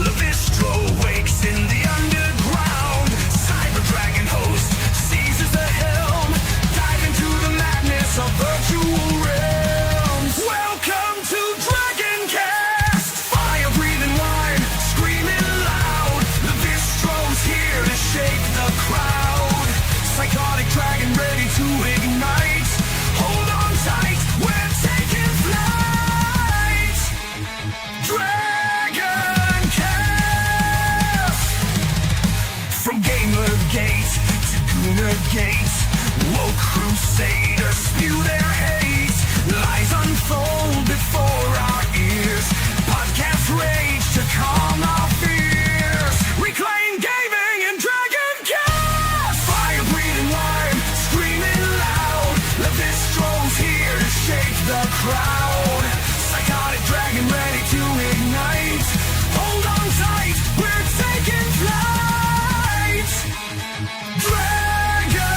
Lavistro wakes in the underground. Cyber Dragon host seizes the helm. Dive into the madness of virtual realms. Welcome to DragonCast. Fire-breathing wine, screaming loud. Lavistro's here to shake the crowd. Psychotic dragon ready to ignite. Hold on tight, we're taking flight. From Gamergate to Goonergate, woke crusaders spew their hate. Lies unfold before our ears. Podcast rage to calm our fears. Reclaim gaming in DragonCast. Fire-breathing wine, screaming loud. Lavistro's here to shake the crowd. Psychotic dragon ready to ignite. Hold on tight, we're taking flight. DragonCast.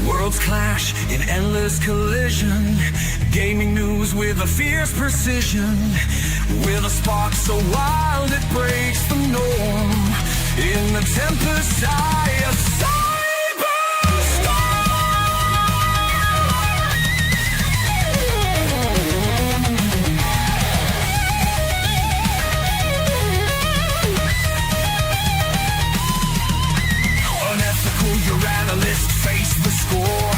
Worlds clash in endless collision. Gaming news with a fierce precision. With a spark so wild it breaks the norm. In the tempest's eye of face the score.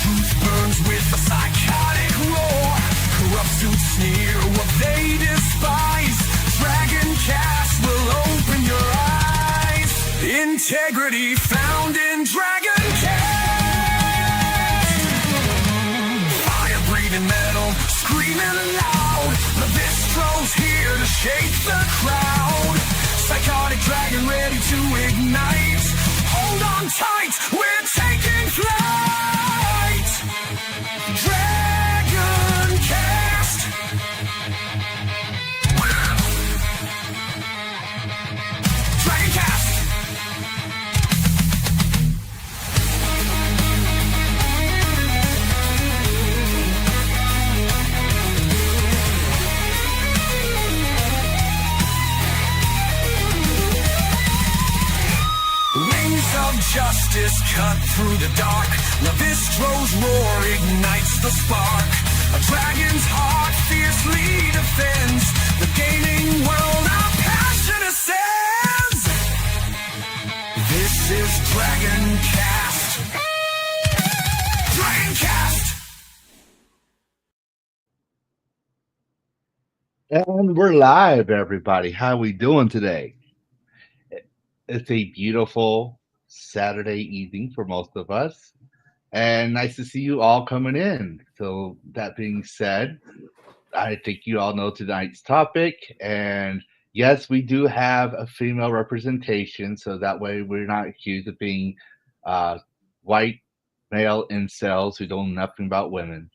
Truth burns with a psychotic roar. Corrupt suits sneer what they despise. DragonCast will open your eyes. Integrity found in DragonCast. Fire-breathing metal, screaming loud. Lavistro's here to shake the crowd. Psychotic dragon ready to ignite. Hold on tight, we're taking flight. DragonCast. DragonCast. Of justice cut through the dark. Lavistro's roar ignites the spark. A dragon's heart fiercely defends the gaming world. Our passion ascends. This is DragonCast. DragonCast. And we're live, everybody. How we doing today? It's a beautiful Saturday evening for most of us, and nice to see you all coming in. So that being said, I think you all know tonight's topic, and yes, we do have a female representation, so that way we're not accused of being white male incels who don't know nothing about women.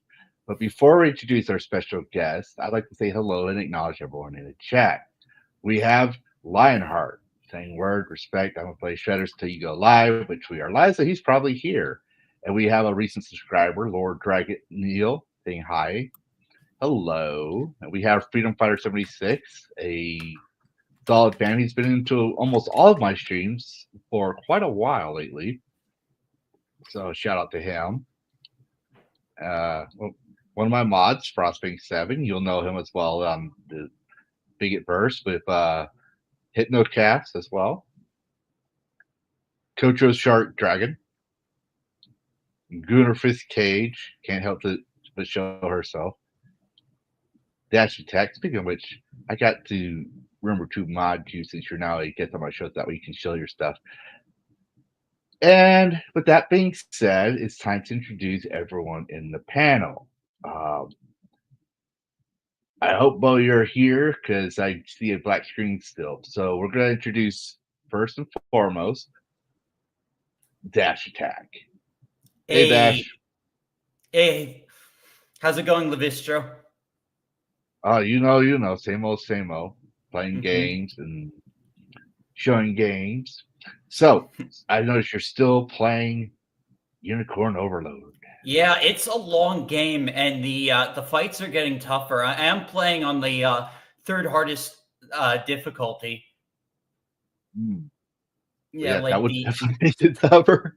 But before we introduce our special guest, I'd like to say hello and acknowledge everyone in the chat. We have Lionheart saying word, respect, I'm going to play Shredders till you go live, which we are live, so he's probably here. And we have a recent subscriber, Lord Dragon Neil, saying hi. Hello. And we have Freedom Fighter 76, a solid fan. He's been into almost all of my streams for quite a while lately. So shout out to him. One of my mods, Frostbank7, you'll know him as well on the Bigot Verse with HypnoCast as well. Kocho Shark Dragon. Goonerfist Cage. Can't help but show herself. Dash Attack. Speaking of which, I got to remember to mod you since you're now a guest on my show. That way you can show your stuff. And with that being said, it's time to introduce everyone in the panel. I hope, Bo, you're here because I see a black screen still. So we're going to introduce, first and foremost, dash attack. Hey, Hey, Dash. hey, how's it going, Lavistro? Oh, same old, same old. Playing hmm games and showing games. So I noticed you're still playing Unicorn Overload. Yeah, it's a long game, and the fights are getting tougher. I am playing on the third hardest difficulty. Hmm. Yeah, Yeah, that like would the definitely make it tougher.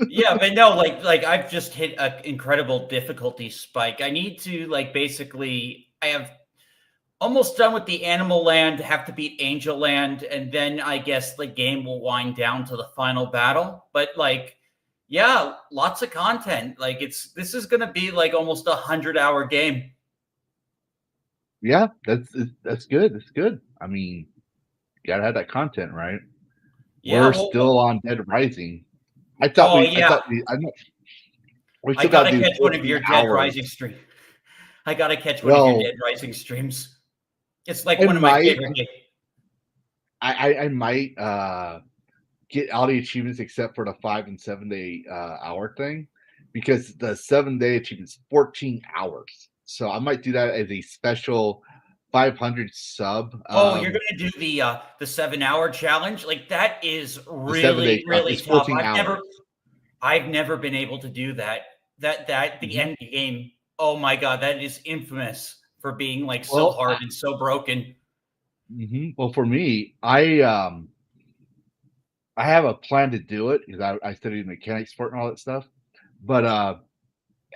yeah, but no, like I've just hit an incredible difficulty spike. I need to like basically I have almost done with the Animal Land, have to beat Angel Land, and then I guess the game will wind down to the final battle. But like, yeah, lots of content. Like this is gonna be like almost 100-hour game. Yeah, that's good. That's good. I mean, you gotta have that content, right? Yeah, We're well, still on Dead Rising. oh yeah, I know we I still gotta gotta do catch one of 14 your Dead Rising hours. stream. I gotta catch one of your Well, Dead Rising streams. It's like I one of my might, favorite games. I might get all the achievements except for the 5 and 7 day hour thing, because the 7 day achievement is 14 hours. So I might do that as a special 500 sub. Oh, you're gonna do the 7-hour challenge? Like that is The 7 day really, challenge really is tough. 14 hours. I've never been able to do that. That the Mhm. end game. Oh my god, that is infamous for being like so Well, hard and so broken. well, for me, I have a plan to do it because I studied mechanics for it and all that stuff. But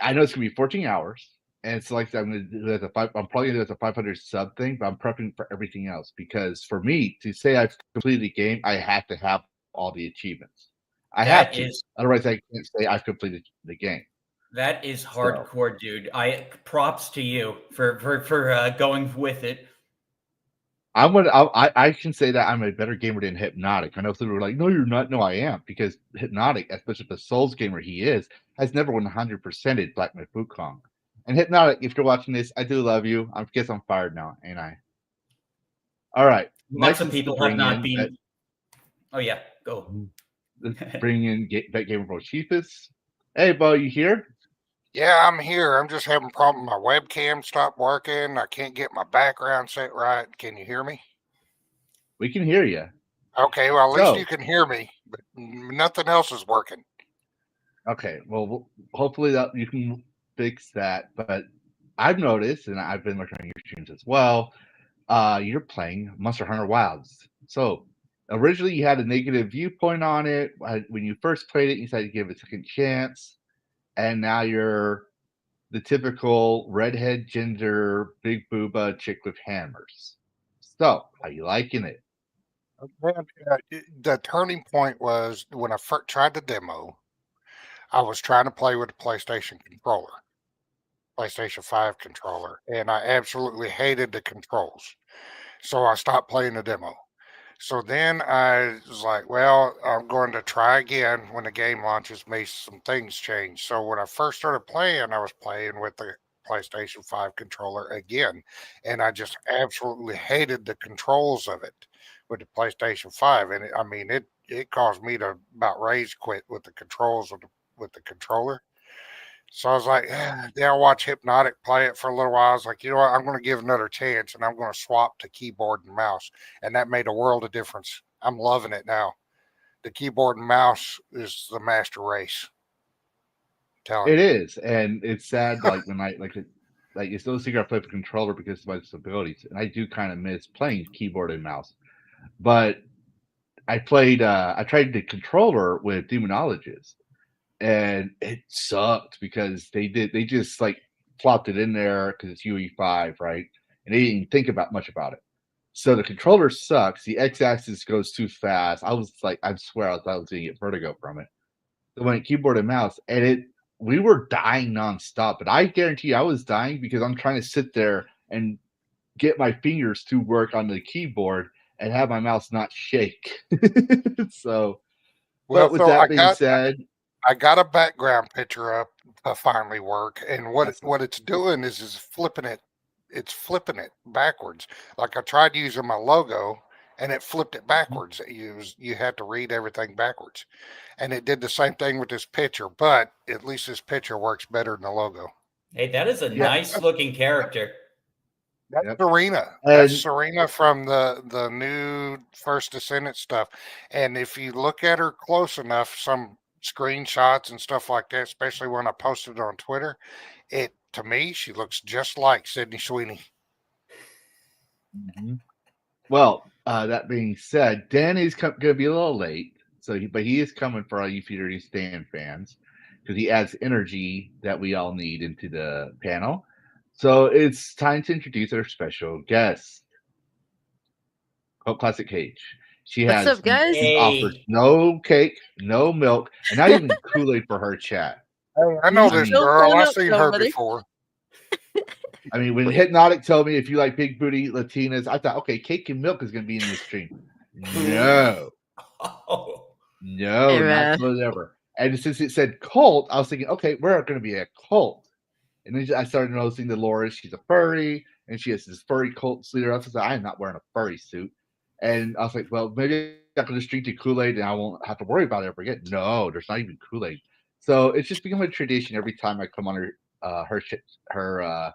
I know it's gonna be 14 hours, and it's like I'm gonna do it as a five. I'm probably gonna do it as a 500 sub thing, but I'm prepping for everything else because for me to say I've completed the game, I have to have all the achievements. I have That to, is otherwise I can't say I've completed the game. that is So hardcore, dude. I props to you for going with it. I can say that I'm a better gamer than Hypnotic. I know people are like, no, you're not. No, I am because Hypnotic, especially the Souls gamer he is, has never 100%ed Black Myth Wukong. And Hypnotic, if you're watching this, I do love you. I guess I'm fired now, ain't I? All right. Lots Next of is to people have bring not in been. Oh yeah, go. let's bring in Vet Gamer Pro Chiefus. Hey, Bo, you here? Yeah, I'm here. I'm just having a problem. My webcam stopped working. I can't get my background set right. Can you hear me? We can hear you. Okay, well, at least So, you can hear me, but nothing else is working. okay, well, hopefully that you can fix that. But I've noticed, and I've been looking at your streams as well. You're playing Monster Hunter Wilds. So originally you had a negative viewpoint on it. When you first played it, you decided to give it a second chance, and now you're the typical redhead ginger big booba chick with hammers. So, how you liking it? Man, the turning point was when I first tried the demo. I was trying to play with the PlayStation controller, PlayStation 5 controller, and I absolutely hated the controls. So I stopped playing the demo. So then I was like, well, I'm going to try again when the game launches. May some things change. So when I first started playing, I was playing with the PlayStation 5 controller again, and I just absolutely hated the controls of it with the PlayStation 5. And I mean, it caused me to about rage quit with the controls with the controller. So I was like, yeah, I'll watch Hypnotic play it for a little while. I was like, you know what? I'm going to give another chance and I'm going to swap to keyboard and mouse. And that made a world of difference. I'm loving it now. The keyboard and mouse is the master race. I'm telling It you. is, and it's sad. Like when like it's no secret I play with controller because of my disabilities, and I do kind of miss playing keyboard and mouse. But I tried the controller with Demonologist, and it sucked because they just like plopped it in there because it's UE5, right? And they didn't think about much about it. So the controller sucks. The X-axis goes too fast. I was like, I swear, I thought I was gonna get vertigo from it. So when keyboard and mouse, and we were dying nonstop. But I guarantee you, I was dying because I'm trying to sit there and get my fingers to work on the keyboard and have my mouse not shake. So, Well, but with so that being said, I got a background picture up to finally work, and awesome. what it's doing is flipping it. It's flipping it backwards. Like I tried using my logo, and it flipped it backwards. You had to read everything backwards, and it did the same thing with this picture. But at least this picture works better than the logo. Hey, that is a Yeah. nice looking character. That's Yep. Serena. And- That's Serena from the new First Descendant stuff. And if you look at her close enough, some screenshots and stuff like that, especially when I posted it on Twitter, to me, she looks just like Sydney Sweeney. Mhm. Well, that being said, Danny's going to be a little late, but he is coming for all you Fury Stand fans because he adds energy that we all need into the panel. So it's time to introduce our special guest, Hope Classic Cage. She What's has up, guys? offers no cake, no milk, and not even Kool-Aid for her chat. Hey, I know this Still girl. pulling I've up, seen though, her buddy. before. I mean, when Hypnotic told me if you like big booty Latinas, I thought, okay, cake and milk is going to be in this stream. No. Oh. No, Hey, not man. whatever. And since it said cult, I was thinking, okay, we're going to be a cult. And then I started noticing that Laura, she's a furry, and she has this furry cult leader. I was like, I'm not wearing a furry suit. And I was like, well, maybe I can just drink the Kool-Aid and I won't have to worry about it ever again. No, there's not even Kool-Aid. So it's just become a tradition every time I come on her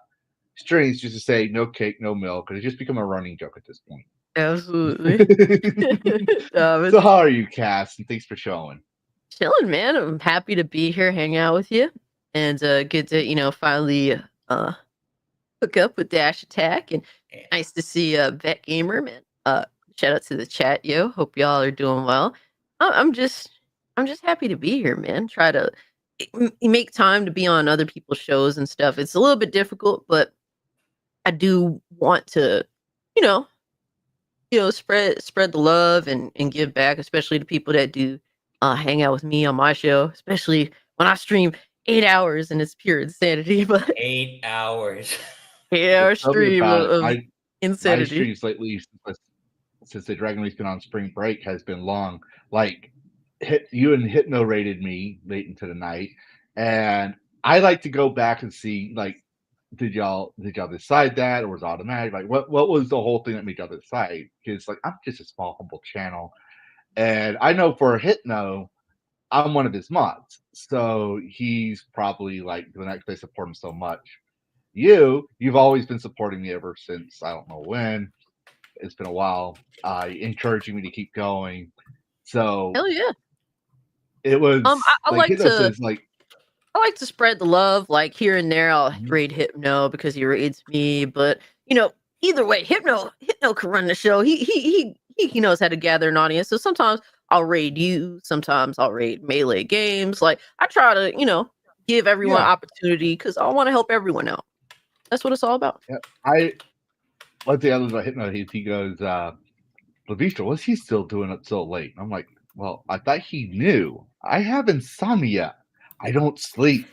strings just to say no cake, no milk, because it's just become a running joke at this point. Absolutely. So how are you, Cass? And thanks for showing. Chilling, man. I'm happy to be here, hang out with you, and get to finally hook up with Dash Attack. And nice to see Vet Gamer, man. Shout out to the chat, yo. Hope y'all are doing well. I'm just happy to be here, man. Try to make time to be on other people's shows and stuff. It's a little bit difficult, but I do want to, spread the love and give back, especially to people that do hang out with me on my show, especially when I stream 8 hours and it's pure insanity. But 8 hours. 8-hour Tell me stream about it. of My insanity. streams lately, since the Dragon League's been on spring break, has been long. Like, you and Hypno rated me late into the night, and I like to go back and see, like, did y'all decide that, or was it automatic? Like, what was the whole thing that made y'all decide? Because, like, I'm just a small, humble channel, and I know for Hypno, I'm one of his mods, so he's probably like the next. They support him so much. You've always been supporting me ever since I don't know when. It's been a while, encouraging me to keep going. So Hell yeah. it was. I like Hypno to. says, like, I like to spread the love, like here and there. I'll Mhm. raid Hypno because he raids me, but either way, Hypno can run the show. He knows how to gather an audience. So sometimes I'll raid you, sometimes I'll raid Melee Games. Like I try to, give everyone opportunity because I want to help everyone out. That's what it's all about. One thing I love about Hypno, he goes, Lavistro, what's he still doing up so late? And I'm like, well, I thought he knew. I have insomnia. I don't sleep.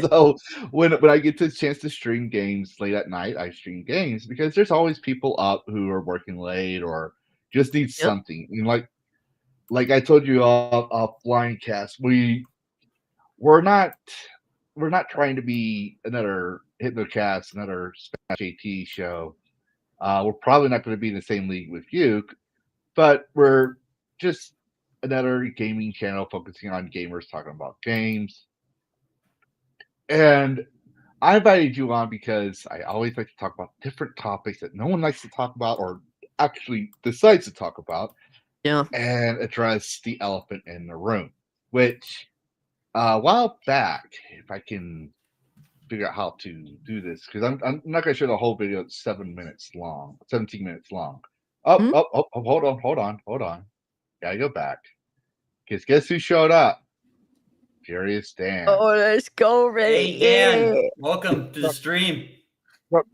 So when I get the chance to stream games late at night, I stream games because there's always people up who are working late or just need something. And like I told you offline, Cass, we're not trying to be another Hypnocast, another Smash AT show. We're probably not going to be in the same league with you, but we're just another gaming channel focusing on gamers talking about games. And I invited you on because I always like to talk about different topics that no one likes to talk about or actually decides to talk about. Yeah. And address the elephant in the room, which a while back, if I can figure out how to do this, because I'm not going to show the whole video. It's 17 minutes long. Hold on. Gotta go back. Because guess who showed up? Furious Dan. Oh, let's go, Ray. Hey, Dan. Welcome to the stream.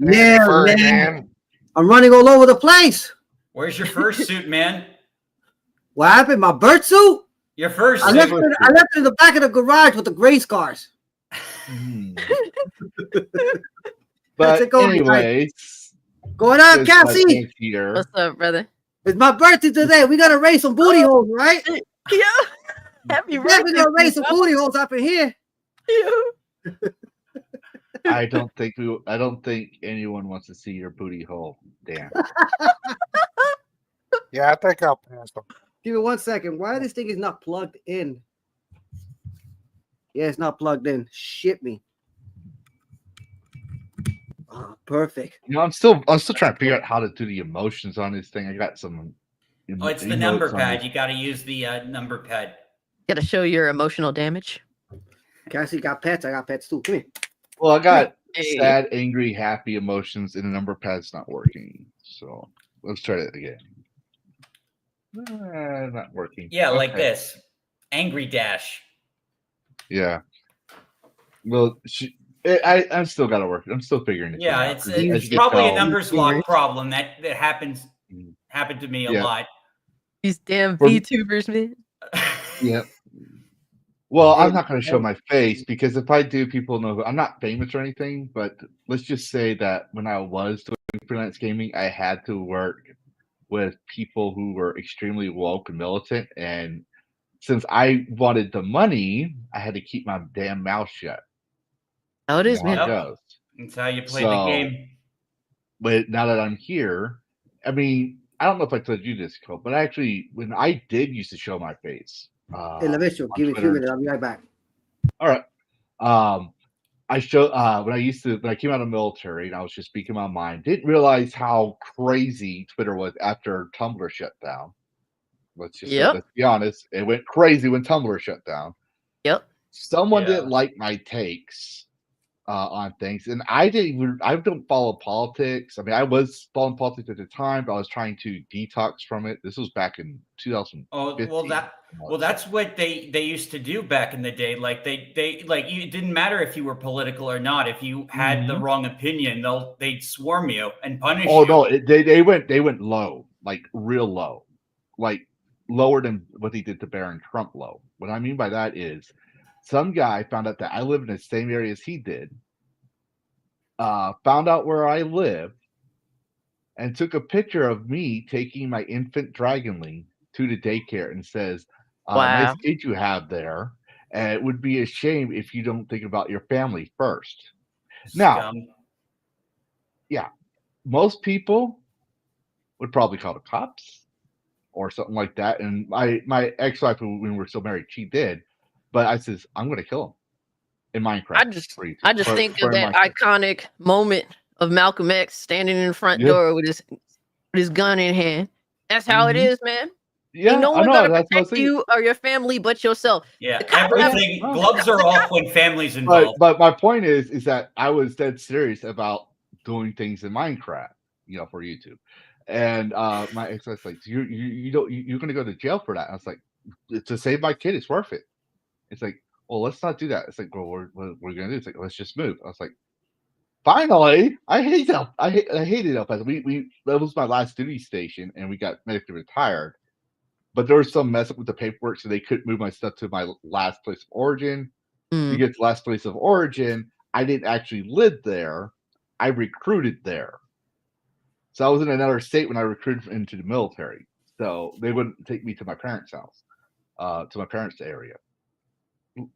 Yeah, Furry man. I'm running all over the place. Where's your first suit, man? What happened? My bird suit? Your first I suit. left it in the back of the garage with the gray scars. But it going, anyways, Going on, Cassie? here. What's up, brother? It's my birthday today. We gotta raise some booty holes, right? Yeah. Happy Yeah, we birthday. gotta raise some booty holes up in here. Yeah. I don't think anyone wants to see your booty hole, Dan. Yeah, I think I'll pass them. Give me 1 second. Why this thing is not plugged in? Yeah, it's not plugged in. Shit me. Oh, perfect. You know, I'm still trying to figure out how to do the emotions on this thing. I got some. Oh, it's the emotes number on pad. this. You got to use the number pad. Got to show your emotional damage. Cassie got pets. I got pets too. Come here. Well, I got Hey. sad, angry, happy emotions, and the number pad's not working. So let's try that again. Not working. Yeah, like Okay. this. Angry dash. Yeah. Well, I'm still got to work. I'm still figuring it Yeah, out. it's 'cause as it's you can probably a tell- numbers lock problem that happens. Mm. Happened to me a Yeah. lot. These damn For- VTubers, man. Yeah. Well, I'm Hey, not going to show hey. my face because if I do, people know I'm not famous or anything. But let's just say that when I was doing freelance gaming, I had to work with people who were extremely woke and militant. And since I wanted the money, I had to keep my damn mouth shut. How it You is, know how man. it Yep. goes. That's how you play the So- game. But now that I'm here, I mean, I don't know if I told you this, Cole, but actually, when I did used to show my face, Hey, Lavistro, on give me a few Twitter. minutes. I'll be right back. All right. I when I came out of the military and I was just speaking my mind, didn't realize how crazy Twitter was after Tumblr shut down. Let's be honest, it went crazy when Tumblr shut down. Yep. Someone Yeah. didn't like my takes on things, and I don't follow politics. I mean, I was following politics at the time, but I was trying to detox from it. This was back in 2015. Oh, well, that's what they used to do back in the day. Like they like it didn't matter if you were political or not. If you had the wrong opinion, they'd swarm you and punish Oh you. no, they went low, like real low, like lower than what they did to Barron Trump low. What I mean by that is some guy found out that I live in the same area as he did, found out where I live, and took a picture of me taking my infant dragonling to the daycare and says, Wow. nice kid you have there, and it would be a shame if you don't think about your family first. Now, Scum. most people would probably call the cops or something like that. And my ex-wife, when we were still married, she did. But I says, I'm going to kill him in Minecraft. I just think of that iconic moment of Malcolm X standing in the front Yeah. door with his gun in hand. That's how it Mhm. is, man. Yeah, Ain't no I one know. gonna That's what I was protect you or your family but yourself. Yeah, The cops everything. have- Gloves are off when families involved. But my point is that I was dead serious about doing things in Minecraft, for YouTube. And my ex was like, you're going to go to jail for that. I was like, to save my kid, it's worth it. It's like, well, let's not do that. It's like, well, what we're going to do? It's like, let's just move. I was like, finally, I hated El Paso. That was my last duty station, and we got medically retired. But there was some mess up with the paperwork, so they couldn't move my stuff to my last place of origin. Mm. To get to last place of origin, I didn't actually live there. I recruited there. So I was in another state when I recruited into the military. So they wouldn't take me to my parents' house, to my parents' area.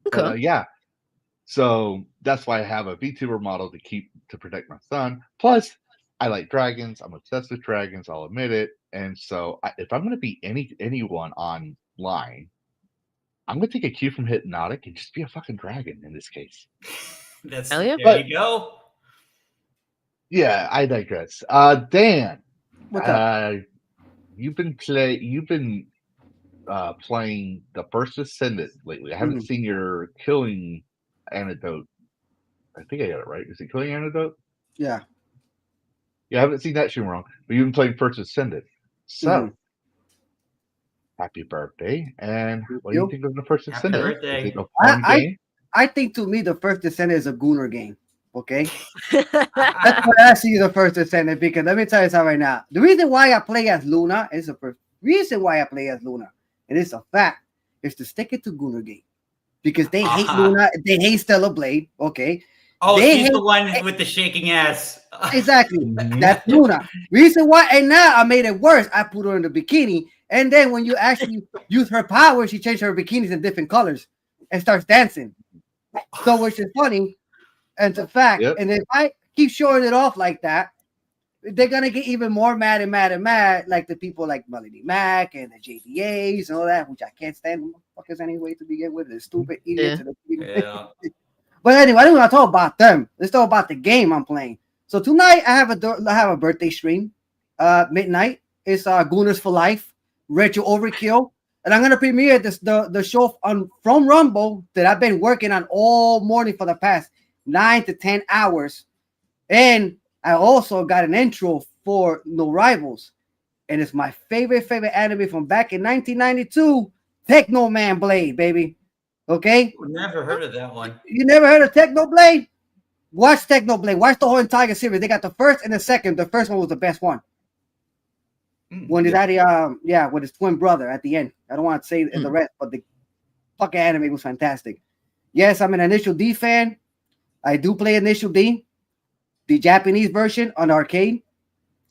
But, Okay. yeah. So that's why I have a VTuber model to protect my son. Plus, I like dragons. I'm obsessed with dragons. I'll admit it. And so if I'm going to be anyone online, I'm going to take a cue from Hypnotic and just be a fucking dragon in this case. Hell yeah. There you go. Yeah, I digress. Dan, What's up? you've been playing the First Ascendant lately. I haven't Mhm. seen your killing antidote. I think I got it right. Is it killing antidote? Yeah. Yeah, I haven't seen that shit wrong. But you've been playing First Ascendant. So, Mhm. happy birthday. And Thank what do you you. think of the First Happy Ascendant? birthday. Is it a fun game? I think to me the First Descendant is a Gunner game. Okay, that's what I see the First Descendant, because let me tell you something right now. The reason why I play as Luna is the first reason why I play as Luna, and it's a fact, is to stick it to Gunner game, because they hate Luna, they hate Stellar Blade. Okay, Oh, They she's hate- the one with the shaking ass. exactly. Mhm. That's Luna. Reason why, and now I made it worse. I put her in the bikini, and then when you actually use her power, she changed her bikinis in different colors and starts dancing. So, which is funny. And it's a fact. Yep. And if I keep showing it off like that, they're gonna get even more mad and mad and mad, like the people like Melody Mac and the JDAs and all that, which I can't stand motherfuckers anyway to begin with. They're stupid idiots. Yeah. But anyway, I don't want to talk about them. Let's talk about the game I'm playing. So tonight I have a birthday stream. Midnight. It's Gooners for Life, Retro Overkill. And I'm gonna premiere the show from Rumble that I've been working on all morning for the past 9 to 10 hours. And I also got an intro for No Rivals. And it's my favorite anime from back in 1992, Techno Man Blade, baby. Okay? Never heard of that one. You never heard of Techno Blade? Watch Techno Blade. Watch the whole entire series. They got the first and the second. The first one was the best one. When his daddy, with his twin brother at the end. I don't want to say the rest, but the fucking anime was fantastic. Yes, I'm an Initial D fan. I do play Initial D, the Japanese version on arcade.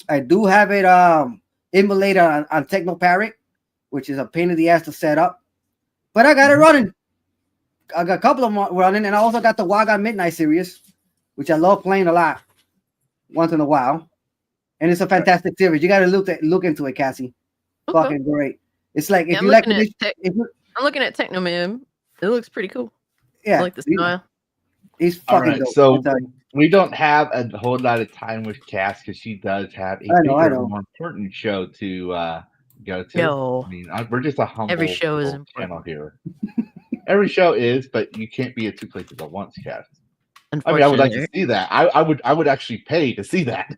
I do have it emulated on Techno Parrot, which is a pain in the ass to set up. But I got it running. I got a couple of them running, and I also got the Waga Midnight series, which I love playing a lot once in a while. And it's a fantastic series. You got to look into it, Cassie. Okay. Fucking great. It's like if Yeah, you like, I'm looking at Techno Man. It looks pretty cool. yeah, I like the style. He's All fucking right, dope. so I'll tell you. we don't have a whole lot of time with Cass because she does have a I know. bigger, more important show to go to. Yo. I mean, we're just a humble Every show is little channel here. Every show is, but you can't be at two places at once, Cass. I mean, I would like to see that. I would actually pay to see that.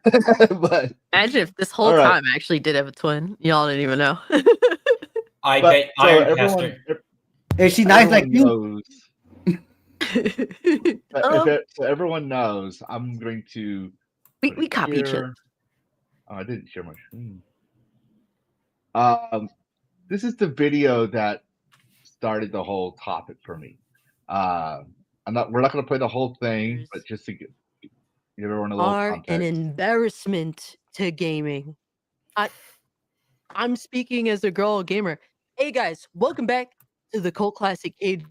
But Imagine if this whole time I actually did have a twin. Y'all didn't even know. I bet so Iron Caster. Is she nice like you? knows, so everyone knows, I'm going to. we copy each other. Oh, I didn't share my screen. This is the video that started the whole topic for me. We're not going to play the whole thing, but just to give everyone a little context. An embarrassment to gaming. I'm speaking as a girl gamer. Hey guys, welcome back to the Cult Classic Age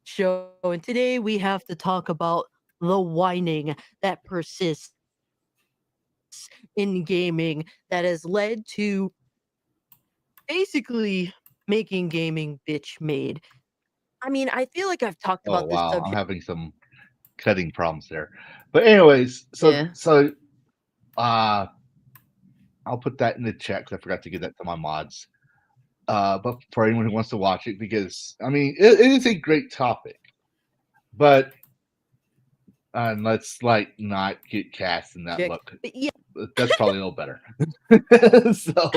Show, and today we have to talk about the whining that persists in gaming that has led to basically making gaming bitch made. I mean, I feel like I've talked about this subject. I'm having some cutting problems there. But anyways, I'll put that in the chat because I forgot to give that to my mods. But for anyone who wants to watch it, because I mean, it is a great topic. But let's not get cast in that look. Yeah. That's probably a little better. So,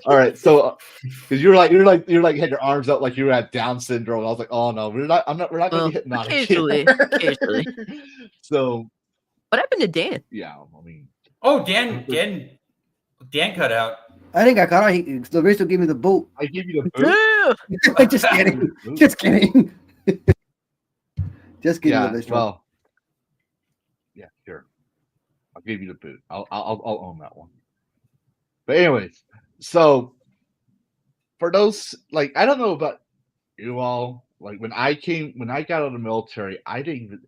all right. So, because you're like had your arms out like you had Down syndrome. I was like, oh no, we're not going to be hypnotic. Occasionally. So, what happened to Dan? Yeah, I mean, Oh, Dan cut out. I think I cut out. Lavistro gave me the boot. I give you the boot. Just kidding. Just kidding. Just kidding. Yeah, well, yeah, sure. I'll give you the boot. I'll own that one. But anyways, so for those I don't know about you all. Like when I got out of the military, I didn't even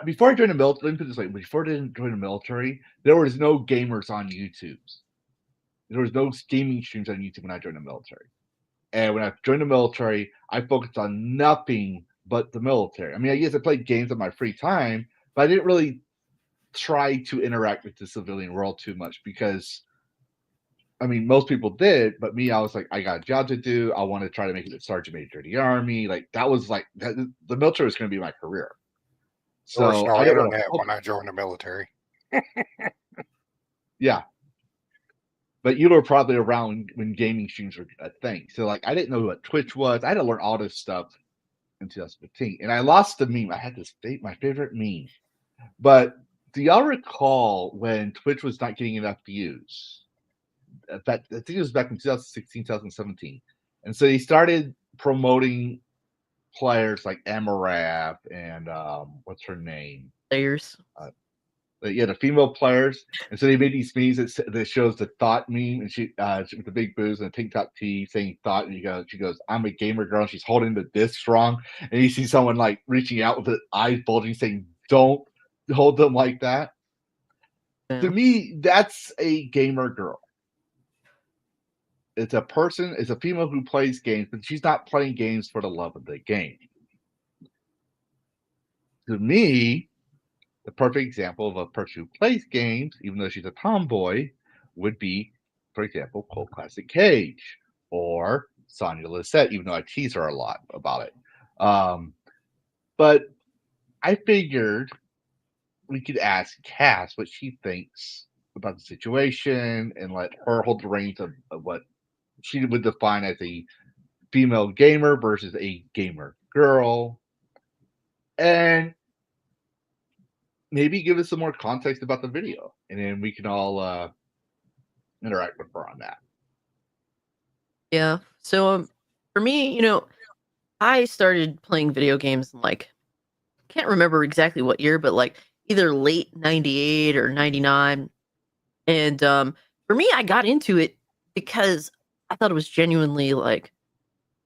before I joined the military. Let me put it this way: before I didn't join the military, there was no gamers on YouTube. There was no gaming streams on YouTube when I joined the military. And when I joined the military, I focused on nothing but the military. I mean, I guess I played games in my free time, but I didn't really try to interact with the civilian world too much because, I mean, most people did, but me, I was like, I got a job to do. I want to try to make it a sergeant major in the army. That was the military was going to be my career. So there was no I internet when I joined the military. Yeah. But you were probably around when gaming streams were a thing. So I didn't know what Twitch was. I had to learn all this stuff in 2015. And I lost the meme. I had my favorite meme. But do y'all recall when Twitch was not getting enough views? In fact, I think it was back in 2016, 2017. And so they started promoting players like Amarath and what's her name? Players. The female players, and so they made these memes that shows the thought meme, and she with the big boobs and the pink top tee saying thought, and she goes, "I'm a gamer girl," and she's holding the disc strong, and you see someone reaching out with the eyes bulging, saying, "Don't hold them like that. Yeah. To me, that's a gamer girl. It's a female who plays games, but she's not playing games for the love of the game. To me, the perfect example of a person who plays games, even though she's a tomboy, would be, for example, Cold Classic Cage or Sonya Lisette, even though I tease her a lot about it. But I figured we could ask Cass what she thinks about the situation and let her hold the reins of what she would define as a female gamer versus a gamer girl. And maybe give us some more context about the video. And then we can all interact with her on that. Yeah. So for me, I started playing video games in like, can't remember exactly what year, but like either late 98 or 99. And for me, I got into it because I thought it was genuinely like,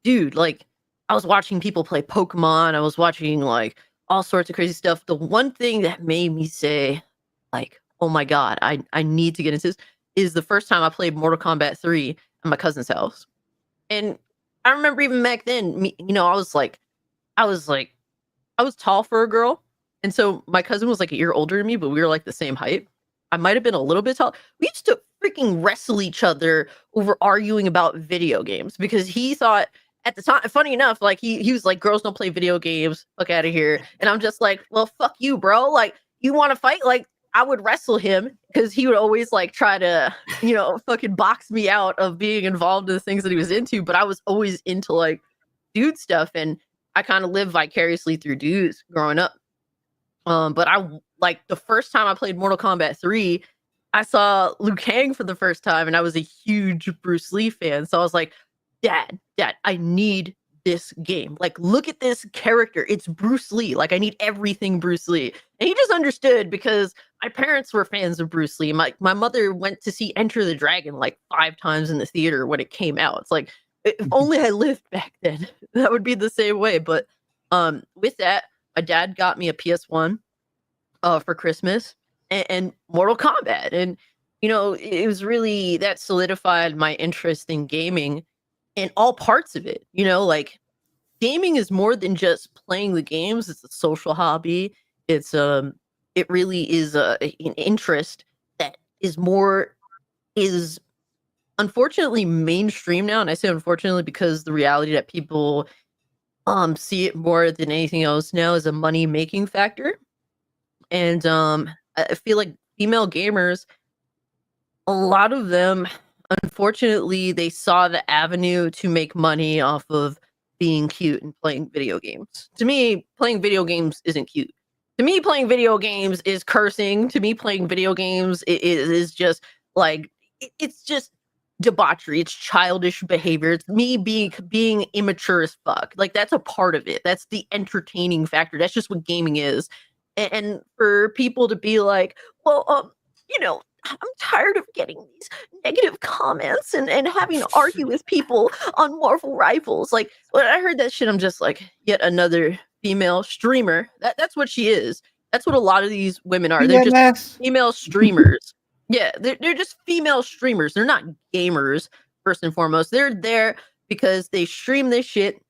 dude, like I was watching people play Pokemon. I was watching like all sorts of crazy stuff. The one thing that made me say, like, oh my God, I need to get into this is the first time I played Mortal Kombat 3 at my cousin's house. And I remember even back then, I was tall for a girl. And so my cousin was like a year older than me, but we were like the same height. I might have been a little bit tall. We used to freaking wrestle each other over arguing about video games because he thought at the time, funny enough, like he was like, girls don't play video games, fuck out of here. And I'm just like, well, fuck you, bro. Like, you want to fight? Like, I would wrestle him because he would always like try to, fucking box me out of being involved in the things that he was into. But I was always into like dude stuff. And I kind of lived vicariously through dudes growing up. But I like the first time I played Mortal Kombat 3, I saw Liu Kang for the first time, and I was a huge Bruce Lee fan. So I was like, Dad, I need this game. Like, look at this character. It's Bruce Lee. Like, I need everything Bruce Lee. And he just understood because my parents were fans of Bruce Lee. My mother went to see Enter the Dragon like 5 times in the theater when it came out. It's like, if only I lived back then, that would be the same way. But with that, my dad got me a PS1 for Christmas and Mortal Kombat. And, it was really that solidified my interest in gaming in all parts of it. Like gaming is more than just playing the games. It's a social hobby. It's it really is an interest that is unfortunately mainstream now. And I say unfortunately because the reality that people see it more than anything else now is a money making factor. And I feel like female gamers, a lot of them, unfortunately, they saw the avenue to make money off of being cute and playing video games. To me, playing video games isn't cute. To me, playing video games is cursing. To me, playing video games is just like, it's just debauchery. It's childish behavior. It's me being immature as fuck. Like, that's a part of it. That's the entertaining factor. That's just what gaming is. And for people to be like, well, I'm tired of getting these negative comments and having to argue with people on Marvel Rivals. Like, when I heard that shit, I'm just like, yet another female streamer. That's what she is. That's what a lot of these women are. They're just female streamers. Yeah, they're just female streamers. They're not gamers, first and foremost. They're there because they stream this shit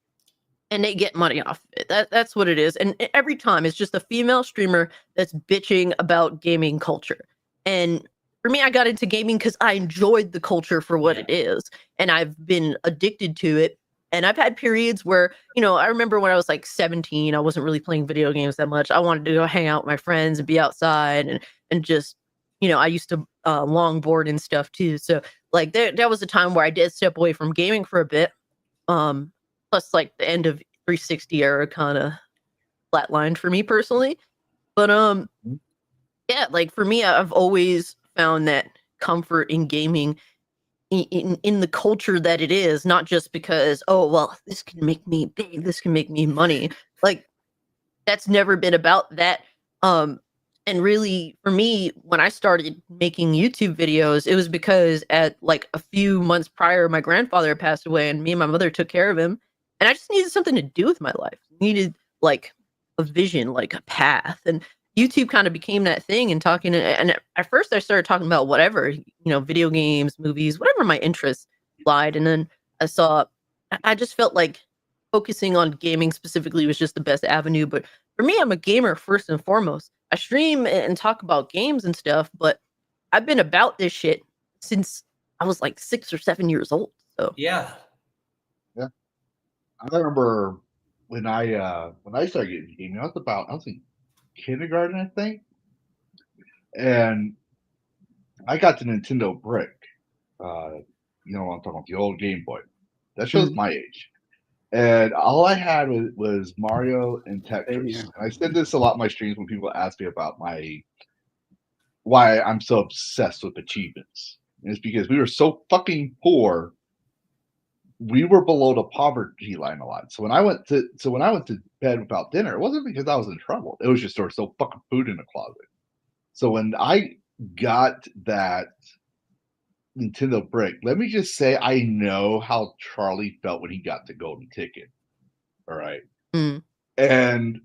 and they get money off of it. That's what it is. And every time it's just a female streamer that's bitching about gaming culture. And for me, I got into gaming because I enjoyed the culture for what it is. And I've been addicted to it. And I've had periods where, I remember when I was like 17, I wasn't really playing video games that much. I wanted to go hang out with my friends and be outside and just, I used to longboard and stuff too. So like that was a time where I did step away from gaming for a bit. Plus like the end of 360 era kind of flatlined for me personally. But yeah, like for me, I've always found that comfort in gaming in the culture that it is, not just because, oh, well, this can make me big, this can make me money. Like, that's never been about that. And really, for me, when I started making YouTube videos, it was because at like a few months prior, my grandfather had passed away and me and my mother took care of him. And I just needed something to do with my life. I needed like a vision, like a path. And YouTube kind of became that thing and talking. And at first, I started talking about whatever, video games, movies, whatever my interests lied. And then I just felt like focusing on gaming specifically was just the best avenue. But for me, I'm a gamer first and foremost. I stream and talk about games and stuff, but I've been about this shit since I was like 6 or 7 years old. So Yeah. I remember when I started getting gaming, I was in kindergarten, I think, and I got the Nintendo Brick. I'm talking about the old Game Boy. That shows my age. And all I had was Mario and Tetris. Yeah. And I said this a lot in my streams when people ask me about why I'm so obsessed with achievements. And it's because we were so fucking poor. We were below the poverty line a lot. So when I went to bed without dinner, it wasn't because I was in trouble. It was just there was no fucking food in the closet. So when I got that Nintendo Brick, let me just say I know how Charlie felt when he got the golden ticket. All right. Mm. And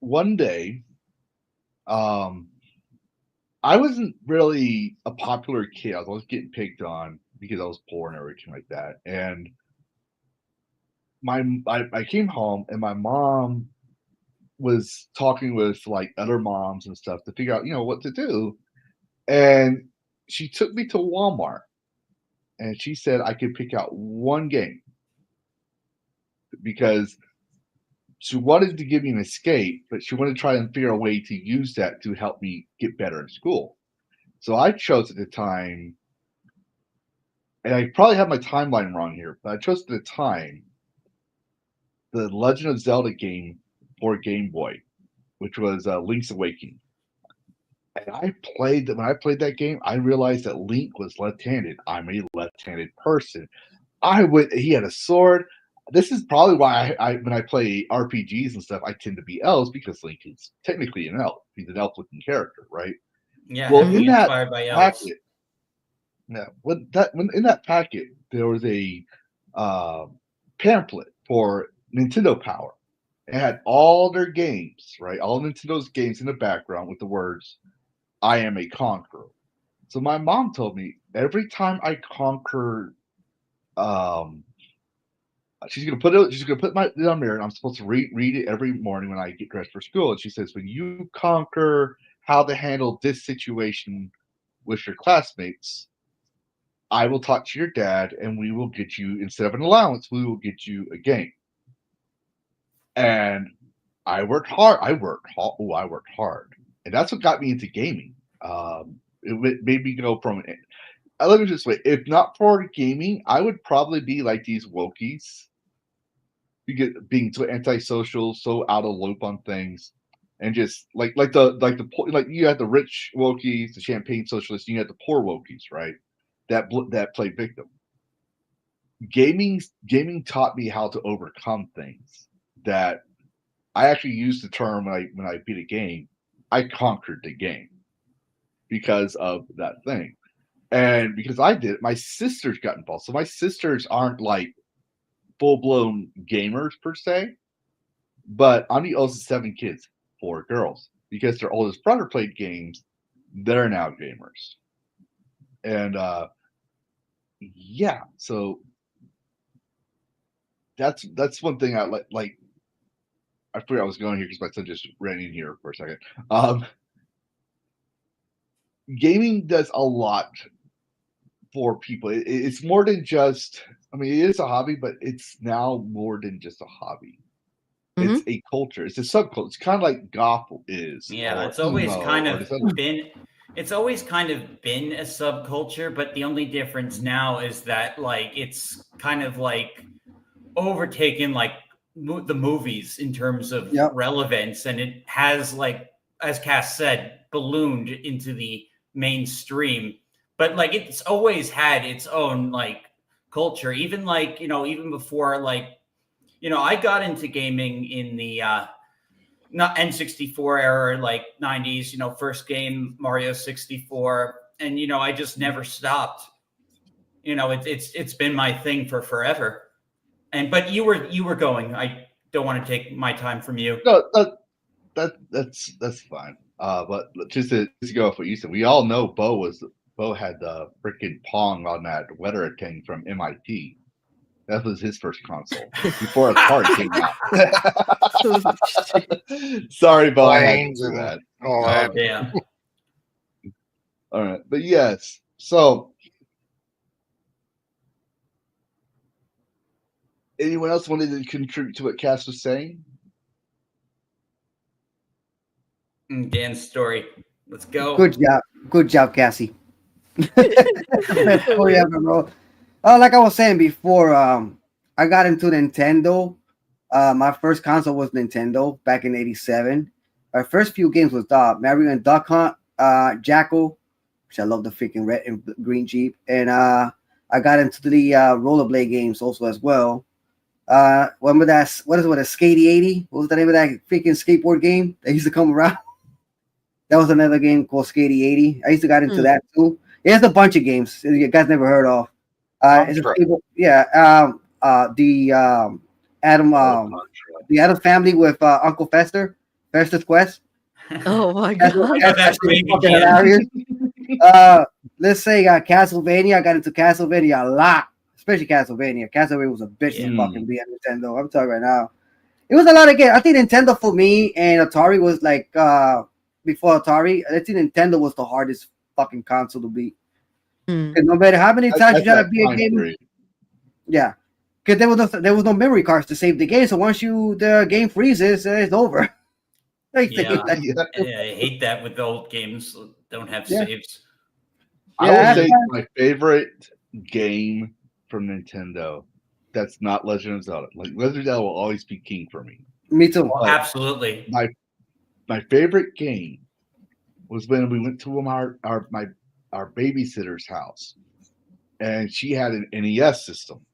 one day, I wasn't really a popular kid. I was always getting picked on because I was poor and everything like that. And I came home and my mom was talking with like other moms and stuff to figure out, what to do. And she took me to Walmart and she said I could pick out one game because she wanted to give me an escape, but she wanted to try and figure a way to use that to help me get better in school. So I chose at the time, and I probably have my timeline wrong here, but I chose at the time the Legend of Zelda game for Game Boy, which was Link's Awakening. And when I played that game, I realized that Link was left-handed. I'm a left-handed person. He had a sword. This is probably why when I play RPGs and stuff, I tend to be elves because Link is technically an elf. He's an elf-looking character, right? Yeah. Well, heavily in that inspired by elves. packet, in that packet, there was a pamphlet for Nintendo Power. It had all their games, right? All Nintendo's games in the background with the words, "I am a conqueror." So my mom told me every time I conquer, she's gonna put it on mirror, and I'm supposed to read it every morning when I get dressed for school. And she says, when you conquer how to handle this situation with your classmates, I will talk to your dad, and we will get you, instead of an allowance, we will get you a game. And I worked hard. I worked hard, and that's what got me into gaming. It made me go from. Let me just wait. If not for gaming, I would probably be like these wokies, because being so antisocial, so out of loop on things, and just like you had the rich wokies, the champagne socialists, you had the poor wokies, right? That play victim. Gaming taught me how to overcome things. That I actually used the term when I beat a game, I conquered the game because of that thing. And because I did it, my sisters got involved. So my sisters aren't like full-blown gamers per se, but I'm the oldest of 7 kids, 4 girls. Because their oldest brother played games, they're now gamers. And yeah, so that's one thing I like. I forgot I was going here because my son just ran in here for a second. Gaming does a lot for people. It's more than just. I mean, it is a hobby, but it's now more than just a hobby. Mhm. It's a culture. It's a subculture. It's kind of like goth is. Yeah, or it's always emo, kind or of this other- been it's always kind of been a subculture, but the only difference now is that like it's kind of like overtaken like the movies in terms of Yep. relevance, and it has, like as Cass said, ballooned into the mainstream. But like it's always had its own like culture, even like even before like I got into gaming in the not N64 era, like 90s, first game Mario 64, and I just never stopped. It's been my thing for forever. But you were going. I don't want to take my time from you. No, that's fine. But just to go off what you said, we all know Bo had the freaking Pong on that weather thing from MIT. That was his first console before Atari came out. Sorry, Bo, I had to Planes do and that. all that. Yeah. All right, but yes. So, anyone else wanted to contribute to what Cass was saying? Dan's story. Let's go. Good job, Cassie. Best story ever, bro. Like I was saying before, I got into Nintendo. My first console was Nintendo back in '87. My first few games was Mario and Duck Hunt, Jackal, which I love the freaking red and green Jeep, and I got into the rollerblade games also as well. Remember that? What is it? A Skatey 80? What was the name of that freaking skateboard game that used to come around? That was another game called Skatey 80. I used to got into that too. There's a bunch of games you guys never heard of. It's a the Adam the Adam Family with Uncle Fester, Fester's Quest. Oh my That's, god. that's Baby fucking Jim. hilarious. Let's say Castlevania. I got into Castlevania a lot, especially Castlevania. Castlevania was a bitch to fucking be at Nintendo. I'm telling you right now. It was a lot of games. I think Nintendo for me and Atari was like before Atari. I think Nintendo was the hardest fucking console to beat. Hmm. No matter how many times you try to beat a game, period. yeah, because there was no memory cards to save the game. So once the game freezes, it's over. I hate that. I hate that with the old games. Don't have Yeah. saves. I Yeah, will say my favorite game from Nintendo that's not Legend of Zelda. Like Legend of Zelda will always be king for me. Me too. Well, absolutely. My favorite game was when we went to our babysitter's house, and she had an NES system,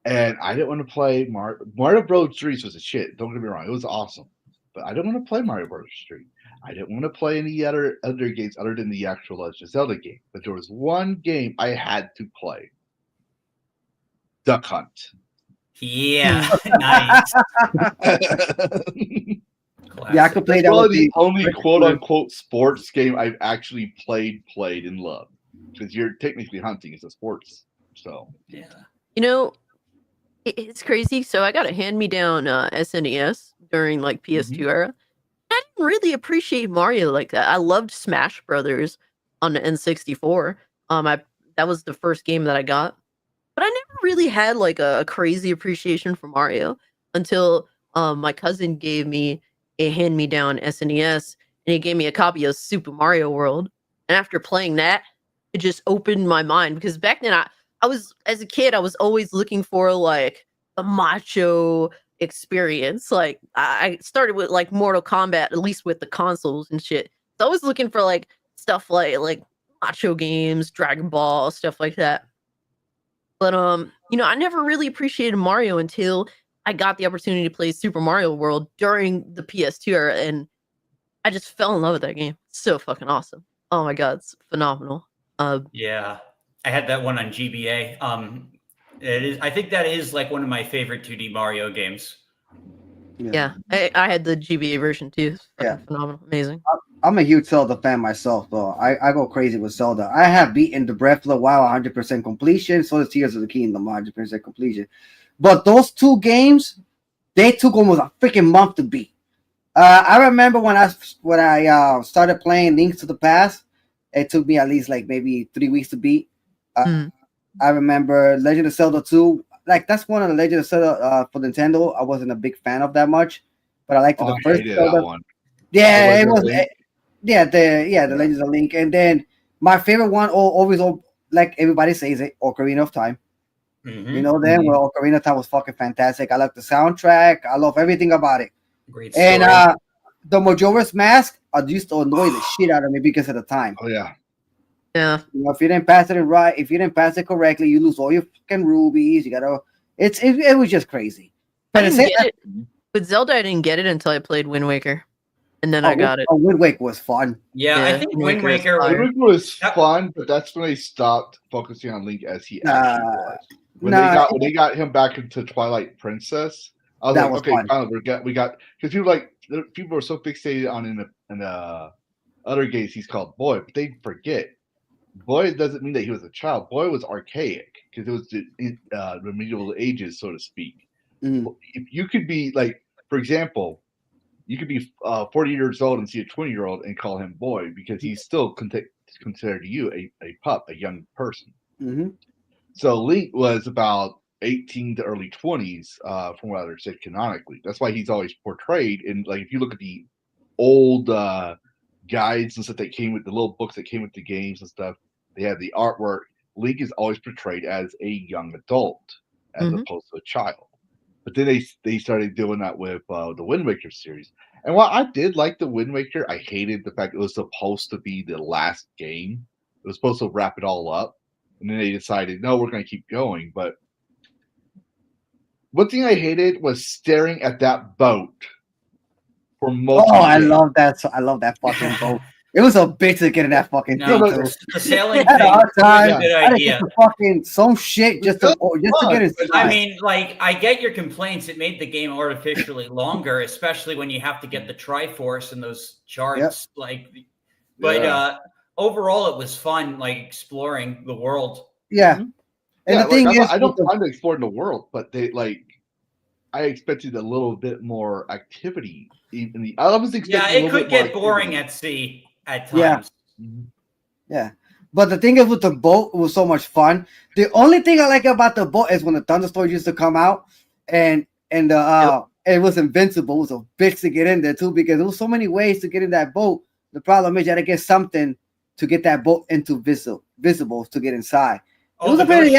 and I didn't want to play Mario Bros. 3 was a shit. Don't get me wrong, it was awesome, but I didn't want to play Mario Bros. 3. I didn't want to play any other games other than the actual Legend of Zelda game. But there was one game I had to play: Duck Hunt. Yeah. Nice. Yeah, I could play That's that. probably With the only quote unquote sports game I've actually played and loved. Because you're technically hunting, it's a sports. So Yeah. You know, it's crazy. So I got a hand-me-down SNES during like PS2 era. I didn't really appreciate Mario like that. I loved Smash Brothers on the N64. That was the first game that I got, but I never really had like a crazy appreciation for Mario until my cousin gave me a hand-me-down SNES, and he gave me a copy of Super Mario World. And after playing that, it just opened my mind because back then I was as a kid I was always looking for like a macho experience. Like I started with like Mortal Kombat, at least with the consoles and shit. So I was looking for like stuff like macho games, Dragon Ball, stuff like that. But I never really appreciated Mario until I got the opportunity to play Super Mario World during the PS2 era, and I just fell in love with that game. It's so fucking awesome. Oh my god, it's phenomenal. Yeah. I had that one on GBA. It is. I think that is like one of my favorite 2D Mario games. Yeah, I had the GBA version too. It's fucking phenomenal, amazing. I'm a huge Zelda fan myself, though. I go crazy with Zelda. I have beaten the Breath of the Wild 100% completion, so the Tears of the Kingdom 100% completion. But those two games, they took almost a freaking month to beat. I remember when I started playing Links to the Past, it took me at least like maybe 3 weeks to beat. I remember Legend of Zelda 2. Like that's one of the Legend of Zelda for Nintendo. I wasn't a big fan of that much, but I liked the first Zelda. That one. Yeah, it was. The Legends of Link, and then my favorite one, always like everybody says it, Ocarina of Time. You know, well, Ocarina of Time was fucking fantastic. I like the soundtrack. I love everything about it. Great story. And the Majora's Mask used to annoy the shit out of me because of the time. Oh yeah. Yeah. You know, if you didn't pass it right, if you didn't pass it correctly, you lose all your fucking rubies. You gotta. It was just crazy. I didn't get it. With Zelda, I didn't get it until I played Wind Waker, and then I got it. Wind Waker was fun. Yeah, I think Wind Waker. Wind Waker was fun, but that's when they stopped focusing on Link as he actually was. When they got him back into Twilight Princess, I was like, okay, finally we got because people like people are so fixated on in other games he's called boy, but they forget boy doesn't mean that he was a child. Boy was archaic because it was the medieval ages, so to speak. Mm. If you could be like, for example, you could be 40 years old and see a 20-year-old and call him boy because he's still considered to you a pup, a young person. Mm-hmm. So Link was about 18 to early 20s, from what I understood canonically. That's why he's always portrayed in, like, if you look at the old guides and stuff that came with the little books that came with the games and stuff, they have the artwork. Link is always portrayed as a young adult as opposed to a child. But then they started doing that with the Wind Waker series. And while I did like the Wind Waker, I hated the fact it was supposed to be the last game. It was supposed to wrap it all up. And then they decided, no, we're going to keep going. But one thing I hated was staring at that boat for most of the I game. love that. I love that fucking boat. It was a bitch to get in that fucking No, thing. Too. the sailing I had a thing hard was time. a good I had to idea. get the fucking some shit just to get inside. I mean, like, I get your complaints. It made the game artificially longer, especially when you have to get the Triforce and those charts. But overall, it was fun, like exploring the world. Yeah. And Yeah, the thing is, I don't mind exploring the world, but I expected a little bit more activity. I was expecting. It could get boring at sea at times. Yeah. But the thing is, with the boat, it was so much fun. The only thing I like about the boat is when the thunderstorm used to come out, and it was invincible. It was a bitch to get in there too, because there was so many ways to get in that boat. The problem is you had to get something to get that boat into visible to get inside. It was a pretty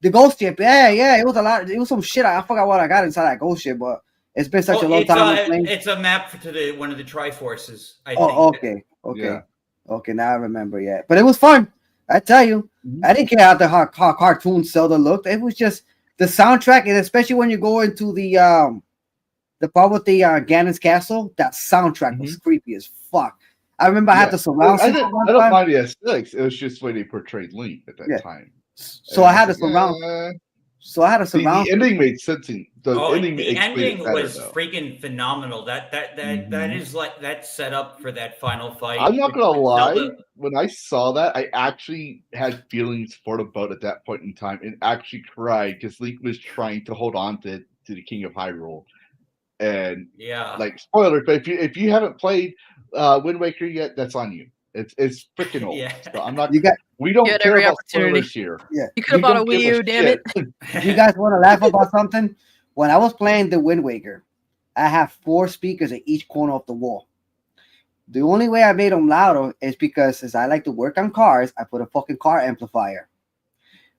the ghost ship. Yeah. It was a lot. It was some shit. I forgot what I got inside that ghost ship, but it's been such a long time. It's a map to one of the Triforces. I think. Okay. Yeah. Okay, now I remember. Yeah, but it was fun. I tell you, I didn't care how cartoon Zelda looked. It was just the soundtrack, and especially when you go into the part with the Ganon's castle. That soundtrack was creepy as fuck. I remember I had the surround system. I don't mind the aesthetics. It was just the way they portrayed Link at that time. So I had the surround. So I had a surround. The ending made sense. The ending was freaking phenomenal. That is like that set up for that final fight. I'm not gonna lie. When I saw that, I actually had feelings for the boat at that point in time, and actually cried because Link was trying to hold on to the King of Hyrule. And like spoiler, but if you haven't played Wind Waker yet, that's on you. It's freaking old. So I'm not. We don't care about spoilers here. Yeah, you could have bought a Wii U, damn it. You guys want to laugh about something? When I was playing the Wind Waker, I have 4 speakers at each corner of the wall. The only way I made them louder is because since I like to work on cars, I put a fucking car amplifier.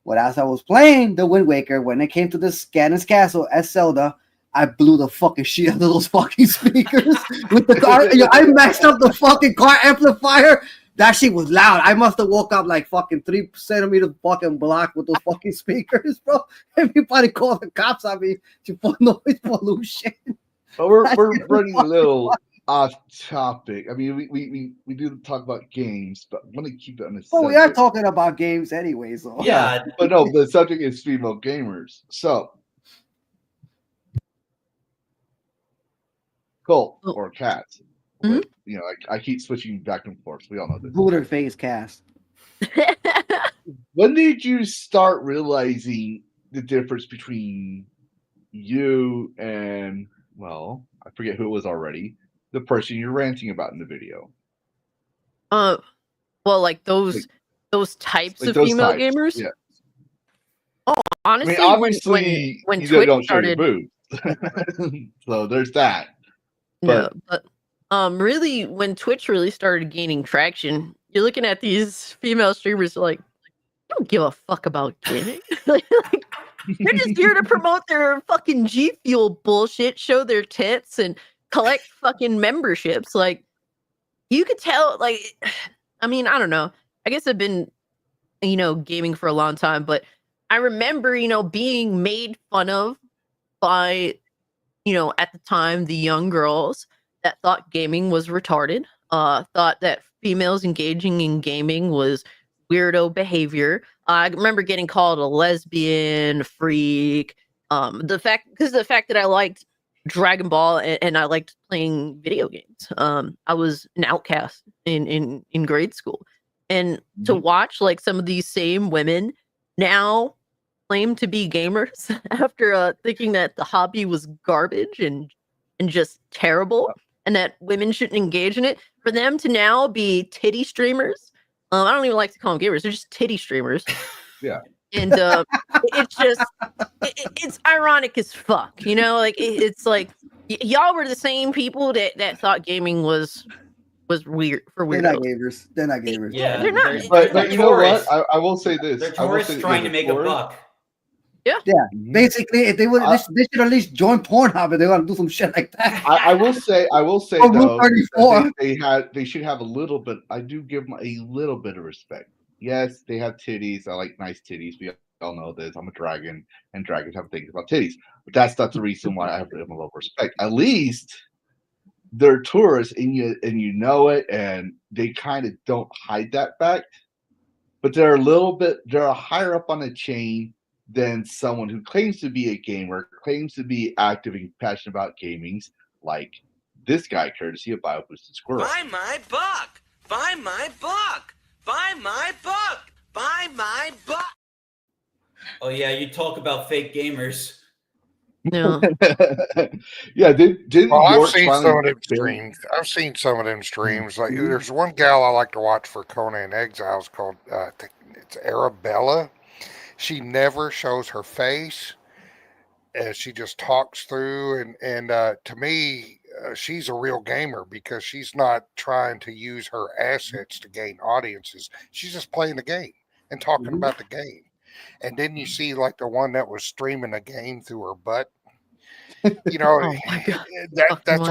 But as I was playing the Wind Waker, when it came to the Ganon's Castle as Zelda, I blew the fucking shit out of those fucking speakers with the car. I maxed up the fucking car amplifier. That shit was loud. I must have woke up like fucking 3 centimeters fucking block with those fucking speakers, bro. Everybody called the cops on me for noise pollution. But we're running a little off topic. I mean, we do talk about games, but I want to keep it on the subject. We are talking about games anyway, so but no, the subject is female gamers. So Colt or Cats. You know, I keep switching back and forth. We all know this. Booter face cast. When did you start realizing the difference between you and, well, I forget who it was already, the person you're ranting about in the video? Well, like those types of female gamers. Yeah. Oh, honestly, I mean, obviously, when you Twitch don't show started, your boobs. So there's that. But really, when Twitch really started gaining traction, you're looking at these female streamers like, I don't give a fuck about gaming. Like, they're just here to promote their fucking G Fuel bullshit, show their tits, and collect fucking memberships. Like, you could tell, like, I mean, I don't know. I guess I've been, gaming for a long time, but I remember, being made fun of by, at the time, the young girls that thought gaming was retarded, thought that females engaging in gaming was weirdo behavior. I remember getting called a lesbian, freak. The fact that I liked Dragon Ball, and I liked playing video games. I was an outcast in grade school, and to watch like some of these same women now claim to be gamers after thinking that the hobby was garbage and just terrible, and that women shouldn't engage in it. For them to now be titty streamers, I don't even like to call them gamers; they're just titty streamers. Yeah. And it's just it's ironic as fuck, you know. Like it's like y'all were the same people that thought gaming was weird for They're not weirdos. gamers. They're not gamers. Yeah, They're not. But you know what? tourists. I will say this. They're I will tourists say trying to as make a tourist- buck. Basically, if they would, they should at least join Pornhub if they want to do some shit like that. I will say Oh, Rule though, 34. they should have a little bit. I do give them a little bit of respect. Yes, they have titties. I like nice titties. We all know this. I'm a dragon, and dragons have things about titties. But that's not the reason why I have to give them a little respect. At least they're tourists, and you know it, and they kind of don't hide that fact. But they're higher up on the chain than someone who claims to be a gamer, claims to be active and passionate about gaming, like this guy, courtesy of BioBoosted Squirrel. Buy my book! Buy my book! Buy my book! Buy my book! Oh yeah, you talk about fake gamers. No. Yeah, didn't Well, I've York seen finally some of them film- streams. I've seen some of them streams. Like there's one gal I like to watch for Conan Exiles called I think it's Arabella. She never shows her face, and she just talks through. And to me, she's a real gamer because she's not trying to use her assets to gain audiences. She's just playing the game and talking about the game. And then you see like the one that was streaming a game through her butt. You know, Oh my God. that's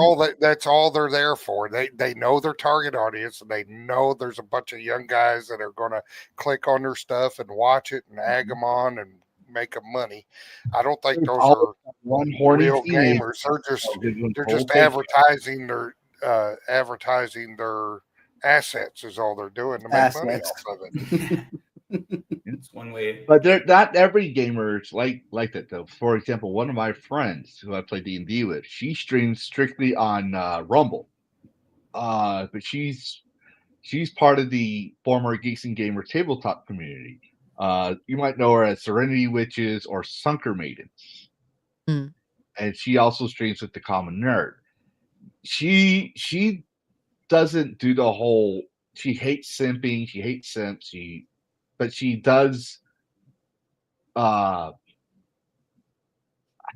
all they're there for. They know their target audience, and they know there's a bunch of young guys that are going to click on their stuff and watch it and egg them on and make them money. I don't think those are one horny real teenage- gamers. They're just Whole advertising their assets is all they're doing to make money Assets. off of it. It's one way. But they're not every gamer's like that though. For example, one of my friends who I play D&D with, she streams strictly on Rumble. But she's part of the former Geeks and Gamer tabletop community. You might know her as Serenity Witches or Sunker Maidens. Mm. And she also streams with the Common Nerd. She doesn't do the whole. She hates simping. She hates simps. But she does. How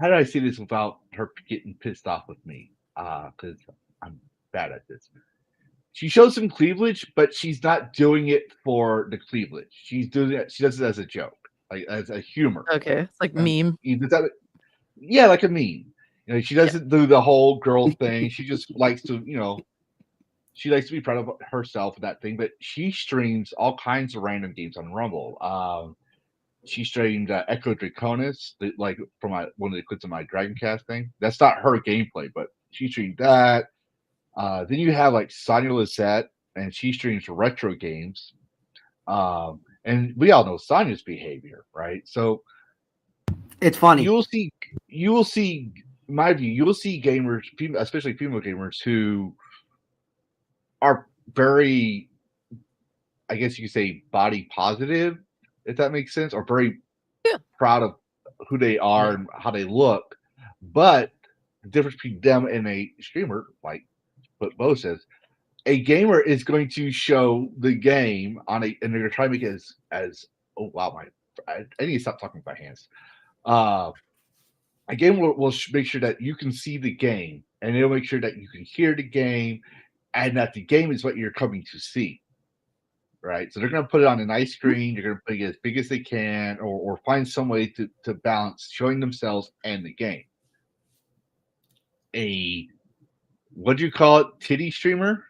do I say this without her getting pissed off with me? Because I'm bad at this. She shows some cleavage, but she's not doing it for the cleavage. She's doing it. She does it as a joke, like as a humor. Okay, it's like meme. Yeah, like a meme. You know, she doesn't do the whole girl thing. She just likes to, she likes to be proud of herself and that thing. But she streams all kinds of random games on Rumble. She streamed Echo Draconis, like from one of the clips of my DragonCast thing. That's not her gameplay, but she streamed that. Then you have like Sonia Lisette, and she streams retro games. And we all know Sonia's behavior, right? So It's funny. you will see, in my view, you will see gamers, especially female gamers, who are very, I guess you could say, body positive, if that makes sense, or very proud of who they are and how they look. But the difference between them and a streamer, like what Bo says, a gamer is going to show the game and they're going to try to make it as oh wow, I need to stop talking with my hands. A game will make sure that you can see the game, and it'll make sure that you can hear the game, and that the game is what you're coming to see. Right? So they're going to put it on a nice screen. They're going to put it as big as they can, or find some way to balance showing themselves and the game. What do you call it? Titty streamer?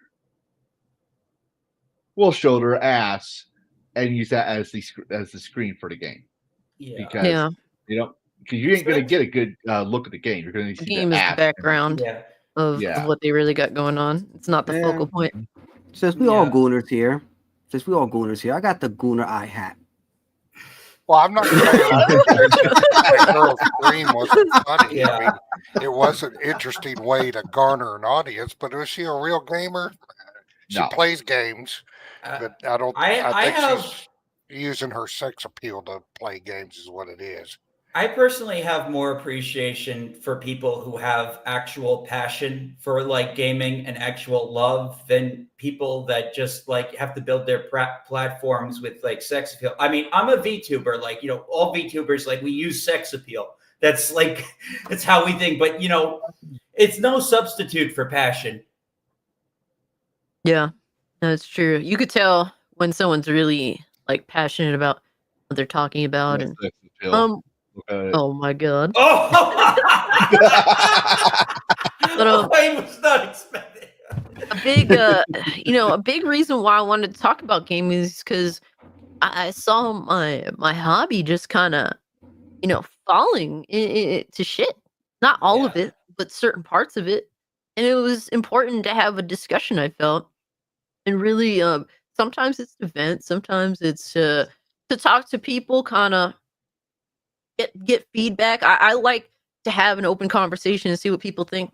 Will show their ass and use that as the screen for the game. Yeah. Because because you ain't gonna get a good look at the game. You're gonna see The game the is ass the background Yeah. of what they really got going on. It's not the focal point. Since we all Yeah. gooners here, I got the gooner eye hat. Well, I'm not saying that girl's dream wasn't funny. I Yeah. mean, it was an interesting way to garner an audience, but was she a real gamer? She No. plays games, Uh, but I don't. I I think have she's using her sex appeal to play games, is what it is. I personally have more appreciation for people who have actual passion for like gaming and actual love than people that just like have to build their platforms with like sex appeal. I mean, I'm a VTuber, like, you know, all VTubers, like we use sex appeal. That's like, it's how we think, but you know, it's no substitute for passion. Yeah, that's true. You could tell when someone's really like passionate about what they're talking about, Yeah, and sex appeal. um, Okay. oh my god. Oh, But I was not expecting. a big a big reason why I wanted to talk about gaming is because I saw my hobby just kind of falling to shit. Not all of Yeah. it, but certain parts of it, and it was important to have a discussion. I felt, and really, sometimes it's to vent, sometimes it's to talk to people, kind of get feedback. I like to have an open conversation and see what people think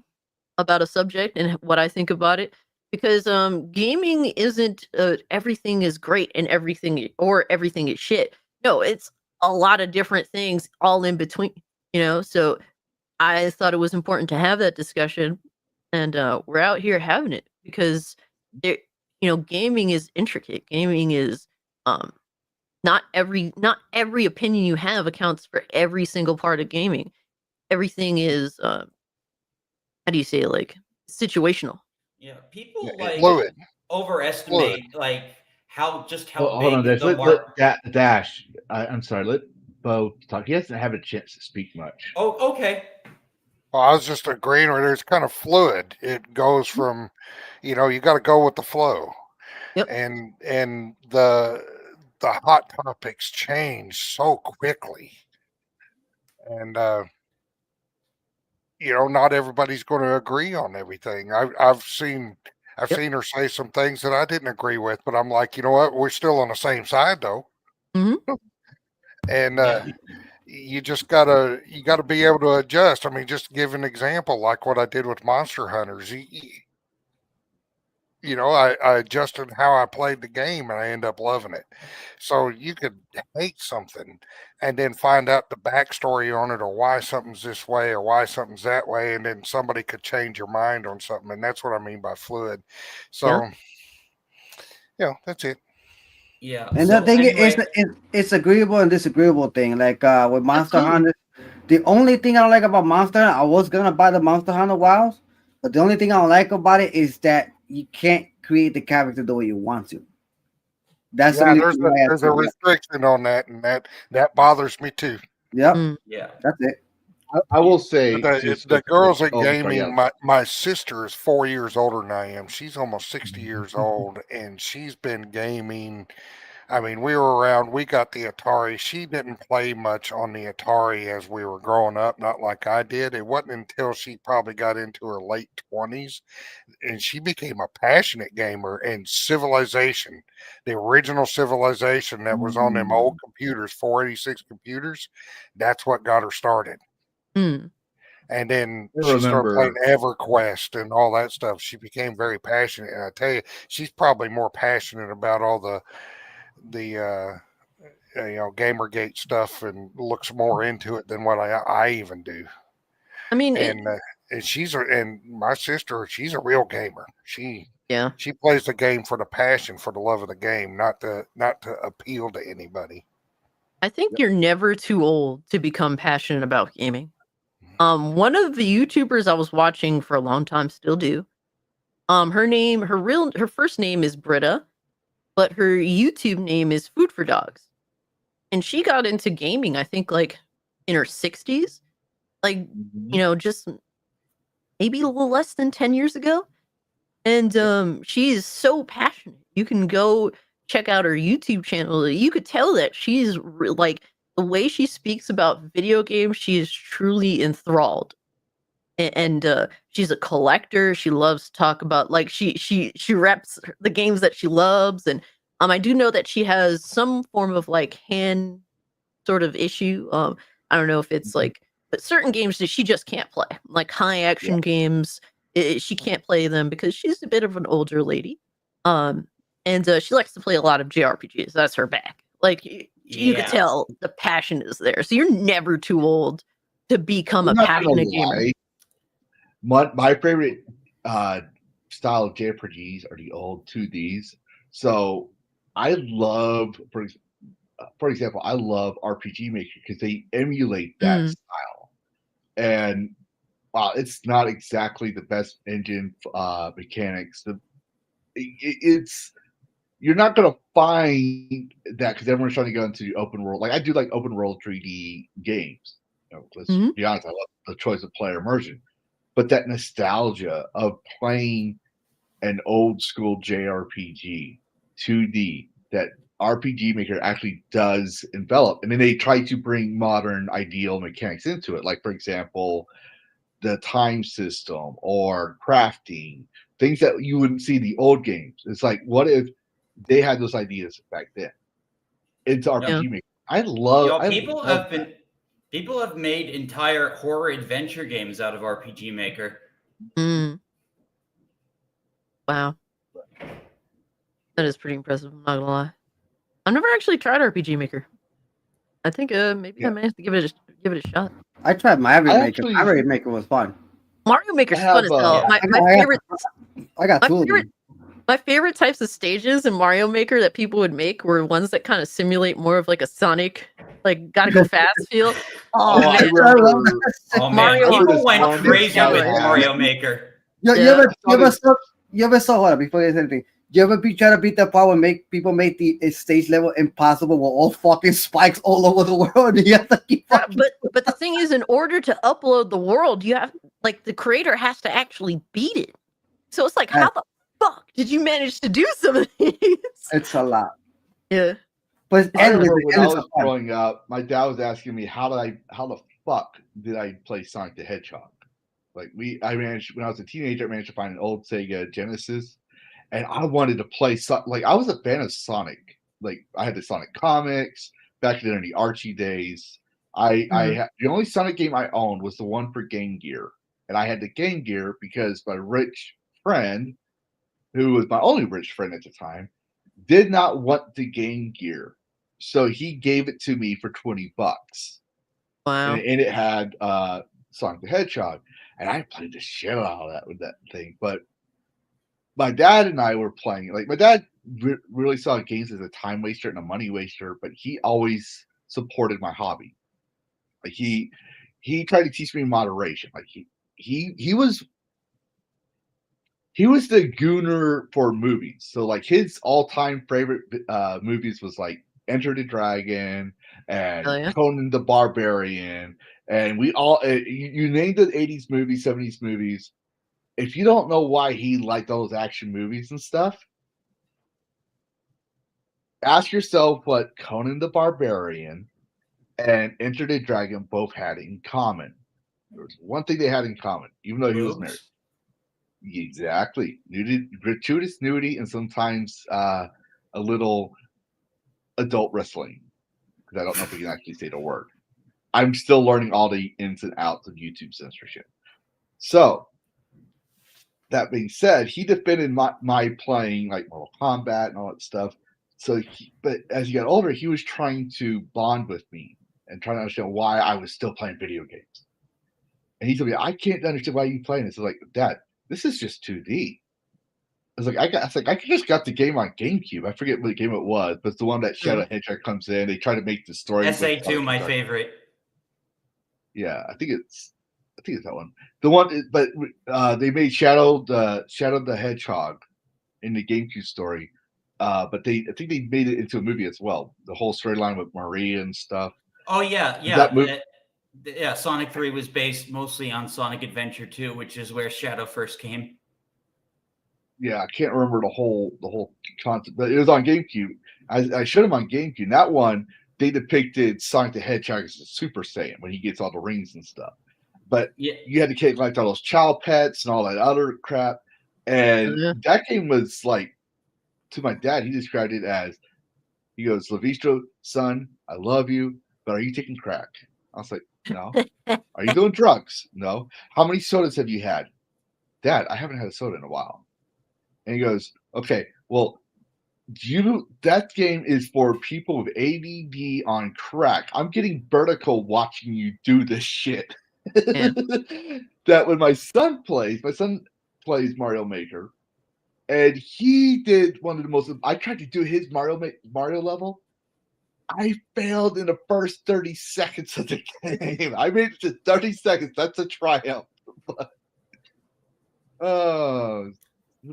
about a subject and what I think about it, because gaming isn't everything is great and everything is shit. No, it's a lot of different things all in between, so I thought it was important to have that discussion, and we're out here having it because there gaming is intricate. Gaming is um not every opinion you have accounts for every single part of gaming. Everything is how do you say it, like situational. Yeah, people Yeah, like Fluid. overestimate like how Hold on, big Dash. the Let mark. Dash. I'm sorry. Let Bo talk. He doesn't have a chance to speak much. Oh, okay. Well, I was just agreeing with her. It's kind of fluid. It goes from, you got to go with the flow, Yep. and the hot topics change so quickly, and not everybody's going to agree on everything. I've seen Yep. her say some things that I didn't agree with, but I'm like, you know what? We're still on the same side though, Hmm. and Yeah. you gotta be able to adjust. I mean, just to give an example, like what I did with Monster Hunters. I adjusted how I played the game and I end up loving it. So you could hate something and then find out the backstory on it, or why something's this way or why something's that way, and then somebody could change your mind on something. And that's what I mean by fluid. Yeah. So, that's it. Yeah. And So the thing is, anyway, it's agreeable and disagreeable thing. Like with Monster Absolutely. Hunter, the only thing I don't like about Monster Hunter, I was gonna buy the Monster Hunter Wilds, but the only thing I don't like about it is that you can't create the character the way you want to. That's the Yeah, only there's thing I a have to. restriction on that, and that bothers me too. Yep, Mm. yeah. that's it. I will say But just the girls at oh, sorry, gaming, yeah. my sister is 4 years older than I am. She's almost 60 Mm-hmm. years old, and she's been gaming. I mean, we were around, we got the Atari. She didn't play much on the Atari as we were growing up, not like I did. It wasn't until she probably got into her late 20s and she became a passionate gamer. And Civilization, the original Civilization that was on them old computers, 486 computers, that's what got her started. Mm. And then I she started playing remember. EverQuest and all that stuff. She became very passionate. And I tell you, she's probably more passionate about all the Gamergate stuff and looks more into it than what I even do. I mean, And my sister, she's a real gamer. yeah. She plays the game for the passion, for the love of the game, not to appeal to anybody. I think you're never too old to become passionate about gaming. One of the YouTubers I was watching for a long time, still do. Her first name is Britta, but her YouTube name is Food for Dogs. And she got into gaming, I think, like in her 60s, like, Mhm. just maybe a little less than 10 years ago. And she is so passionate. You can go check out her YouTube channel. You could tell that she's like, the way she speaks about video games, she is truly enthralled. And she's a collector. She loves to talk about, like, she reps the games that she loves. And I do know that she has some form of like sort of issue. I don't know if it's like, but certain games that she just can't play, like high action games. She can't play them because she's a bit of an older lady. And she likes to play a lot of JRPGs. That's her bag. Like you could Yeah. tell the passion is there. So you're never too old to become a I'm not gonna passionate gamer. lie. My favorite style of JRPGs are the old 2Ds. So I love, for example, I love RPG Maker because they emulate that style. And while it's not exactly the best engine mechanics, it's you're not going to find that because everyone's trying to go into the open world. Like I do like open world 3D games. Let's be honest, I love the choice of player immersion. But that nostalgia of playing an old school JRPG 2D that RPG Maker actually does envelop. And then they try to bring modern ideal mechanics into it. Like, for example, the time system or crafting, things that you wouldn't see in the old games. It's like, what if they had those ideas back then? It's RPG Maker. I love People have made entire horror adventure games out of RPG Maker. Wow. That is pretty impressive, I'm not gonna lie. I've never actually tried RPG Maker. I think maybe I may have to give it a shot. I tried Mario Maker. Mario Maker was fun. Mario Maker's fun as hell. My favorite. I got two of them. My favorite types of stages in Mario Maker that people would make were ones that kind of simulate more of like a Sonic, like gotta go fast feel. Man, people went crazy with Mario Maker. You ever saw hold on, before there's anything? You ever try to beat that part and make people make the stage level impossible with all fucking spikes all over the world? You have to keep but the thing is, in order to upload the world, you have like the creator has to actually beat it. So it's like, how the fuck did you manage to do some of these? It's a lot. Yeah. But I remember when I was growing up, my dad was asking me how the fuck did I play Sonic the Hedgehog? Like when I was a teenager, I managed to find an old Sega Genesis, and I wanted to play like I was a fan of Sonic. Like I had the Sonic comics back in the Archie days. The only Sonic game I owned was the one for Game Gear, and I had the Game Gear because my rich friend, who was my only rich friend at the time, did not want the Game Gear, so he gave it to me for $20. Wow! And it had Sonic the Hedgehog, and I played the shit out of that with that thing. But my dad and I were playing. Like my dad really saw games as a time waster and a money waster, but he always supported my hobby. Like he tried to teach me moderation. Like he was the gooner for movies. So like his all-time favorite movies was like Enter the Dragon and Conan the Barbarian, and we all you named the 80s movies, 70s movies. If you don't know why he liked those action movies and stuff, ask yourself what Conan the Barbarian and Enter the Dragon both had in common. There was one thing they had in common, even though he was married. Exactly. Nudity, gratuitous nudity, and sometimes a little adult wrestling. Because I don't know if we can actually say the word. I'm still learning all the ins and outs of YouTube censorship. So, that being said, he defended my playing like Mortal Kombat and all that stuff. So, but as he got older, he was trying to bond with me and trying to understand why I was still playing video games. And he told me, I can't understand why you playing this. I was like, Dad, this is just 2D. I was like, I just got the game on GameCube. I forget what game it was, but it's the one that Shadow Hedgehog comes in. They try to make the story. SA2, my favorite. Yeah, I think it's that one. The one, but they made Shadow the Hedgehog in the GameCube story. But I think they made it into a movie as well. The whole storyline with Maria and stuff. Oh yeah. Sonic 3 was based mostly on Sonic Adventure 2, which is where Shadow first came. Yeah, I can't remember the whole concept, but it was on GameCube. I showed him on GameCube. That one, they depicted Sonic the Hedgehog as a Super Saiyan when he gets all the rings and stuff. But you had to take like all those child pets and all that other crap. And that game was like, to my dad, he described it as, he goes, Lavistro, son, I love you. but are you taking crack? I was like, no. Are you doing drugs? No. How many sodas have you had? Dad, I haven't had a soda in a while. And he goes, okay, well, that game is for people with ADD on crack. I'm getting vertigo watching you do this shit. Yeah. That when my son plays Mario Maker, and he did one of the most. I tried to do his Mario level. I failed in the first 30 seconds of the game. I made it to 30 seconds. That's a triumph. Oh,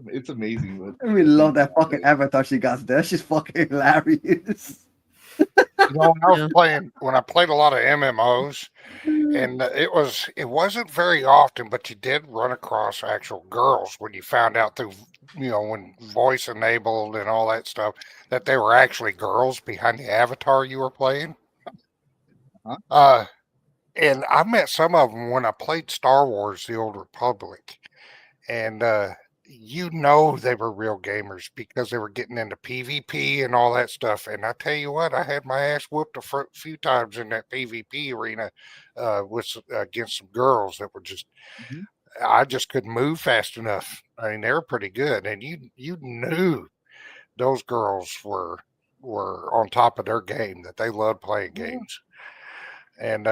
it's amazing. I really love that fucking avatar she got there. She's fucking hilarious. When I played a lot of MMOs, and it wasn't very often, but you did run across actual girls when you found out through, when voice enabled and all that stuff, that they were actually girls behind the avatar you were playing. And I met some of them when I played Star Wars: The Old Republic, and they were real gamers because they were getting into PvP and all that stuff. And I tell you what, I had my ass whooped a few times in that PvP arena against some girls that were just, I just couldn't move fast enough. I mean, they were pretty good, and you knew those girls were on top of their game, that they loved playing games. And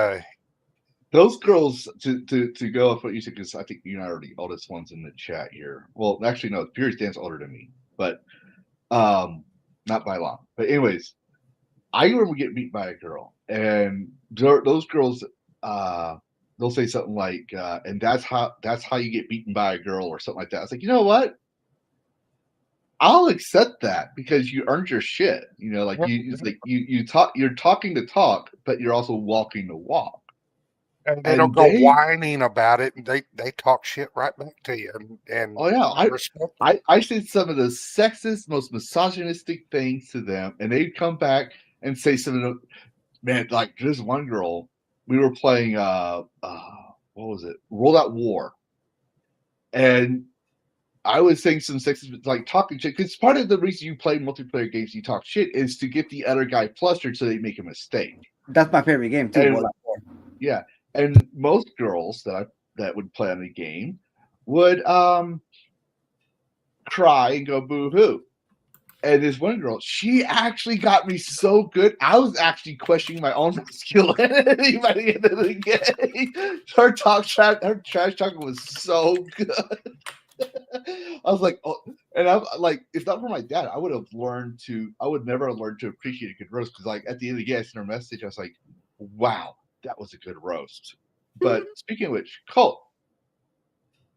those girls, to go off what you said, because I think you and I are the oldest ones in the chat here. Well, actually, no, Furious Dan's older than me, but not by long. But anyways, I remember getting beat by a girl, and those girls, they'll say something like, "And that's how you get beaten by a girl," or something like that. I was like, you know what? I'll accept that because you earned your shit. You're talking the talk, but you're also walking the walk. And they don't go whining about it, and they talk shit right back to you. And oh yeah, I said some of the sexist, most misogynistic things to them, and they'd come back and say some of the, man, like there's one girl, we were playing what was it? World at War. And I was saying some sexist, like talking shit, because part of the reason you play multiplayer games, you talk shit, is to get the other guy flustered so they make a mistake. That's my favorite game too. World at War. Yeah. And most girls that would play on the game would cry and go boo-hoo. And this one girl, she actually got me so good. I was actually questioning my own masculinity by the end of the game. Her trash talking was so good. I was like, oh, and I'm like, if not for my dad, I would never have learned to appreciate a good roast, because like at the end of the game, I sent her a message. I was like, wow, that was a good roast. But speaking of which, Colt,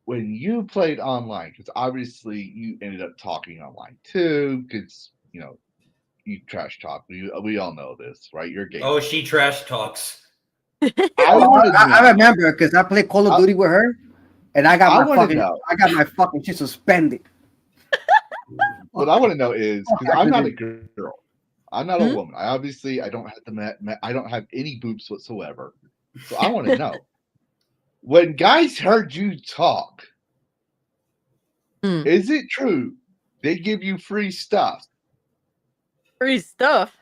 when you played online, because obviously you ended up talking online too, because you trash talk. We all know this, right? You're gay. Oh, she trash talks. I remember because I played Call of Duty with her, and I got my fucking shit suspended. What I want to know is, because I'm not a girl, I'm not a woman. I don't have I don't have any boobs whatsoever. So I want to know, when guys heard you talk, is it true they give you free stuff? Free stuff?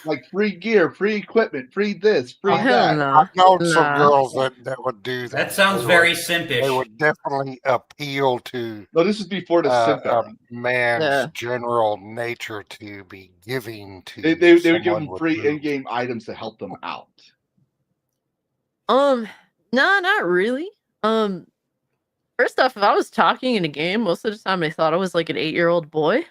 Like free gear, free equipment, free this, free that. No. I've known some girls that would do that. That sounds very simpish. They would definitely appeal to. No, this is before the simp era. Man's general nature to be giving to. They would give them free in-game items to help them out. No, not really. First off, if I was talking in a game, most of the time I thought I was like an 8-year-old boy.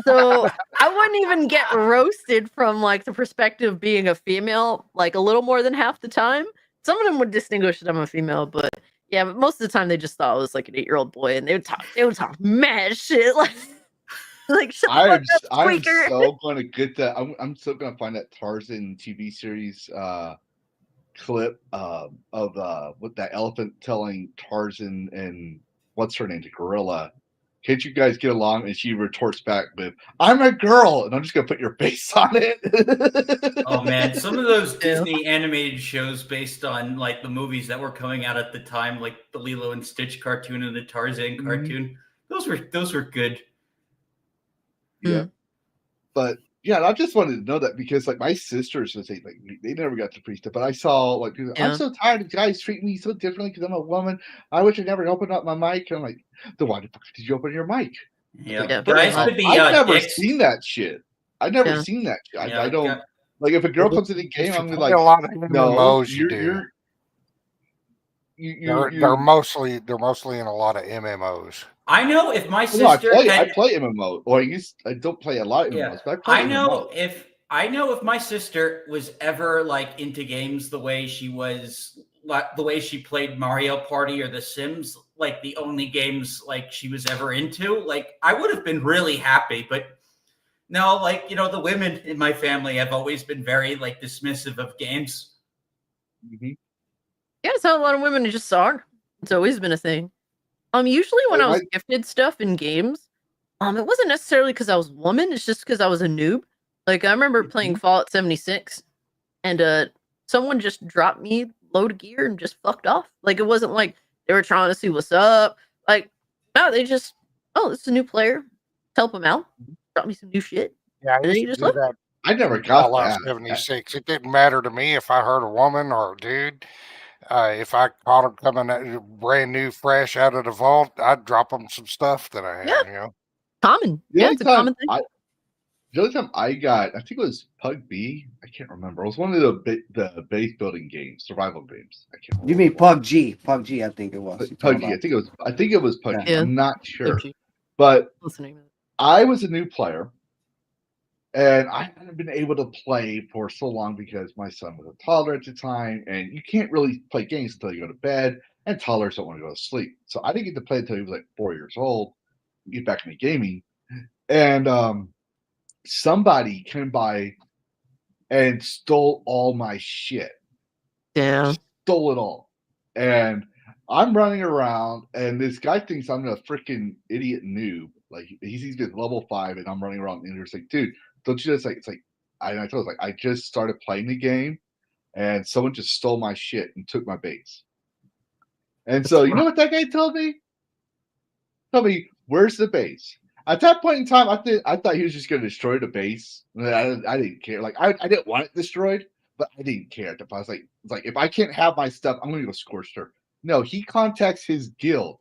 So I wouldn't even get roasted from like the perspective of being a female, like a little more than half the time. Some of them would distinguish that I'm a female, but most of the time they just thought I was like an 8-year-old boy, and they would talk mad shit like I'm so gonna get that. I'm so gonna find that Tarzan TV series clip of with that elephant telling Tarzan and what's her name, the gorilla, can't you guys get along? And she retorts back with, I'm a girl, and I'm just gonna put your face on it. Oh man, some of those Disney animated shows based on like the movies that were coming out at the time, like the Lilo and Stitch cartoon and the Tarzan cartoon, those were good. Yeah. But Yeah, and I just wanted to know that because like my sisters would say like they never got to pre-stuff, but I saw like people, I'm Yeah. so tired of guys treating me so differently because I'm a woman. I wish I never opened up my mic. And I'm like, then why the fuck did you open your mic? Yeah, Yeah, guys First could off, be I've never dicks. seen that shit. I've never Yeah. seen that shit. Yeah, I don't gu- like if a girl Well, comes in the game, If you I'm gonna be play like, a lot of no, MMOs, you do. you're They're you. mostly in a lot of MMOs. I know if my No, I sister play had, MMO, or I don't play a lot of yeah, MMOs, but I play I know MMO. if my sister was ever like into games the way she was, like the way she played Mario Party or The Sims, like the only games like she was ever into, like I would have been really happy. But no, like the women in my family have always been very like dismissive of games. Mhm. Yeah, it's how a lot of women just are. It's always been a thing. Usually when Like I was my gifted stuff in games, it wasn't necessarily because I was a woman. It's just because I was a noob. Like I remember playing Fallout 76, and someone just dropped me load of gear and just fucked off. Like it wasn't like they were trying to see what's up. Like no, they just it's a new player. Help them out. Drop me some new shit. Yeah, I And then used you to just do left. that. I never in got Fallout that. 76. It didn't matter to me if I heard a woman or a dude. If I caught them coming brand new, fresh out of the vault, I'd drop them some stuff that I Yeah. had. Common. The Yeah, only it's a time common thing. the only time I got, I think it was Pug B. I can't remember. It was one of the base building games, survival games. I can't remember. You mean PUBG? PUBG, I think it was. You're talking PUBG. about. I think it was PUBG. Yeah. I'm not sure, PUBG. but What's the name of it? I was a new player, and I hadn't been able to play for so long because my son was a toddler at the time, and you can't really play games until you go to bed, and toddlers don't want to go to sleep. So I didn't get to play until he was like 4 years old. Get back into gaming, and somebody came by and stole all my shit. Yeah. Stole it all. And I'm running around, and this guy thinks I'm a freaking idiot noob. Like he sees me at level 5, and I'm running around, and he's like, "Dude, don't you just like?" It's like I told him like I just started playing the game, and someone just stole my shit and took my base. And so you know what that guy told me? Tell me, where's the base? At that point in time, I thought he was just going to destroy the base. I didn't care. Like I didn't want it destroyed, but I didn't care. I was like, if I can't have my stuff, I'm going to go scorched earth. No, he contacts his guild.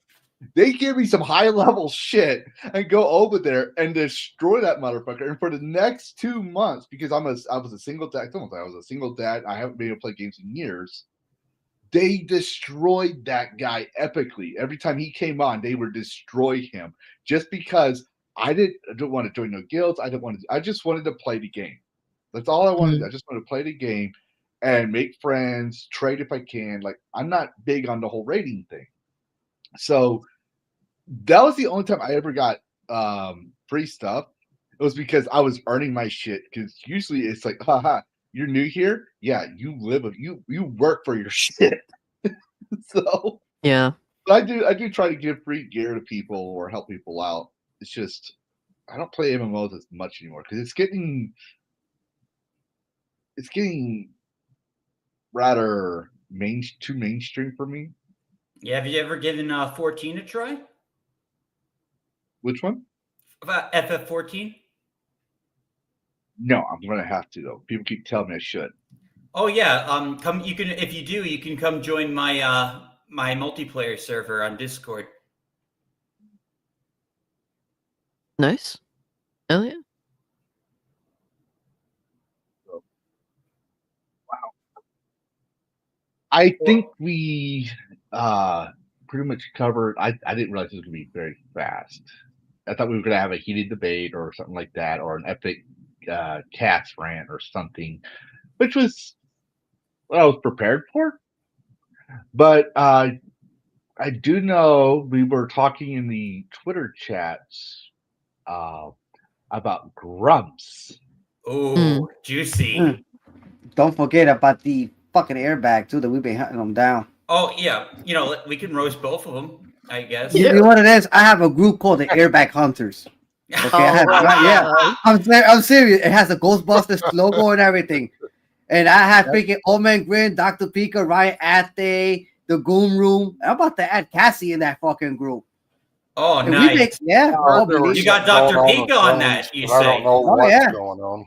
They give me some high level shit and go over there and destroy that motherfucker. And for the next 2 months, because I was a single dad. I was a single dad. I haven't been able to play games in years. They destroyed that guy epically. Every time he came on, they would destroy him just because I didn't want to join no guilds. I just wanted to play the game. That's all I wanted. I just wanted to play the game and make friends, trade if I can. Like I'm not big on the whole rating thing. So that was the only time I ever got free stuff. It was because I was earning my shit. Because usually it's like, haha, you're new here? Yeah, you work for your shit. So Yeah. but I do try to give free gear to people or help people out. It's just I don't play MMOs as much anymore because it's getting rather too mainstream for me. Yeah, have you ever given 14 a try? Which one? FF14? No, I'm gonna have to though. People keep telling me I should. Oh yeah, come. You can, if you do, you can come join my my multiplayer server on Discord. Nice. Hell yeah. I think we pretty much covered. I didn't realize it was gonna be very fast. I thought we were gonna have a heated debate or something like that, or an epic cats rant or something, which was what I was prepared for. But I do know we were talking in the Twitter chats about grumps. Oh, juicy. Don't forget about the fucking airbag too that we've been hunting them down. Oh yeah, we can roast both of them, I guess. You know what it is? I have a group called the Airbag Hunters. Okay, I have, yeah, I'm serious. It has a Ghostbusters logo and everything. And I have freaking Old Man Grin, Dr. Pika, Ryan Ate, the Goon Room. I'm about to add Cassie in that fucking group. Oh, And nice. yeah. You got Dr. Pika on that, you I don't say? know Oh, what's yeah. going on.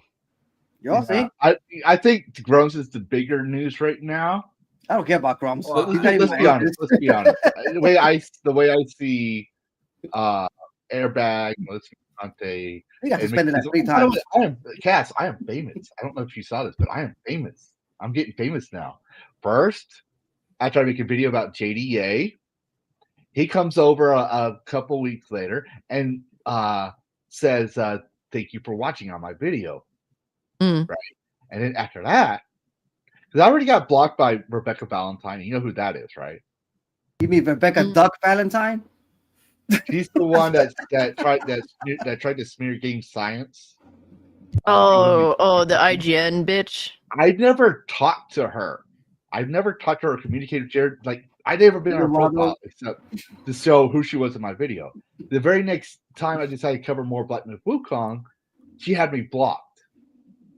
You'll see. I think Grums is the bigger news right now. I don't care about Grums. Well, He's not even Let's my be honest. interest. Let's be honest. The way I see Airbag, Melissa Conte, He got and suspended like McDizzle- 3 by the way, times. Cass, I am famous. I don't know if you saw this, but I am famous. I'm getting famous now. First, I tried to make a video about JDA. He comes over a couple weeks later and says, "Thank you for watching on my video." Mm. Right, and then after that, because I already got blocked by Rebecca Valentine. You know who that is, right? You mean Rebecca Duck Valentine? She's the one that tried to smear game science. Oh, the IGN bitch. I've never talked to her. I've never talked to her or communicated with her. Like, I've never been on her profile except to show who she was in my video. The very next time I decided to cover more Black Myth Wukong, she had me blocked.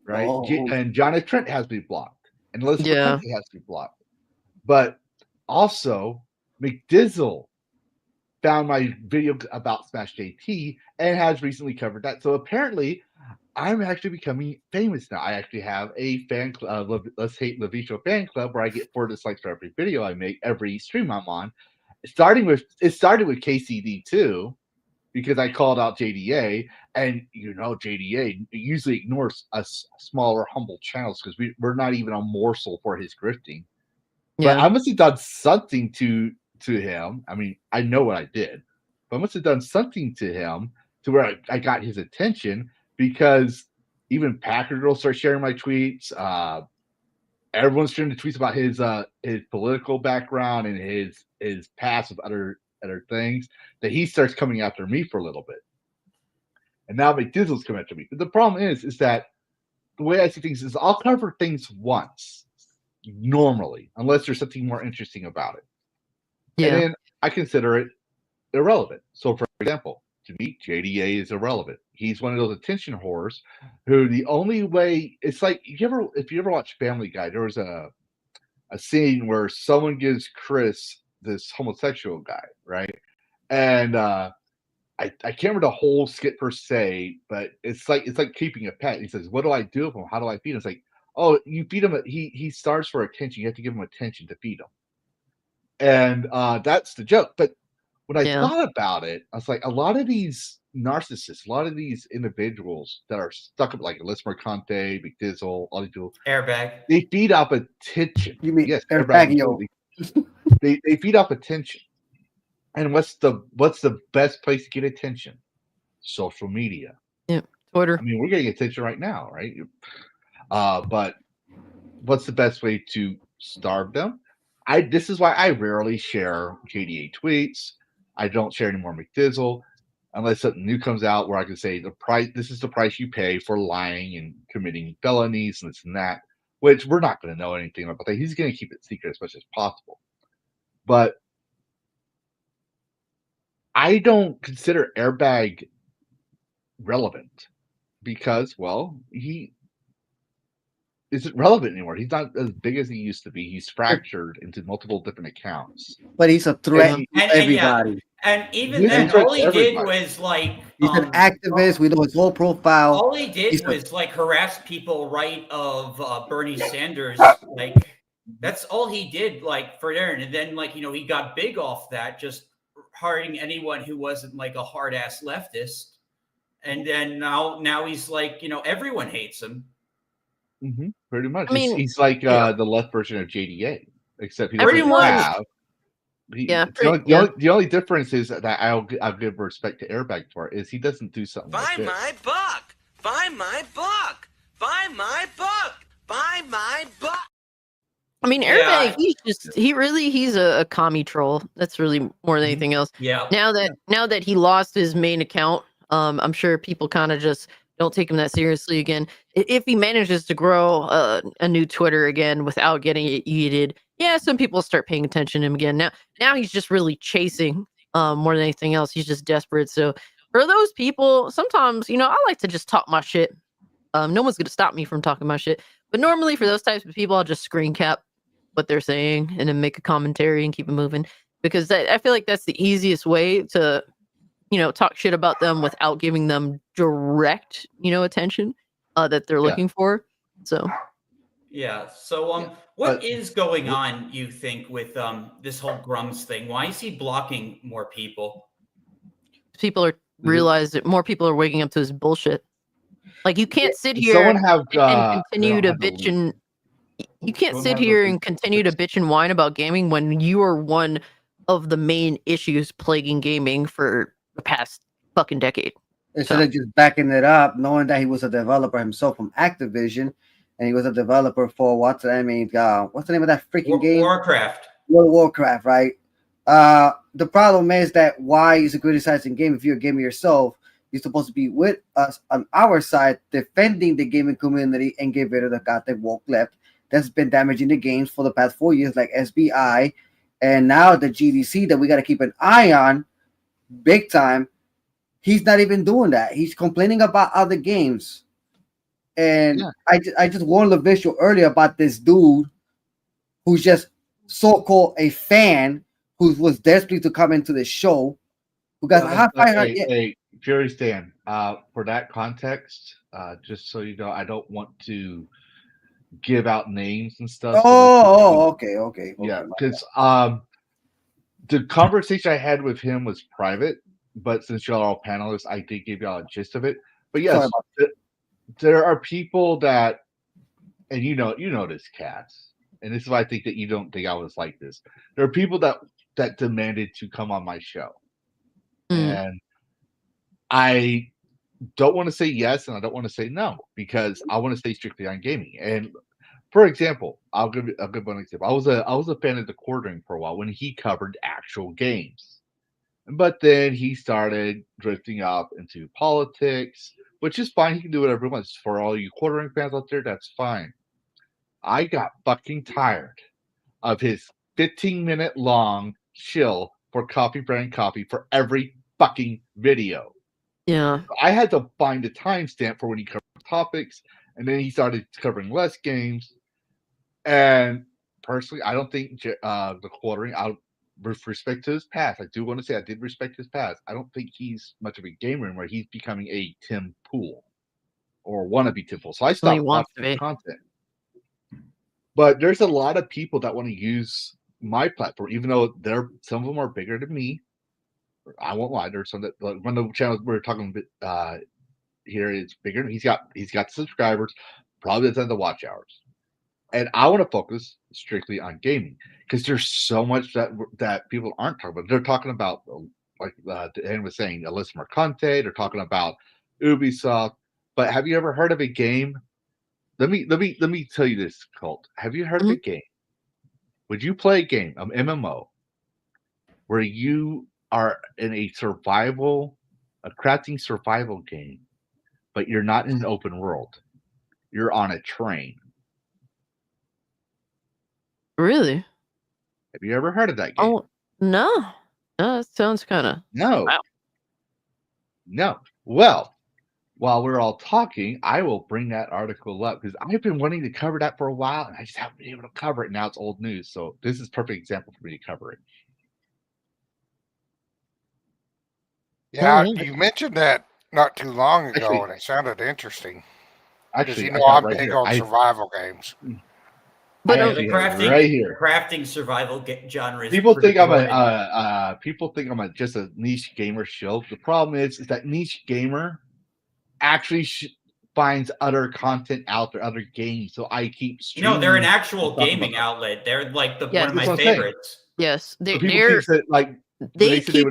Right? Oh. And Johnny Trent has me blocked. And Elizabeth Yeah. Conte has me blocked. But also, McDizzle found my video about Smash JT and has recently covered that. So apparently, I'm actually becoming famous now. I actually have a fan club, Let's Hate Lavistro fan club, where I get 4 dislikes for every video I make, every stream I'm on. It started with KCD too, because I called out JDA, and JDA usually ignores us smaller, humble channels because we're not even a morsel for his grifting. Yeah. But I must have done something to him. I mean, I know what I did, but I must have done something to him to where I got his attention, because even Packard will start sharing my tweets. Everyone's sharing the tweets about his political background and his past with other things, that he starts coming after me for a little bit. And now McDizzle's coming after me. But the problem is that the way I see things is I'll cover things once, normally, unless there's something more interesting about it. Yeah. And then I consider it irrelevant. So, for example, to me, JDA is irrelevant. He's one of those attention whores who the only way, it's like, if you ever watch Family Guy, there was a scene where someone gives Chris this homosexual guy, right? And I can't remember the whole skit per se, but it's like keeping a pet. He says, "What do I do with him? How do I feed him?" It's like, oh, you feed him. He starves for attention. You have to give him attention to feed him. And that's the joke. But when I thought about it, I was like, a lot of these narcissists, a lot of these individuals that are stuck up, like Elizabeth Mercante, McDizzle, all these people, Airbag. they feed off attention. You mean yes, Airbag? they feed off attention. And what's the best place to get attention? Social media. Yeah, Twitter. I mean, we're getting attention right now, right? But what's the best way to starve them? This is why I rarely share JDA tweets. I don't share any more McDizzle unless something new comes out where I can say this is the price you pay for lying and committing felonies and this and that, which we're not going to know anything about that. He's going to keep it secret as much as possible. But I don't consider Airbag relevant because, well, he isn't relevant anymore. He's not as big as he used to be. He's fractured into multiple different accounts. But he's a threat And- to and- everybody. And even He's then, a threat all he to did everybody. was like He's an activist. We know his whole profile. all he did He's a- was like harass people right of Bernie Sanders. Like that's all he did, like for Aaron. And then like he got big off that, just hurting anyone who wasn't like a hard ass leftist. And then now he's like everyone hates him. Mm-hmm, pretty much. I mean, he's like yeah. the left version of JDA, except he doesn't Everyone- have. Yeah, The only difference is that I'll give respect to Airbag for is he doesn't do something Buy like this. my book! Buy my book! Buy my book! Buy my book! I mean, Yeah. Airbag, he's a commie troll. That's really more than anything else. Yeah. Now that he lost his main account, I'm sure people kind of just don't take him that seriously again. If he manages to grow a new Twitter again without getting it yeeted, yeah, some people start paying attention to him again. Now he's just really chasing more than anything else. He's just desperate. So for those people, sometimes I like to just talk my shit. No one's gonna stop me from talking my shit. But normally for those types of people, I'll just screen cap what they're saying and then make a commentary and keep it moving, because I feel like that's the easiest way to talk shit about them without giving them direct attention that they're looking for. So Yeah. So, Yeah, what but- is going on, you think, with this whole Grums thing? Why is he blocking more people? people are realize more people are waking up to his bullshit. Like you can't sit here Someone have and continue to have the bitch link. and you can't Someone sit have the here link and to continue to this. bitch and whine about gaming when you are one of the main issues plaguing gaming for the past fucking decade. Instead of just backing it up, knowing that he was a developer himself from Activision, and he was a developer for what's the name of that freaking game? Warcraft. World of Warcraft, right? The problem is that why is it criticizing game if you're a gamer yourself? You're supposed to be with us on our side, defending the gaming community and get rid of the goddamn woke left that's been damaging the games for the past 4 years, like SBI, and now the GDC that we got to keep an eye on, big time. He's not even doing that. He's complaining about other games, and Yeah. I just warned Lavistro earlier about this dude who's just so-called a fan who was desperate to come into the show, who got Hey, Fury Stan, for that context, just so you know, I don't want to give out names and stuff. Okay. Yeah, because the conversation I had with him was private, but since y'all are all panelists, I did give y'all a gist of it. But yes, there are people that, and you know this, Cass, and this is why I think that you don't think I was like this. There are people that demanded to come on my show, and I don't want to say yes and I don't want to say no because I want to stay strictly on gaming. And for example, I'll give one example. I was a fan of the Quartering for a while when he covered actual games, but then he started drifting off into politics, which is fine. He can do whatever he wants. For all you Quartering fans out there, that's fine. I got fucking tired of his 15-minute long shill for Coffee Brand Coffee for every fucking video. Yeah. I had to find a timestamp for when he covered topics, and then he started covering less games. And personally, I don't think the Quartering, with respect to his past, I do want to say I did respect his past. I don't think he's much of a gamer anymore. He's becoming a Tim Pool or wannabe Tim Pool. So I stopped watching his content. But there's a lot of people that want to use my platform, even though some of them are bigger than me. I won't lie. There's some that one of the channels we're talking here is bigger. He's got subscribers, probably doesn't have the watch hours, and I want to focus strictly on gaming because there's so much that people aren't talking about. They're talking about like Dan was saying, Alyssa Mercante. They're talking about Ubisoft. But have you ever heard of a game? Let me tell you this, Colt. Have you heard of a game? Would you play a game, an MMO, where you are in a crafting survival game, but you're not in an open world. You're on a train. Really? Have you ever heard of that game? Oh no. No, that sounds kind of No. Wow. No. Well, while we're all talking, I will bring that article up because I've been wanting to cover that for a while and I just haven't been able to cover it. Now it's old news. So this is a perfect example for me to cover it. Yeah, you mentioned that not too long ago, and it sounded interesting. Because Actually, I'm big on survival games. But the crafting survival genre is people think I'm good. people think I'm just a niche gamer shill. The problem is that niche gamer actually finds other content out there, other games. So I keep streaming. No, they're an actual gaming outlet. They're like one of my favorites. Yes, they keep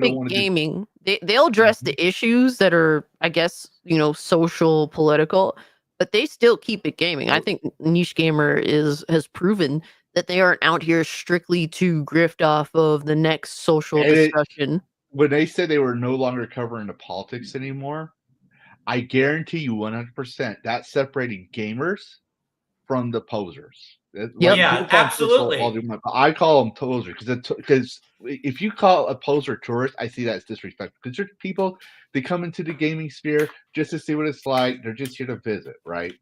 it gaming. They'll address the issues that are, I guess, social, political, but they still keep it gaming. I think niche gamer has proven that they aren't out here strictly to grift off of the next social discussion. When they said they were no longer covering the politics anymore, I guarantee you 100% that separated gamers from the posers. Yeah, absolutely. I call them posers because if you call a poser tourist, I see that as disrespectful. Because there's people, they come into the gaming sphere just to see what it's like. They're just here to visit, right?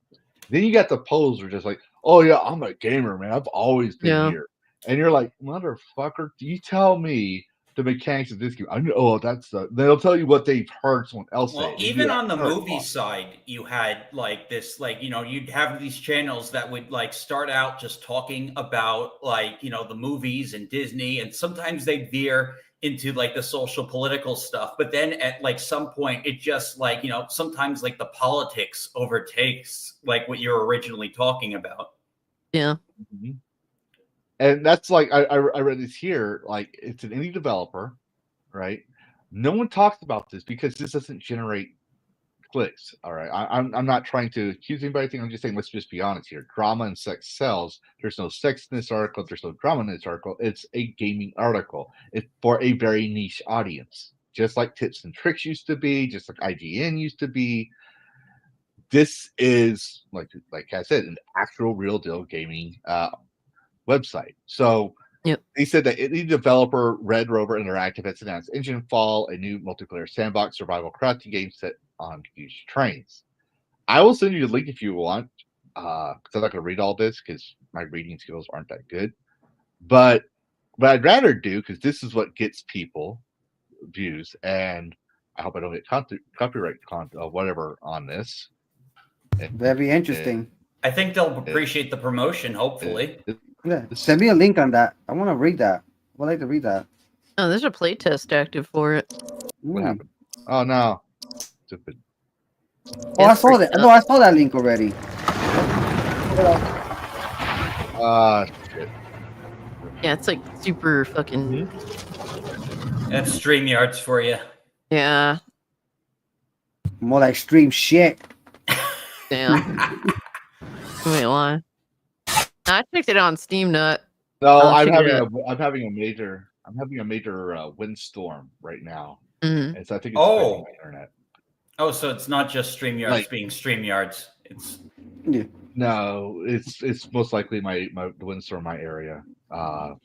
Then you got the poser, just like, oh yeah, I'm a gamer, man. I've always been here, and you're like, motherfucker, do you tell me the mechanics of this game. I know. Oh, that's they'll tell you what they've heard someone else say. Well, They do even that on the third movie part. side, you had like this, like, you'd have these channels that would like start out just talking about like, the movies and Disney, and sometimes they'd veer into like the social political stuff. But then at like some point, it just like, sometimes like the politics overtakes like what you're originally talking about. Yeah. Mhm. And that's like I read this here. Like it's an indie developer, right? No one talks about this because this doesn't generate clicks. All right, I'm not trying to accuse anybody. I'm just saying let's just be honest here. Drama and sex sells. There's no sex in this article. There's no drama in this article. It's a gaming article. It's for a very niche audience, just like Tips and Tricks used to be, just like IGN used to be. This is like I said, an actual real deal gaming website. So Yep. they said that the developer Red Rover Interactive has announced Engine Fall, a new multiplayer sandbox survival crafting game set on huge trains. I will send you the link if you want, because I'm not going to read all this because my reading skills aren't that good. But what I'd rather do, because this is what gets people views, and I hope I don't get copyright whatever on this. Very interesting. I think they'll appreciate the promotion, hopefully. Yeah, send me a link on that. I want to read that. I would like to read that. Oh, there's a playtest active for it. What happened? Oh no! Stupid. Oh, I saw that. No, I saw that link already. Shit. Yeah, it's like super fucking. That's StreamYards for you. Yeah. More like stream shit. Damn. Wait, why? I checked it on Steam Nut. No, I'll I'm check it having a major windstorm right now, Mhm. and so I think it's affecting my internet. Oh, so it's not just StreamYards Like- being StreamYards. It's No, it's most likely the windstorm in my area. I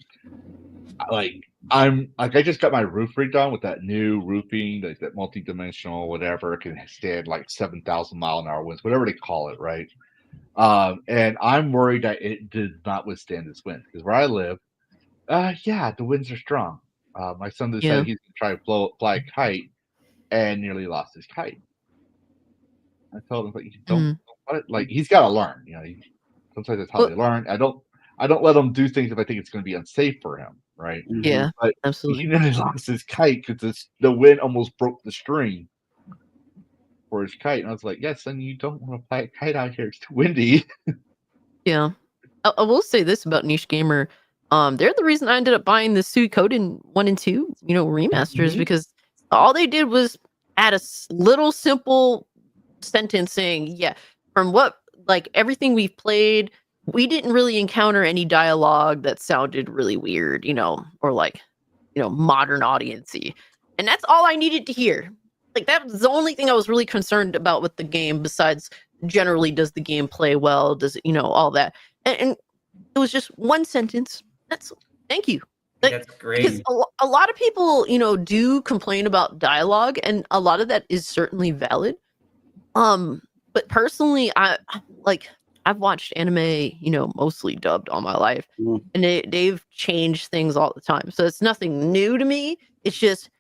just got my roof redone with that new roofing, like that multi-dimensional whatever. It can stand like 7,000 mile an hour winds, whatever they call it, right? And I'm worried that it did not withstand this wind because where I live, the winds are strong. My son decided he's gonna try to fly a kite and nearly lost his kite. I told him, like, don't like he's got to learn. Sometimes that's how they learn. I don't let him do things if I think it's going to be unsafe for him, right? Yeah, But absolutely. he nearly lost his kite because the wind almost broke the string for his kite, and I was like, "Yes, son, you don't want to fly a kite out here. It's too windy." Yeah. I will say this about Niche Gamer. They're the reason I ended up buying the Suikoden 1 and 2, remasters, because all they did was add a little simple sentence saying, yeah, from what, like, everything we've played, we didn't really encounter any dialogue that sounded really weird, or like, modern audience-y. And that's all I needed to hear. Like, that was the only thing I was really concerned about with the game, besides generally, does the game play well? Does it, all that? And it was just one sentence. Thank you. Like, That's great. because a lot of people, do complain about dialogue, and a lot of that is certainly valid. But personally, I've watched anime, mostly dubbed all my life, and they've changed things all the time. So it's nothing new to me. It's just,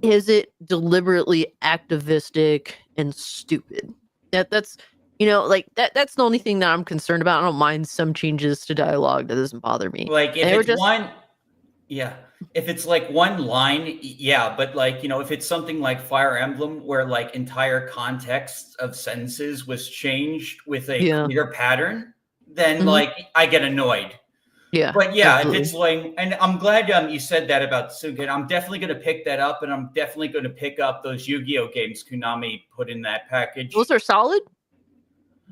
is it deliberately activistic and stupid? That's that's the only thing that I'm concerned about. I don't mind some changes to dialogue. That doesn't bother me. Like if And it's if it's like one line, but like, if it's something like Fire Emblem where like entire context of sentences was changed with a clear pattern, then like I get annoyed. Yeah. But absolutely. if it's like, and I'm glad you said that about Suikoden. I'm definitely going to pick that up, and I'm definitely going to pick up those Yu-Gi-Oh games Konami put in that package. Those are solid.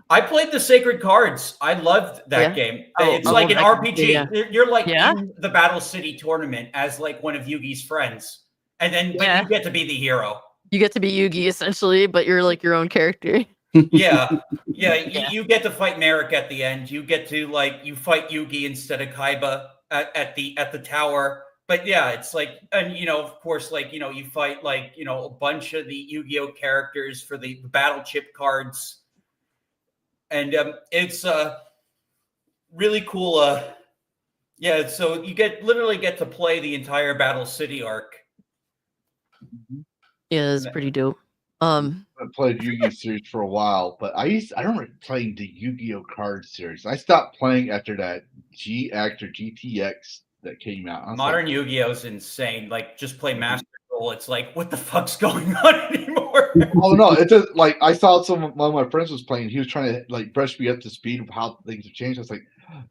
I played the Sacred Cards. I loved that game. It's like an RPG. You're like in the Battle City tournament as like one of Yugi's friends. And then but you get to be the hero. You get to be Yugi essentially, but you're like your own character. You get to fight Merrick at the end. You get to you fight Yugi instead of Kaiba at the tower. But it's like, and of course, you fight a bunch of the Yu-Gi-Oh characters for the battle chip cards. And it's really cool Yeah, so you literally get to play the entire Battle City arc. Yeah, it's pretty dope. I played Yu-Gi-Oh series for a while, but I remember playing the Yu-Gi-Oh card series. I stopped playing after that GX or GTX that came out. Modern Yu-Gi-Oh is insane. Like, just play Master Duel. It's like, what the fuck's going on anymore? Oh no, it's just like I saw one of my friends was playing. He was trying to like brush me up to speed of how things have changed. I was like,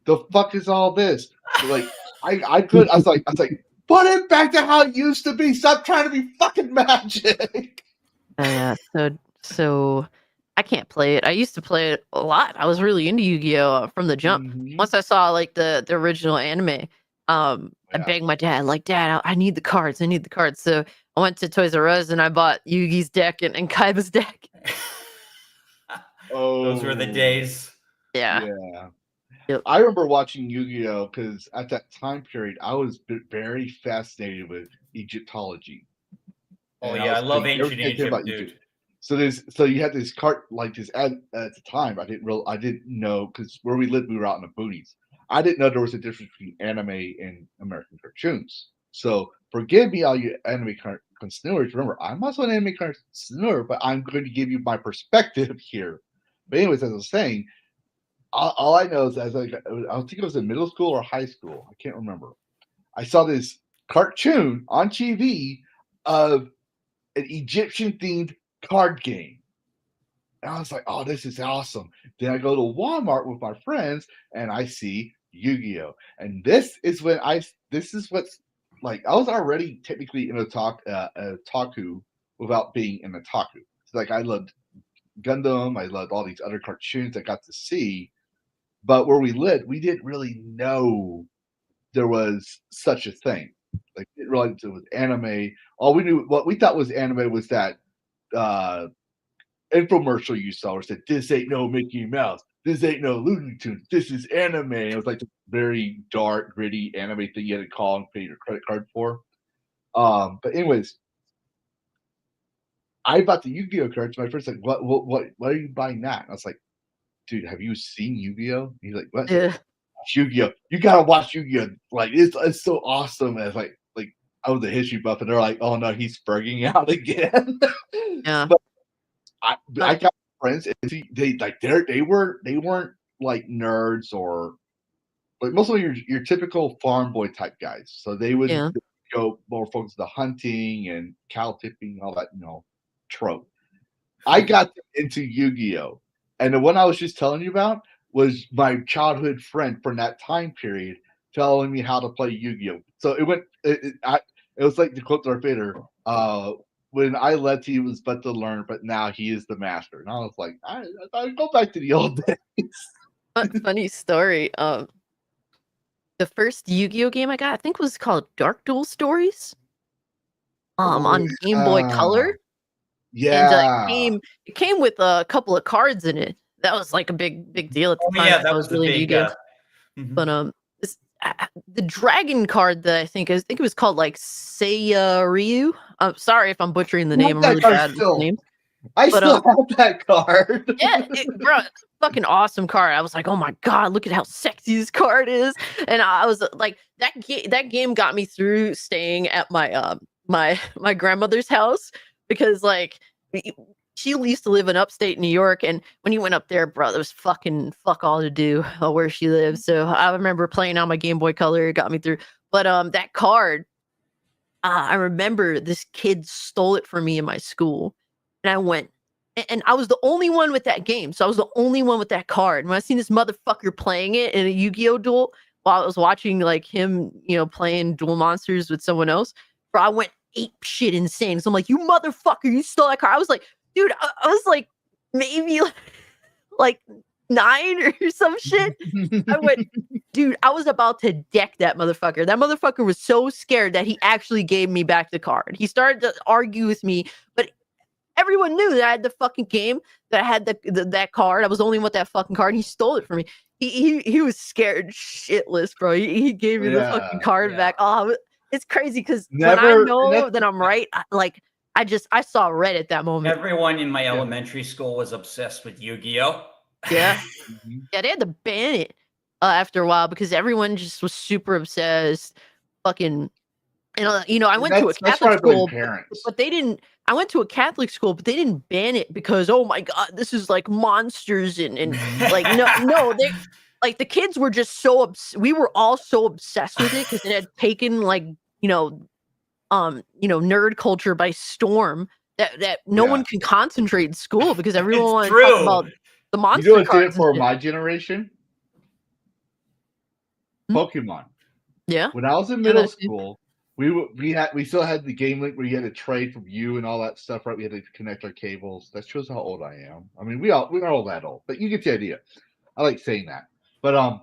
the fuck is all this? Like I was like, put it back to how it used to be. Stop trying to be fucking magic. Yeah, so I can't play it. I used to play it a lot. I was really into Yu-Gi-Oh from the jump. Mhm. Once I saw like the original anime, I Yeah. begged my dad, like, Dad, I need the cards. I need the cards. So I went to Toys R Us and I bought Yugi's deck and Kaiba's deck. Those were the days. Yeah. Yeah. Yep. I remember watching Yu-Gi-Oh because at that time period I was very fascinated with Egyptology. Oh And yeah, I love studying ancient everything about Egypt, dude. So you had this cart like this at the time. I didn't know because where we lived we were out in the boonies. I didn't know there was a difference between anime and American cartoons. So forgive me, all you anime consumers. Remember, I'm also an anime consumer, but I'm going to give you my perspective here. But anyways, as I was saying, all I know is I think it was in middle school or high school. I can't remember. I saw this cartoon on TV of an Egyptian themed card game. And I was like, oh, this is awesome. Then I go to Walmart with my friends and I see Yu-Gi-Oh! And this is what's like, I was already technically in a otaku without being an otaku. It's like I loved Gundam, I loved all these other cartoons I got to see. But where we lived, we didn't really know there was such a thing. Like, we didn't realize it was anime. All we knew, what we thought was anime was that infomercial you saw, or said, "This ain't no Mickey Mouse. This ain't no Looney Tunes. This is anime." It was like the very dark, gritty anime thing you had to call and pay your credit card for. But anyways, I bought the Yu-Gi-Oh cards. My friend's like, "What are you buying that?" And I was like, "Dude, have you seen Yu-Gi-Oh?" He's like, "What?" Yeah. Yu-Gi-Oh! You gotta watch Yu-Gi-Oh! Like it's so awesome. And it's like I was a history buff, and they're like, "Oh no, he's spurging out again." Yeah. But I got friends, and they weren't like nerds or like most of your typical farm boy type guys. So they would Yeah. go more focused on the hunting and cow tipping, all that trope. I got into Yu-Gi-Oh! And the one I was just telling you about was my childhood friend from that time period telling me how to play Yu-Gi-Oh! So it was like the quote Darth Vader, when I left, he was but to learn, but now he is the master. And I was like, I go back to the old days. Funny story. The first Yu-Gi-Oh game I got, I think, was called Dark Duel Stories. On Game Boy Color. And it came with a couple of cards in it. That was like a big deal at the time. Yeah, that I was the really big. into Yu-Gi-Oh. But the dragon card that I think it was called like Seiya Ryu. I'm sorry if I'm butchering the name. I'm really bad with the names. I still have that card. Yeah, bro, fucking awesome card. I was like, oh my god, look at how sexy this card is. And I was like, that game got me through staying at my my grandmother's house, because like she used to live in upstate New York, and when you went up there, bro, there was fuck all to do where she lived. So I remember playing on my Game Boy Color. It got me through. But that card, I remember this kid stole it from me in my school, and I went, and I was the only one with that game. So I was the only one with that card. And when I seen this motherfucker playing it in a Yu-Gi-Oh duel while I was watching like him, playing Duel Monsters with someone else, bro, I went ape shit insane. So I'm like, you motherfucker, you stole that card. I was like, dude, I was like maybe like 9 or some shit. I went, dude, I was about to deck that motherfucker. That motherfucker was so scared that he actually gave me back the card. He started to argue with me, but everyone knew that I had the fucking game, that I had that card. I was the only one with that fucking card, and he stole it from me. He was scared shitless, bro. He gave me the fucking card back. Oh, it's crazy because when I know that I'm right, I saw red at that moment. Everyone in my elementary school was obsessed with Yu-Gi-Oh! Yeah. Yeah, they had to ban it. after a while because everyone just was super obsessed. Fucking, I went to a That's why I Catholic blame school, parents. but they didn't. I went to a Catholic school, but they didn't ban it because oh my god, this is like monsters and like no they like the kids were just so we were all so obsessed with it because it had taken like nerd culture by storm that no Yeah. one can concentrate in school because everyone It's wanted to talk true. about the You monster know what did it cards and for shit. my generation? Hmm? Pokemon. Yeah. When I was in middle school, we still had the game link where you had to trade from you and all that stuff, right? We had to connect our cables. That shows how old I am. I mean, we're all that old, but you get the idea. I like saying that. But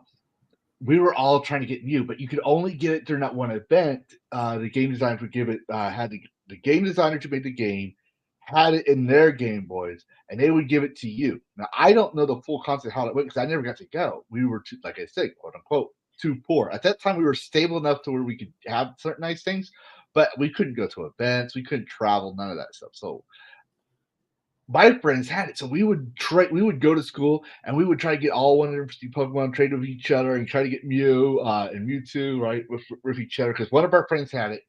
we were all trying to get Mew, but you could only get it during that one event. The game designers would give it had the game designer to make the game had it in their Game Boys, and they would give it to you. Now I don't know the full concept of how it went because I never got to go. We were too, like I said, quote unquote, too poor at that time. We were stable enough to where we could have certain nice things, but we couldn't go to events. We couldn't travel. None of that stuff. So my friends had it, so we would go to school and we would try to get all 150 Pokemon, trade with each other, and try to get Mew and Mewtwo right with each other because one of our friends had it.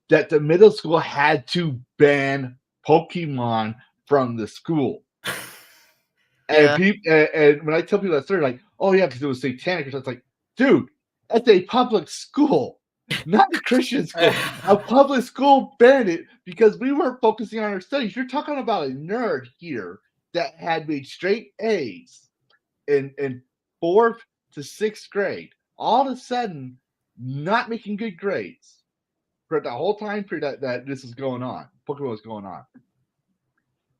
That the middle school had to ban Pokemon from the school, Yeah. and when I tell people that story, like, oh yeah, because it was satanic, it's like, dude, that's a public school. Not a Christian school. A public school banned it because we weren't focusing on our studies. You're talking about a nerd here that had made straight A's in 4th to 6th grade. All of a sudden, not making good grades for the whole time period that this is going on. Pokemon was going on.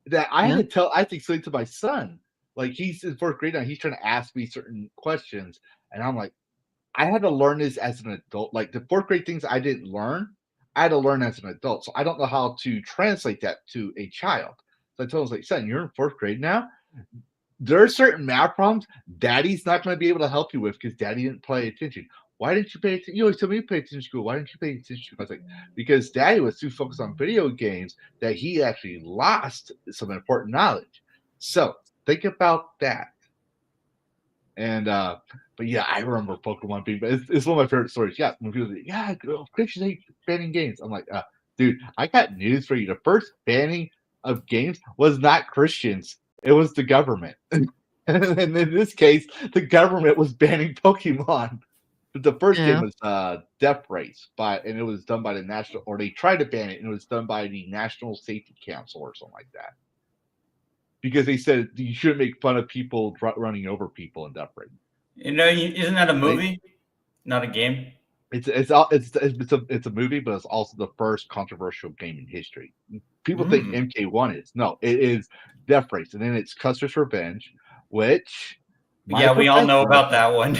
That I had to tell, I think, to my son. Like he's in 4th grade now. He's trying to ask me certain questions, and I'm like, I had to learn this as an adult. Like the 4th grade things I didn't learn, I had to learn as an adult. So I don't know how to translate that to a child. So I told him, I was like, son, you're in 4th grade now. There are certain math problems daddy's not going to be able to help you with because daddy didn't pay attention. Why didn't you pay attention? You always tell me to pay attention to school. Why didn't you pay attention to school? I was like, because daddy was too focused on video games that he actually lost some important knowledge. So think about that. And but yeah, I remember Pokemon being. It's one of my favorite stories. Yeah, when people say, Christians hate banning games. I'm like, dude, I got news for you. The first banning of games was not Christians; it was the government. And in this case, the government was banning Pokemon. But the first game was Death Race, and it was done by the national, or they tried to ban it, and it was done by the National Safety Council or something like that. Because they said you shouldn't make fun of people running over people in Death Race. Isn't that a movie, not a game? It's a movie, but it's also the first controversial game in history. People think MK1 is. No, it is Death Race, and then it's Custer's Revenge, which we all know about that one.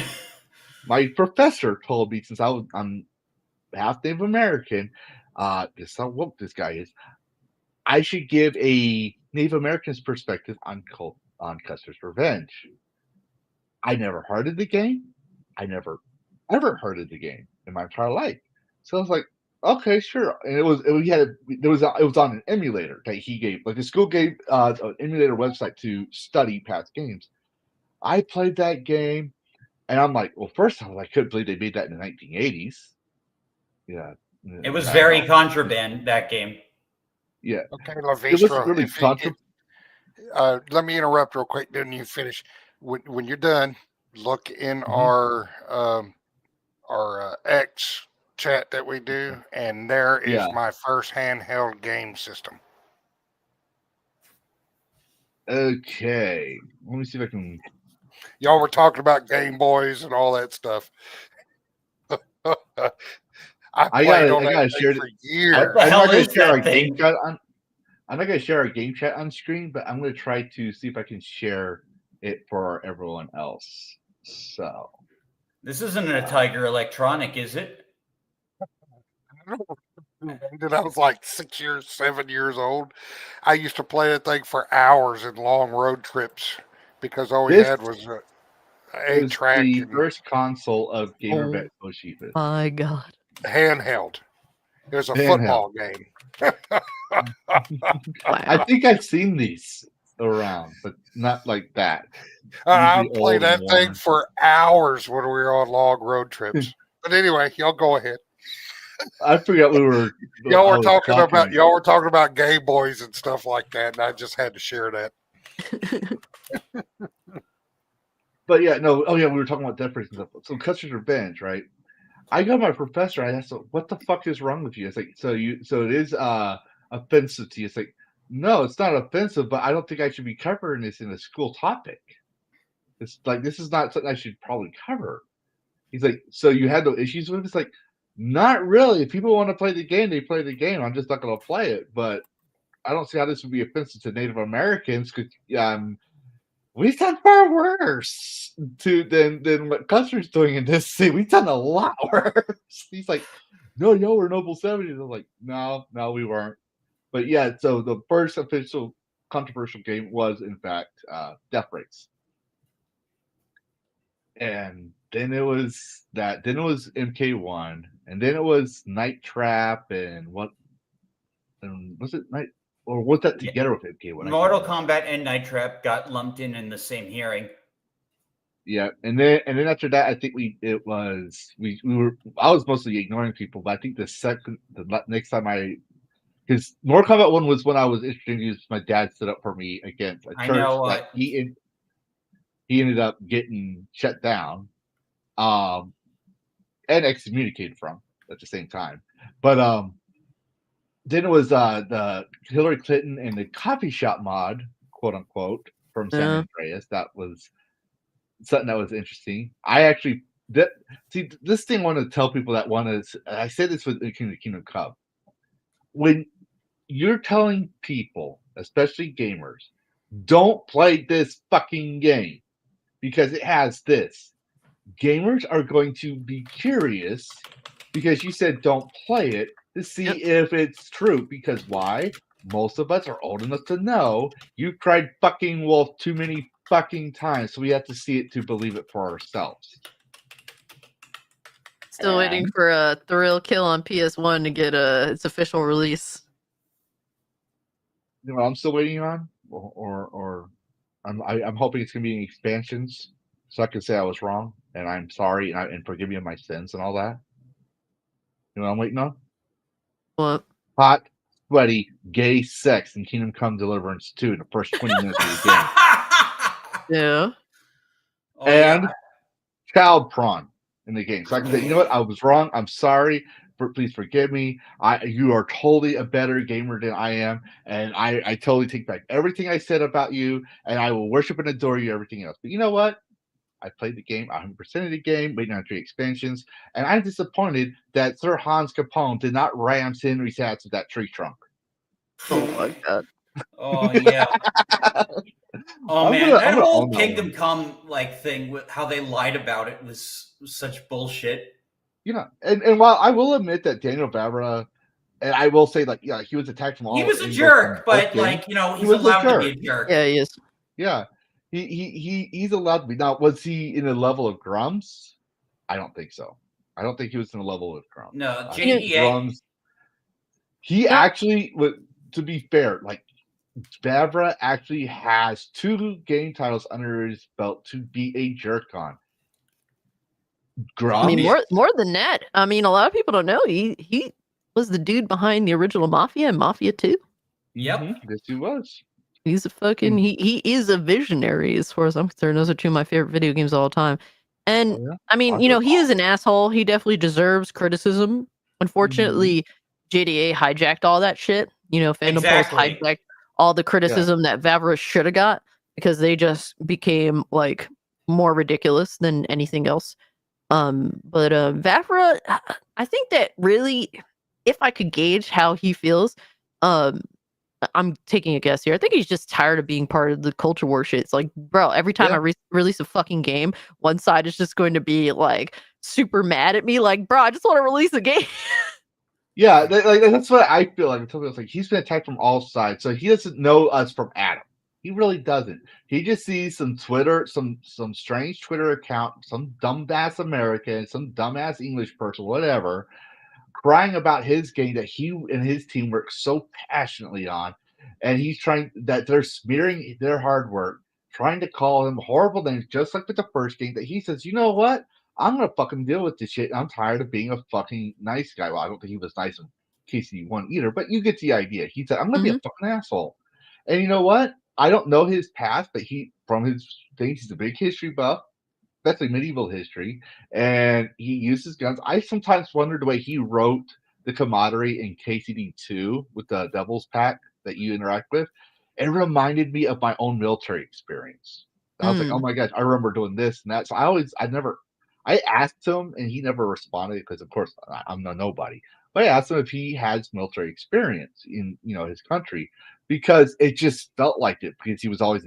My professor told me, since I'm half Native American, this is how woke this guy is. I should give a Native American's perspective on Custer's Revenge. I never heard of the game. I never ever heard of the game in my entire life. So I was like, okay, sure. And it was on an emulator that he gave. Like the school gave an emulator website to study past games. I played that game, and I'm like, well, first of all, I couldn't believe they made that in the 1980s. Yeah, it was very contraband, that game. Yeah. Okay, Lavistro. Really let me interrupt real quick. Then you finish. When you're done, look in our X chat that we do, and there is my first handheld game system. Okay, let me see if I can. Y'all were talking about Game Boys and all that stuff. I gotta share it for years. I'm not going to share our game chat I'm not going to share our game chat on screen, but I'm going to try to see if I can share it for everyone else. So this isn't a Tiger Electronic, is it? I was like 7 years old. I used to play that thing for hours in long road trips because all we had was a track. The first console of Gamer Bet Toshiba. My God. Handheld. It was a football game. I think I've seen these. around, but not like that. I Usually played old and that thing worn. for hours when we were on long road trips. But anyway, y'all go ahead. I forget we were. I was Y'all were talking about Game Boys and stuff like that, and I just had to share that. But yeah, no. Oh yeah, we were talking about Death Race and stuff. So Custer's Revenge, right? I got my professor. I asked him, "What the fuck is wrong with you?" It's like, so it is offensive to you. It's like, no, it's not offensive, but I don't think I should be covering this in a school topic. It's like this is not something I should probably cover. He's like, so you had no issues with it? It's like, not really. If people want to play the game, they play the game. I'm just not going to play it. But I don't see how this would be offensive to Native Americans because we've done far worse than what Custer's doing in this scene. We've done a lot worse. He's like, no, y'all were Noble 70s. I'm like, no, we weren't. But yeah, so the first official controversial game was, in fact, Death Race. And then it was that. Then it was MK1, and then it was Night Trap, and what? And was it Night? Or was that together with MK1? Mortal Kombat and Night Trap got lumped in the same hearing. Yeah, and then after that, I think I was mostly ignoring people, but I think the next time because Mortal Kombat 1 was when I was introduced. My dad set up for me against a church that he ended up getting shut down, and excommunicated from at the same time. But then it was the Hillary Clinton and the coffee shop mod, quote unquote, from San Andreas. That was something that was interesting. I actually this thing I want to tell people that want to. I said this with Kingdom Come. When you're telling people, especially gamers, don't play this fucking game because it has this. Gamers are going to be curious because you said don't play it to see if it's true. Because why? Most of us are old enough to know you've cried fucking wolf too many fucking times, so we have to see it to believe it for ourselves. Still waiting for a Thrill Kill on PS1 to get its official release. You know what I'm still waiting on, or I'm hoping it's gonna be expansions, so I can say I was wrong and I'm sorry and forgive me of my sins and all that. You know what I'm waiting on? What? Hot, sweaty, gay sex in Kingdom Come Deliverance 2 in the first 20 minutes of the game. Yeah. And child prawn in the game. So I can say, you know what? I was wrong. I'm sorry. Please forgive me. You are totally a better gamer than I am. And I totally take back everything I said about you. And I will worship and adore you, everything else. But you know what? I played the game 100% of the game, waiting on 3 expansions. And I'm disappointed that Sir Hans Capone did not ram Henry's hats with that tree trunk. Oh my god. Oh yeah. Oh man, that whole Kingdom Come thing with how they lied about it was such bullshit. You know, and while I will admit that Daniel Barbera, and I will say he was attacked from all. He was a jerk, but he's allowed to be a jerk. Yeah, he is. Yeah, he's allowed to be. Now, was he in the level of Grumps? I don't think so. I don't think he was in the level of Grumps. No, Grumps. He actually, to be fair, Barbera actually has 2 game titles under his belt to be a jerk on. Grumps. I mean, more than that. I mean, a lot of people don't know he was the dude behind the original Mafia and Mafia 2. Yep. Yes, he was. He's a fucking he is a visionary as far as I'm concerned. Those are 2 of my favorite video games of all time. And I mean, he is an asshole. He definitely deserves criticism. Unfortunately, JDA hijacked all that shit. Fandom Pulse hijacked all the criticism that Vavra should have got because they just became more ridiculous than anything else. But Vavra, I think that really, if I could gauge how he feels, I'm taking a guess here. I think he's just tired of being part of the culture war shit. It's like, bro, every time I release a fucking game, one side is just going to be super mad at me. Like, bro, I just want to release a game. Yeah, that's what I feel like. I told you, he's been attacked from all sides, so he doesn't know us from Adam. He really doesn't. He just sees some Twitter, some strange Twitter account, some dumbass American, some dumbass English person, whatever, crying about his game that he and his team work so passionately on, and he's trying that they're smearing their hard work, trying to call him horrible names, just like with the first game. That he says, you know what? I'm gonna fucking deal with this shit. I'm tired of being a fucking nice guy. Well, I don't think he was nice in KC1 either, but you get the idea. He said, I'm gonna be a fucking asshole. And you know what? I don't know his past, but from his things, he's a big history buff, especially medieval history, and he uses guns. I sometimes wonder the way he wrote the camaraderie in KCD2 with the Devil's Pack that you interact with. It reminded me of my own military experience. I was like, oh my gosh, I remember doing this and that. So I asked him, and he never responded because, of course, I'm no nobody. But I asked him if he has military experience in his country, because it just felt like it. Because he's always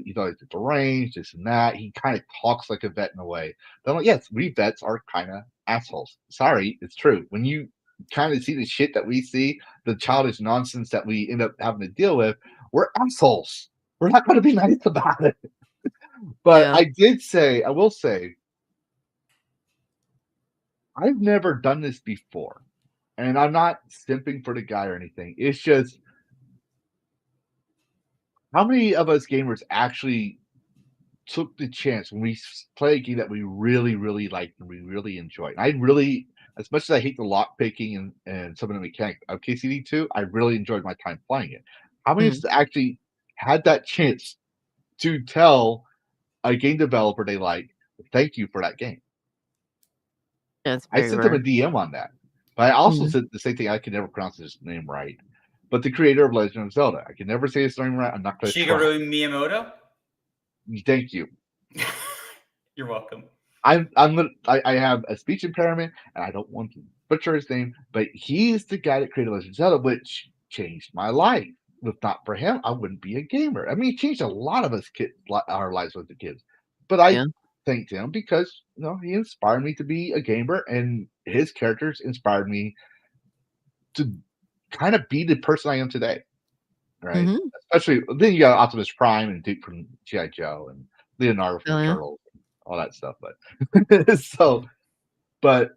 deranged, this and that. He kind of talks like a vet in a way. But I'm like, yes, we vets are kind of assholes. Sorry, it's true. When you kind of see the shit that we see, the childish nonsense that we end up having to deal with, we're assholes. We're not going to be nice about it. But Yeah. I will say, I've never done this before. And I'm not simping for the guy or anything. It's just, how many of us gamers actually took the chance when we play a game that we really, really liked and we really enjoyed? And I really, as much as I hate the lock picking and some of the mechanics of KCD2, I really enjoyed my time playing it. How many of us actually had that chance to tell a game developer they like, thank you for that game? That's I very sent them a rare. DM on that. But I also said the same thing. I can never pronounce his name right. But the creator of Legend of Zelda, I can never say his name right. I'm not going to try. Shigeru Miyamoto. Thank you. You're welcome. I have a speech impairment, and I don't want to butcher his name, but he's the guy that created Legend of Zelda, which changed my life. If not for him, I wouldn't be a gamer. I mean, he changed a lot of us our lives with the kids. But I thanked him because he inspired me to be a gamer, and his characters inspired me to kind of be the person I am today. Right? Especially then you got Optimus Prime and Duke from G.I. Joe and Leonardo from the Turtles, all that stuff. But but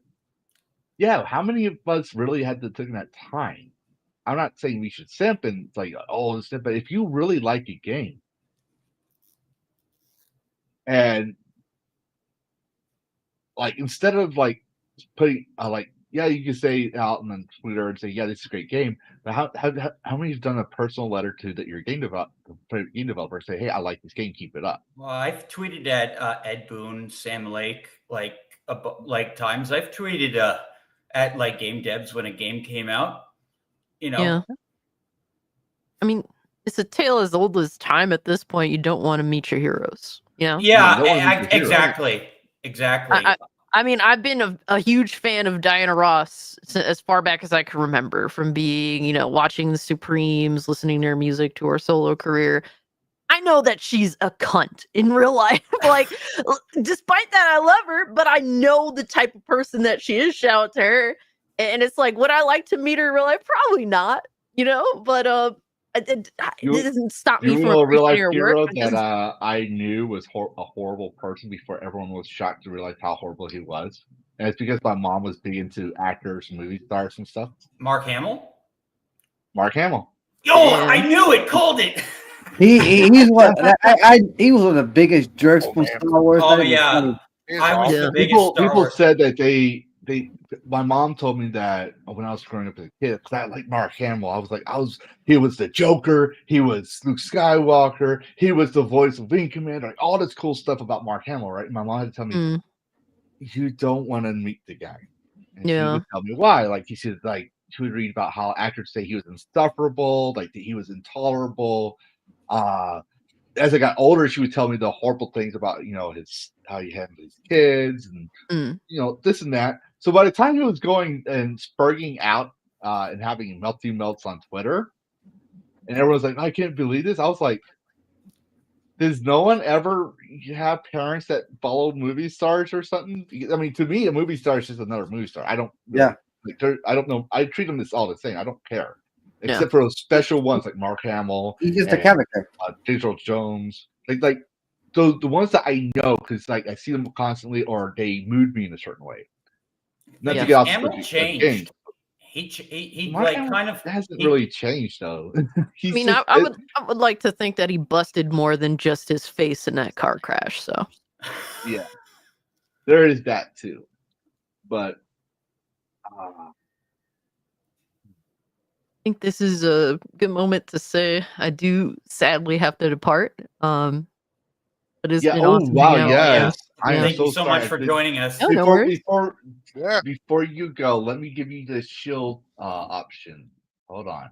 yeah, how many of us really had to take that time? I'm not saying we should simp and it's like, oh, simp, but if you really like a game and like instead of like putting you can say out on Twitter and say, yeah, this is a great game, but how many have done a personal letter to that your game developer say, hey, I like this game, keep it up? Well, I've tweeted at Ed Boon, Sam Lake, like times. I've tweeted at like game devs when a game came out. Yeah. I mean, it's a tale as old as time at this point. You don't want to meet your heroes. Yeah, exactly. I mean, I've been a huge fan of Diana Ross as far back as I can remember, from being, watching the Supremes, listening to her music, to her solo career. I know that she's a cunt in real life. Like, despite that, I love her, but I know the type of person that she is. Shout out to her. And it's like, would I like to meet her in real life? Probably not, but it doesn't stop me from a real life appreciating her hero work. that I knew was a horrible person before everyone was shocked to realize how horrible he was. And it's because my mom was big into actors and movie stars and stuff. Mark Hamill. Yo, I knew it. Called it. He's what he was one of the biggest jerks from Star Wars. Oh yeah, I was the biggest people said that they my mom told me that when I was growing up as a kid, because I like Mark Hamill. He was the Joker, he was Luke Skywalker, he was the voice of Wing Commander, like all this cool stuff about Mark Hamill, right? And my mom had to tell me, you don't want to meet the guy. And she would tell me why. Like she would read about how actors say he was insufferable, like that he was intolerable. As I got older, she would tell me the horrible things about how he had his kids and this and that. So by the time he was going and spurging out and having melty melts on Twitter, and everyone's like, I can't believe this. I was like, does no one ever have parents that follow movie stars or something? I mean, to me, a movie star is just another movie star. I don't. Yeah. I don't know. I treat them as all the same. I don't care. Except for those special ones like Mark Hamill. He's just a character. James Earl Jones. Like the ones that I know because like I see them constantly or they mood me in a certain way. Hamill changed. He My like guy kind of hasn't he- really changed though. I He's mean, just I would like to think that he busted more than just his face in that car crash. So I yeah. There is that too, but think this is a good moment to say I do sadly have to depart. But it's yeah. been Oh awesome wow, hanging out with you. yes. I am Yeah. thank you so so sorry. much I for did- joining us. Oh, no worries. Yeah. Before you go, let me give you the shield option. Hold on.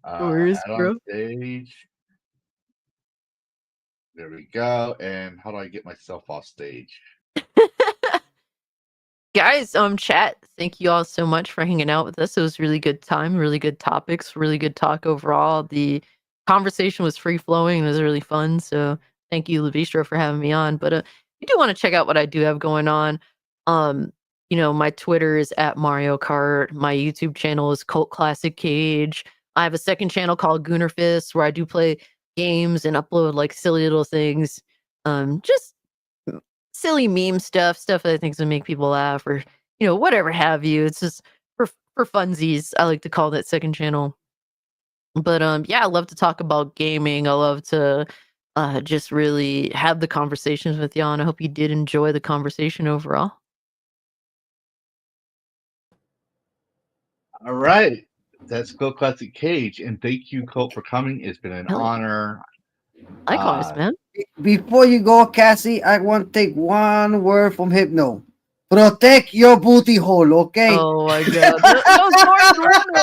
No worries, Add on bro. stage. There we go. And how do I get myself off stage? Guys, chat, thank you all so much for hanging out with us. It was really good time, really good topics, really good talk overall. The conversation was free flowing. It was really fun. So thank you, Lavistro, for having me on. But you do want to check out what I do have going on. My Twitter is at Mario Kart. My YouTube channel is Cult Classic Cage. I have a second channel called Gooner Fist where I do play games and upload like silly little things. Just silly meme stuff that I think is gonna make people laugh or whatever have you. It's just for funsies. I like to call that second channel. But yeah, I love to talk about gaming. I love to just really have the conversations with y'all, and I hope you did enjoy the conversation overall. All right. That's Colt Classic Cage. And thank you, Colt, for coming. It's been an Hell yeah. honor. Likewise, man. Before you go, Cassie, I want to take one word from Hypno. Protect your booty hole, okay? Oh my god. That was more than one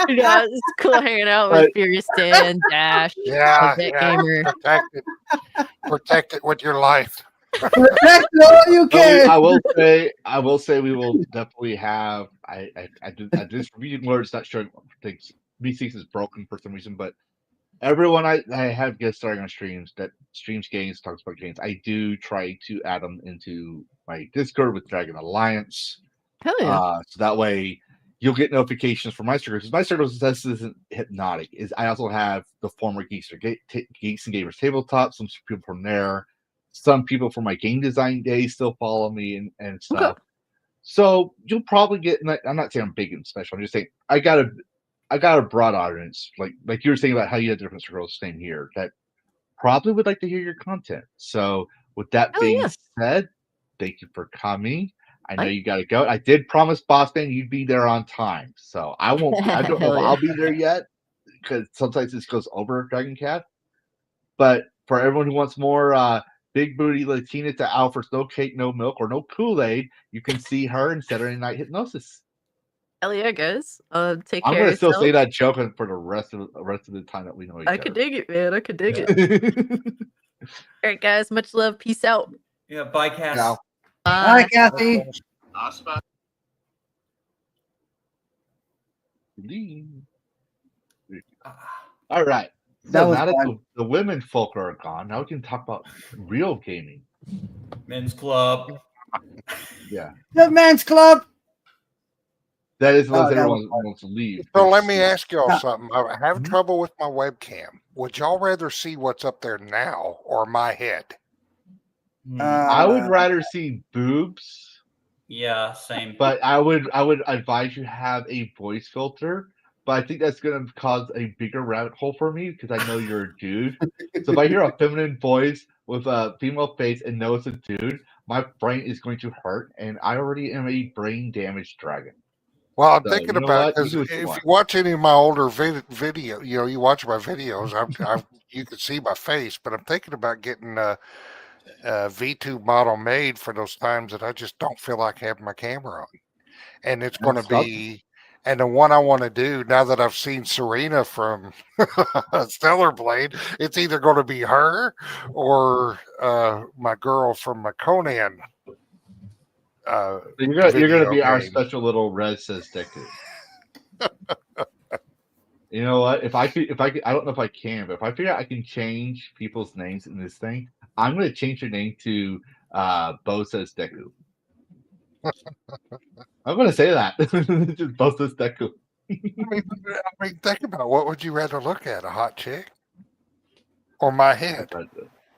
word. Yeah, it's cool hanging out with But- Furious Dan, Dash, Yeah, Vet yeah. Gamer. Protect it with your life. Protect all you can. I will say we will definitely have I just read words not sure things B6 is broken for some reason, but everyone I have guests starting on streams that streams games, talks about games. I do try to add them into my Discord with Dragon Alliance. Hell yeah. So that way you'll get notifications from my circle because my circle this isn't hypnotic. Is I also have the former Geeks and Gamers tabletop. Some people from there, some people from my game design days still follow me and stuff. So you'll probably get. I'm not saying I'm big and special. I'm just saying I got a broad audience. Like you were saying about how you had different circles. Same here. That probably would like to hear your content. So with that Oh, being yeah. said, thank you for coming. I know Right. you got to go. I did promise Boston you'd be there on time, so I won't. I don't know Hell if yeah. I'll be there yet because sometimes this goes over DragonCast. But for everyone who wants more big booty Latina to offers no cake, no milk, or no Kool-Aid, you can see her in Saturday Night Hypnosis. Hell yeah, guys. Take I'm care gonna of still say yourself. that joke for the rest of the time that we know each I other. could dig it, man. I could dig it. it. All right, guys. Much love. Peace out. Yeah, bye, Cass. Yeah. Hi, Bye. Kathy. All right. That So was now that fun. the women folk are gone, now we can talk about real gaming. Men's club. Yeah, The men's club. that is unless that everyone wants to leave. So let me ask y'all Yeah. something. I have Mhm. trouble with my webcam. Would y'all rather see what's up there now or my head? I would rather see boobs, Yeah, same. but I would advise you have a voice filter. But I think that's going to cause a bigger rabbit hole for me because I know you're a dude. So if I hear a feminine voice with a female face and know it's a dude, my brain is going to hurt, and I already am a brain damaged dragon. Well, I'm So, thinking you know about what? You because do what if you you want. watch any of my older video, you watch my videos. You can see my face, but I'm thinking about getting a V2 model made for those times that I just don't feel like having my camera on, and it's going to Stop. be. And the one I want to do now that I've seen Serena from Stellar Blade, it's either going to be her or my girl from my Conan. So you're gonna Video be our game. special little Red says Deku. You know what? If I could, I don't know if I can, but if I figure out I can change people's names in this thing, I'm gonna change your name to Bo says Deku. I'm gonna say that. Just Bo says Deku. I mean, think about what would you rather look at, a hot chick or my head?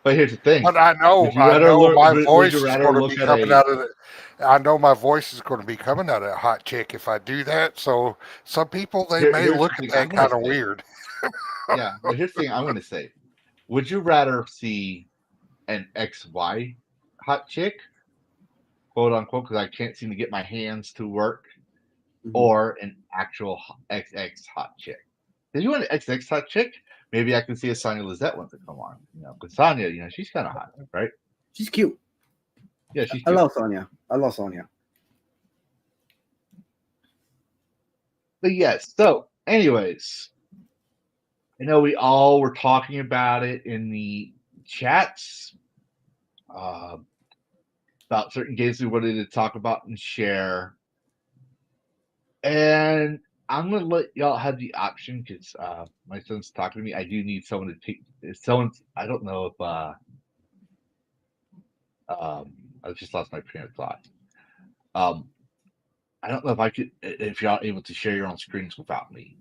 But But here's the thing. But I know Would you rather my would voice you is rather going to look be at coming a out of it. I know my voice is going to be coming out of that hot chick if I do that. So some people they may here's look the at thing I'm that gonna kind of say. weird. Yeah, but here's the thing I'm gonna say. Would you rather see an XY hot chick, quote unquote, because I can't seem to get my hands to work, Mhm. or an actual XX hot chick? If you want an XX hot chick, maybe I can see a Sonya Lizette one to come on. Because Sonya, she's kind of hot, right? She's cute. Yeah, she's I cute. love Sonya. But yes, so anyways, I know we all were talking about it in the chats about certain games we wanted to talk about and share. And I'm gonna let y'all have the option because my son's talking to me. I do need someone to take. If someone's, I don't know if I just lost my train of thought. I don't know if I could, if y'all able to share your own screens without me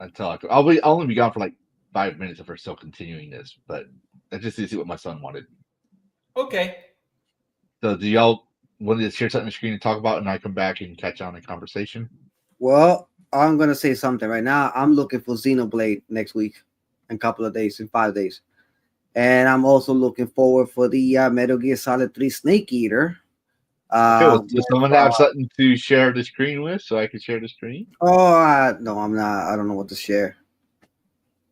until I'll only be gone for like 5 minutes if we're still continuing this. But I just need to see what my son wanted. Okay. So do y'all want to share something on the screen and talk about, and I come back and catch on the conversation? Well, I'm gonna say something right now. I'm looking for Xenoblade next week, in a couple of days, in 5 days, and I'm also looking forward for the Metal Gear Solid 3 Snake Eater. Okay, well, does someone have something to share the screen with so I can share the screen? No, I'm not. I don't know what to share.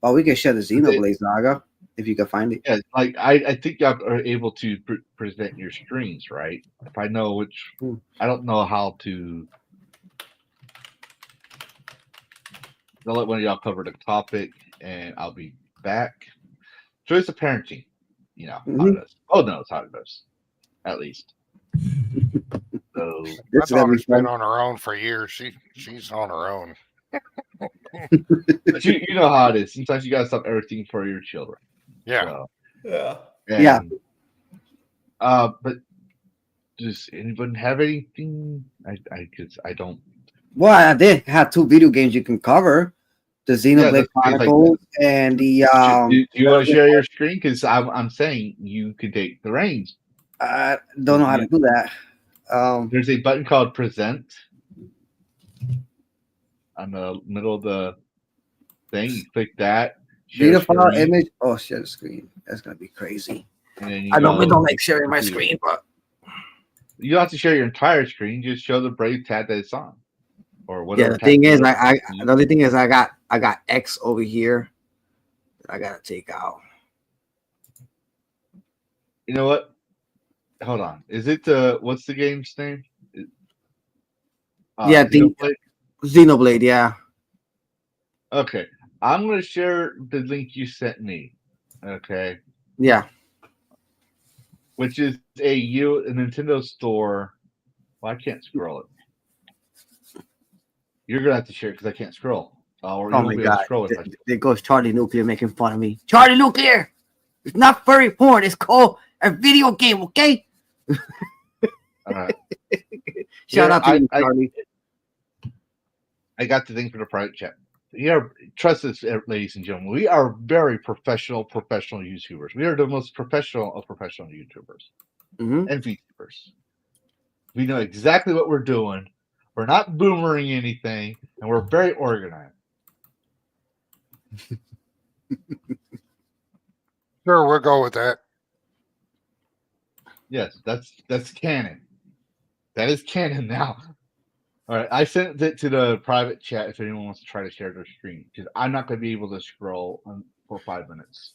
Oh, we can share the Xenoblade Saga if you can find it. Yeah, like I think y'all are able to present your screens, right? If I know which, I don't know how to. I'll let one of y'all cover the topic, and I'll be back. Choice of parenting, how it is. Oh no, it's how it goes, at least. So This My is gonna be daughter's been fun. on her own for years. She's on her own. but you know how it is. Sometimes you gotta stop everything for your children. Yeah. So, Yeah. Yeah. but does anyone have anything? I don't. Well, I did have 2 video games you can cover: the Xenoblade Chronicles and the Do you want to share your screen? Because I'm saying you can take the reins. I don't know how to do that. There's a button called Present on the middle of the thing. You click that. Video file image. Oh, share the screen. That's gonna be crazy. And then I normally don't like sharing my screen, but you don't have to share your entire screen. Just show the Brave tab that it's on, or whatever. yeah, the thing is, the only thing is, I got X over here that I gotta take out. You know what? Hold on. Is it what's the game's name? Yeah, Xenoblade. Yeah. Okay, I'm gonna share the link you sent me. Okay. Yeah. Which is a Nintendo store. Well, I can't scroll it. You're gonna have to share it because I can't scroll. Or Oh my god! There goes Charlie Nuclear making fun of me. Charlie Nuclear. It's not furry porn. It's called a video game. Okay. All right. Shout out to you, Charlie. I got the thing for the private chat. Trust us, ladies and gentlemen. We are very professional YouTubers. We are the most professional of professional YouTubers and VTubers. We know exactly what we're doing. We're not boomering anything, and we're very organized. Sure, we'll go with that. Yes, that's canon. That is canon now. All right, I sent it to the private chat if anyone wants to try to share their screen because I'm not going to be able to scroll for 5 minutes.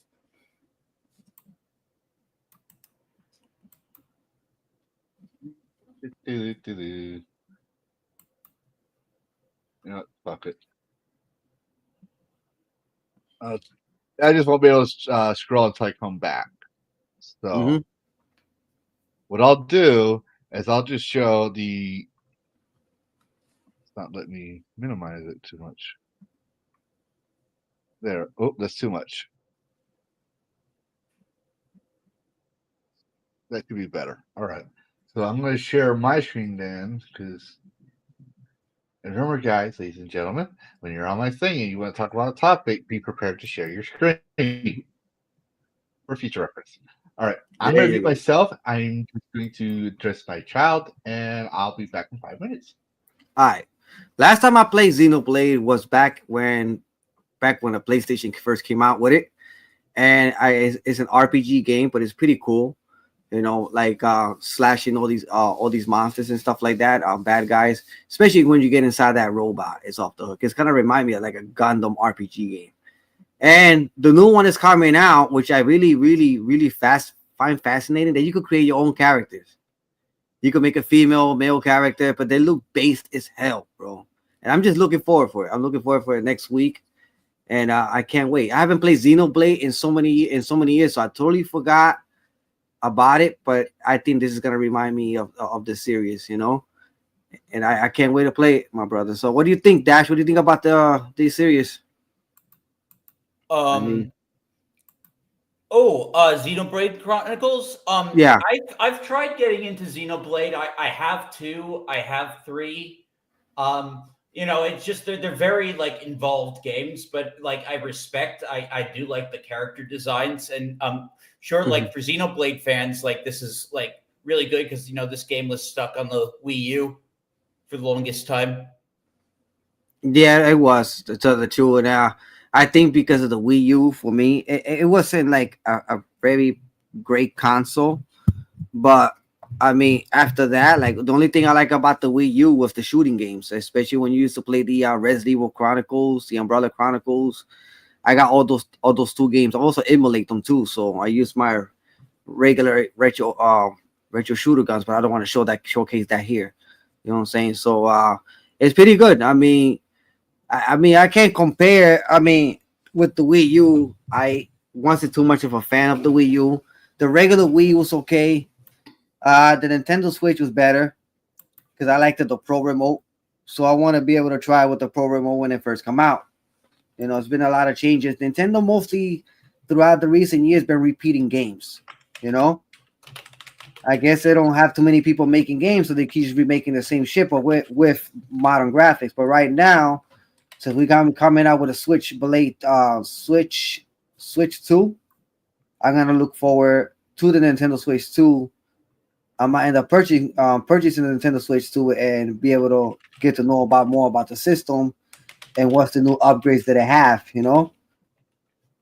You know, fuck it. I just won't be able to scroll until I come back. So what I'll do is I'll just show the. It's not letting me minimize it too much. There. Oh, that's too much. That could be better. All right. So I'm going to share my screen then because. And remember, guys, ladies and gentlemen, when you're on my thing and you want to talk about a topic, be prepared to share your screen. for future reference. All right, I'm There gonna you mute go. myself. I'm just going to dress my child, and I'll be back in 5 minutes. All right. Last time I played Xenoblade was back when the PlayStation first came out with it, and it's an RPG game, but it's pretty cool. Like slashing all these monsters and stuff like that, bad guys. Especially when you get inside that robot, it's off the hook. It's kind of remind me of like a Gundam RPG game. And the new one is coming out, which I really, really, really find fascinating. That you could create your own characters. You could make a female, male character, but they look based as hell, bro. And I'm just looking forward for it. I'm looking forward for it next week, and I can't wait. I haven't played Xenoblade in so many years, so I totally forgot about it. But I think this is gonna remind me of the series, And I can't wait to play it, my brother. So what do you think, Dash? What do you think about the series? Um. Xenoblade Chronicles. Yeah. I've tried getting into Xenoblade. I have two. I have three. It's just they're very like involved games, but like I do like the character designs, and sure, like for Xenoblade fans, like this is like really good because this game was stuck on the Wii U for the longest time. Yeah, it was to tell the truth. And I think because of the Wii U, for me, it wasn't like a very great console. But I mean, after that, like the only thing I like about the Wii U was the shooting games, especially when you used to play the Resident Evil Chronicles, the Umbrella Chronicles. I got all those two games. I also emulate them too. So I use my regular retro shooter guns, but I don't want to showcase that here. You know what I'm saying? So it's pretty good. I mean, I can't compare. I mean, with the Wii U, I wasn't too much of a fan of the Wii U. The regular Wii was okay. The Nintendo Switch was better because I liked the Pro Remote. So I want to be able to try with the Pro Remote when it first come out. It's been a lot of changes. Nintendo mostly throughout the recent years been repeating games. I guess they don't have too many people making games, so they keep just remaking the same shit, but with modern graphics. But right now, since we got coming out with a Switch 2, I'm gonna look forward to the Nintendo Switch 2. I might end up purchasing the Nintendo Switch 2 and be able to get to know more about the system and what's the new upgrades that it have,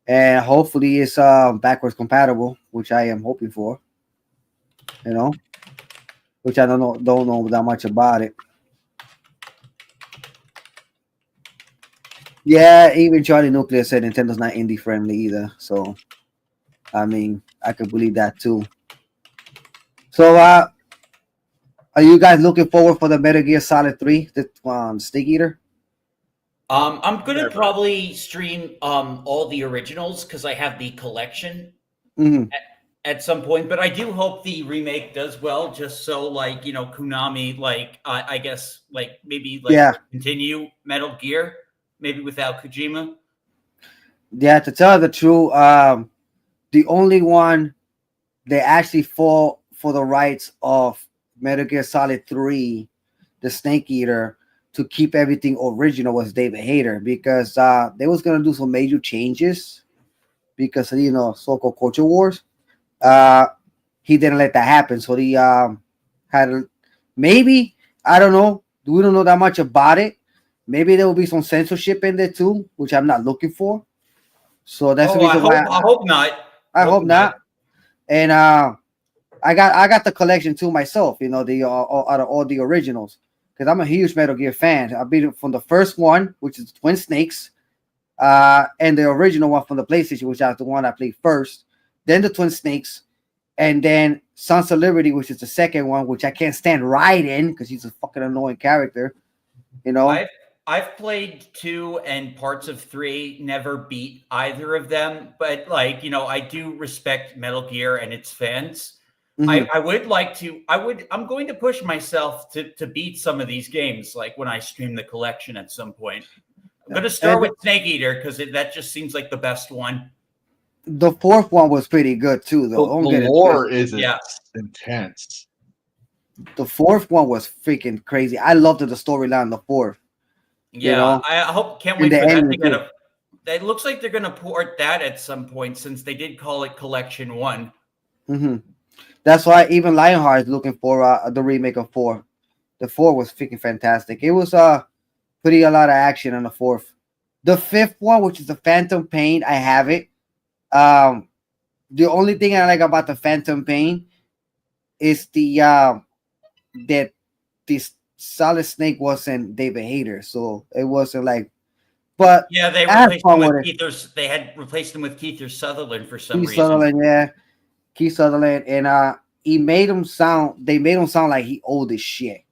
and hopefully it's backwards compatible, which I am hoping for, which I don't know that much about it. Yeah, even Charlie Nuclear said Nintendo's not indie friendly either. So, I mean, I could believe that too. So, are you guys looking forward for the Metal Gear Solid 3, the Snake Eater? I'm gonna probably stream all the originals because I have the collection at some point. But I do hope the remake does well, just so like Konami, like I guess like maybe like continue Metal Gear, maybe without Kojima. Yeah, to tell the truth, the only one they actually fought for the rights of Metal Gear Solid 3, the Snake Eater, to keep everything original was David Hayter, because they was gonna do some major changes because of so-called culture wars. He didn't let that happen, so he had maybe, I don't know, we don't know that much about it. Maybe there will be some censorship in there too, which I'm not looking for. So that's the reason why I hope not. I hope not. And I got the collection too myself. The out of all the originals, because I'm a huge Metal Gear fan. I beat it from the first one, which is Twin Snakes, and the original one from the PlayStation, which is the one I played first. Then the Twin Snakes, and then Sons of Liberty, which is the second one, which I can't stand Raiden because he's a fucking annoying character. I've played 2 and parts of 3, never beat either of them, but I do respect Metal Gear and its fans. I would like to. I'm going to push myself to beat some of these games, like when I stream the collection at some point. I'm going to start with Snake Eater because that just seems like the best one. The fourth one was pretty good too, though. The lore is intense. The fourth one was freaking crazy. I loved the storyline. The fourth. Yeah, I can't wait for that to get It looks like they're going to port that at some point, since they did call it Collection 1. Mm-hmm. That's why even Lionheart is looking for the remake of 4. The 4 was freaking fantastic. It was pretty a lot of action on the 4th. The 5th one, which is the Phantom Pain, I have it. The only thing I like about the Phantom Pain is that this Solid Snake wasn't David Hayter, so it wasn't like. But Yeah, they I had replaced fun him with with it. Keith. They had replaced him with Keith Sutherland for some Keith reason. Sutherland, yeah, Keith Sutherland, and he made him sound. They made him sound like he old as shit.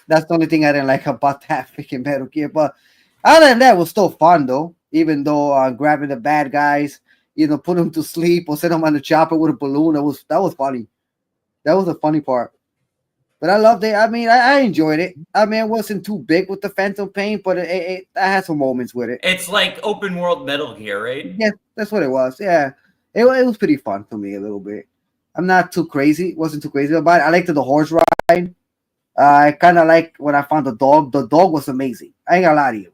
That's the only thing I didn't like about that freaking Metal Gear. But other than that, it was still fun though. Even though grabbing the bad guys, put them to sleep or set them on the chopper with a balloon. That was funny. That was the funny part. But I loved it. I mean, I enjoyed it. I mean, it wasn't too big with the Phantom Pain, but I had some moments with it. It's like open world Metal Gear, right? Yeah, that's what it was. Yeah, it was pretty fun for me a little bit. I'm not too crazy. Wasn't too crazy about it. I liked the horse ride. I kind of like when I found the dog. The dog was amazing. I ain't gonna lie to you.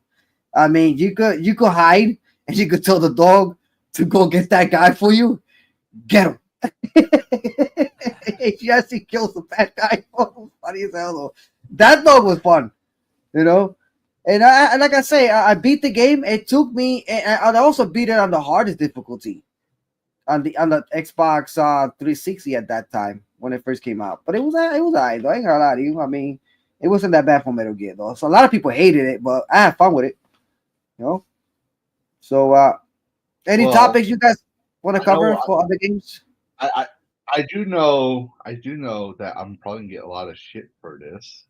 I mean, you could hide and you could tell the dog to go get that guy for you. Get him. Yes, he kills the bad guy. Oh, funny as hell though. That dog was fun, And like I say, I beat the game. It took me, and I also beat it on the hardest difficulty on the Xbox 360 at that time when it first came out. But it was alright though. I ain't gonna lie to you. I mean, it wasn't that bad for Metal Gear though. So a lot of people hated it, but I had fun with it. So any topics you guys want to cover for other games? I do know that I'm probably gonna get a lot of shit for this,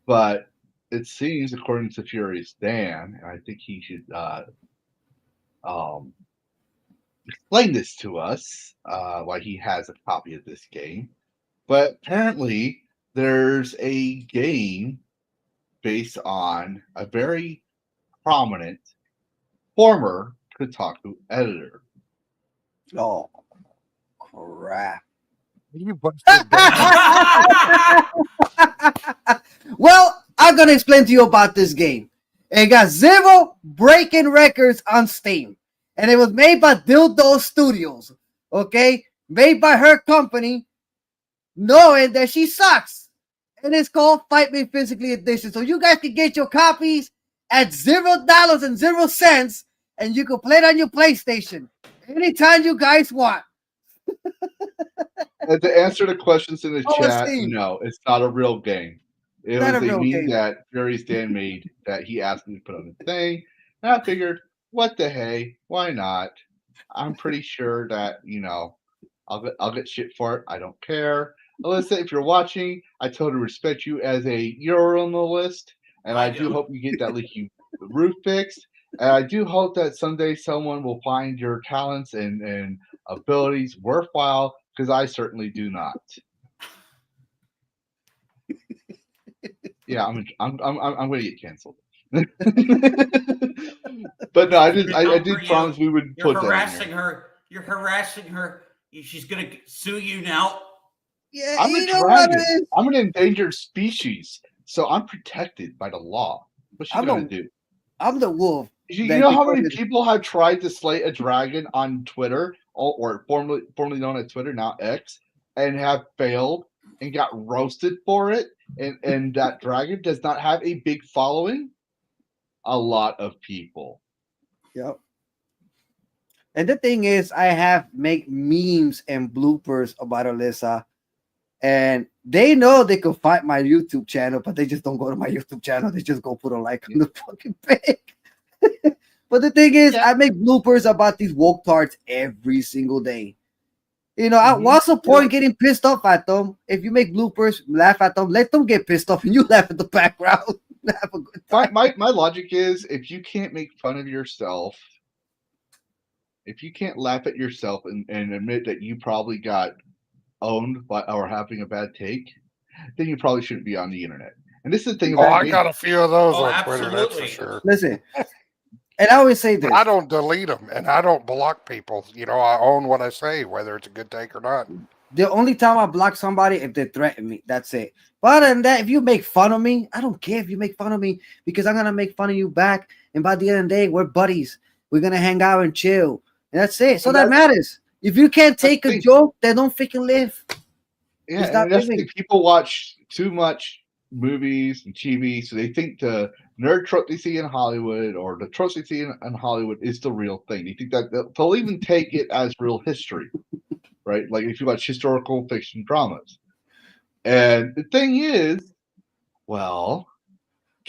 but it seems, according to Furious Dan, and I think he should explain this to us, why he has a copy of this game. But apparently, there's a game based on a very prominent former Kotaku editor. Oh, crap. You busted Well, I'm going to explain to you about this game. It got 0 breaking records on Steam. And it was made by Dildo Studios. Okay? Made by her company, knowing that she sucks. And it's called Fight Me Physically Edition. So you guys can get your copies at $0.00, and you can play it on your PlayStation anytime you guys want. And to answer the questions in the chat, Steam. no, it's not a real game. It Not was a a real meme game. that Furious Dan made that he asked me to put on the thing. And I figured, what the hey, why not? I'm pretty sure that, I'll get shit for it. I don't care. Alyssa, if you're watching, I totally respect you as a Euronalyst, and I do hope you get that leaky roof fixed. And I do hope that someday someone will find your talents and abilities worthwhile, because I certainly do not. Yeah, I'm going to get canceled. But no, I did promise we would put that in harassing here. her. You're harassing her. She's gonna sue you now. Yeah, I'm you a know what it dragon. is? I'm an endangered species, so I'm protected by the law. What's she gonna do? I'm the wolf. You that know how many because- people have tried to slay a dragon on Twitter, or formerly known as Twitter, now X, and have failed and got roasted for it? And that dragon does not have a big following? A lot of people. Yep. And the thing is, I have make memes and bloopers about Alyssa, and they know they can find my YouTube channel, but they just don't go to my YouTube channel. They just go put a like on the fucking page. But the thing is, I make bloopers about these woke tards every single day. What's the point getting pissed off at them? If you make bloopers, laugh at them, let them get pissed off, and you laugh at the background. Have a good time. My logic is, if you can't make fun of yourself, if you can't laugh at yourself and admit that you probably got owned by or having a bad take, then you probably shouldn't be on the internet. And this is the thing about I got a few of those on absolutely. Twitter, that's for sure. Listen, and I always say this. I don't delete them, and I don't block people. I own what I say, whether it's a good take or not. The only time I block somebody if they threaten me. That's it. But other than that, if you make fun of me, I don't care if you make fun of me because I'm gonna make fun of you back. And by the end of the day, we're buddies. We're gonna hang out and chill. And that's it. So And that matters. If you can't take the a thing. joke, then don't freaking live. Yeah, It's not and that's the living. thing. People watch too much movies and TV, so they think the nerd trope they see in Hollywood or the tropes they see in Hollywood is the real thing. They think that they'll even take it as real history, right? Like if you watch historical fiction dramas. And the thing is, well,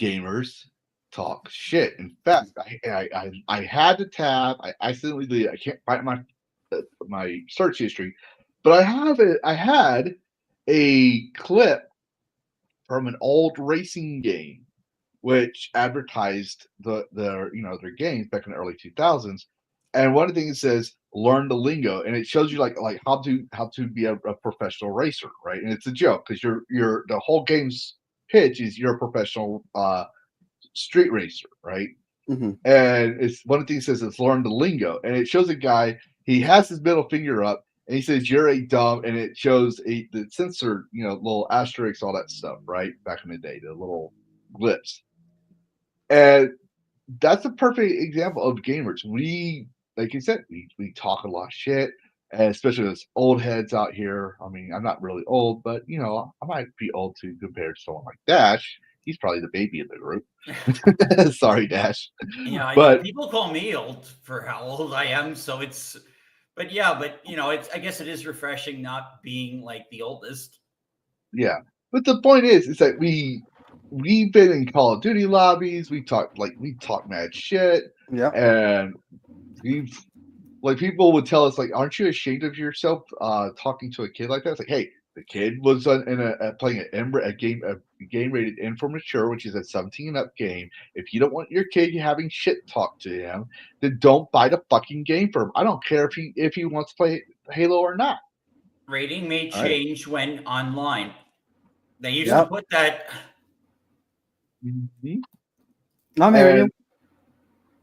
gamers talk shit. In fact, I had the tab. I accidentally deleted it. I can't find my search history, but I have it. I had a clip from an old racing game which advertised their games back in the early 2000s. And one of the things it says learn the lingo, and it shows you like how to be a professional racer, right? And it's a joke because you're the whole game's pitch is you're a professional street racer, right? Mhm. And it's one of the things it says it's learn the lingo, and it shows a guy, he has his middle finger up and he says you're a dumb, and it shows the censored little asterisks, all that stuff, right? Back in the day, the little glyphs. And that's a perfect example of gamers. We, like you said, we talk a lot of shit, and especially those old heads out here. I mean, I'm not really old, but I might be old too compared to someone like Dash. He's probably the baby of the group. Sorry, Dash. Yeah, I know. But People call me old for how old I am, so it's. But yeah, but it's. I guess it is refreshing not being like the oldest. yeah, but the point is that we've been in Call of Duty lobbies. We talk mad shit, Yeah. and we've people would tell us like, "Aren't you ashamed of yourself talking to a kid like that?" It's like, hey, the kid was playing a game rated N for mature, which is a 17 and up game. If you don't want your kid having shit talk to him, then don't buy the fucking game for him. I don't care if he wants to play Halo or not. Rating may All right. change when online. They used to put that. Mm-hmm. I'm hearing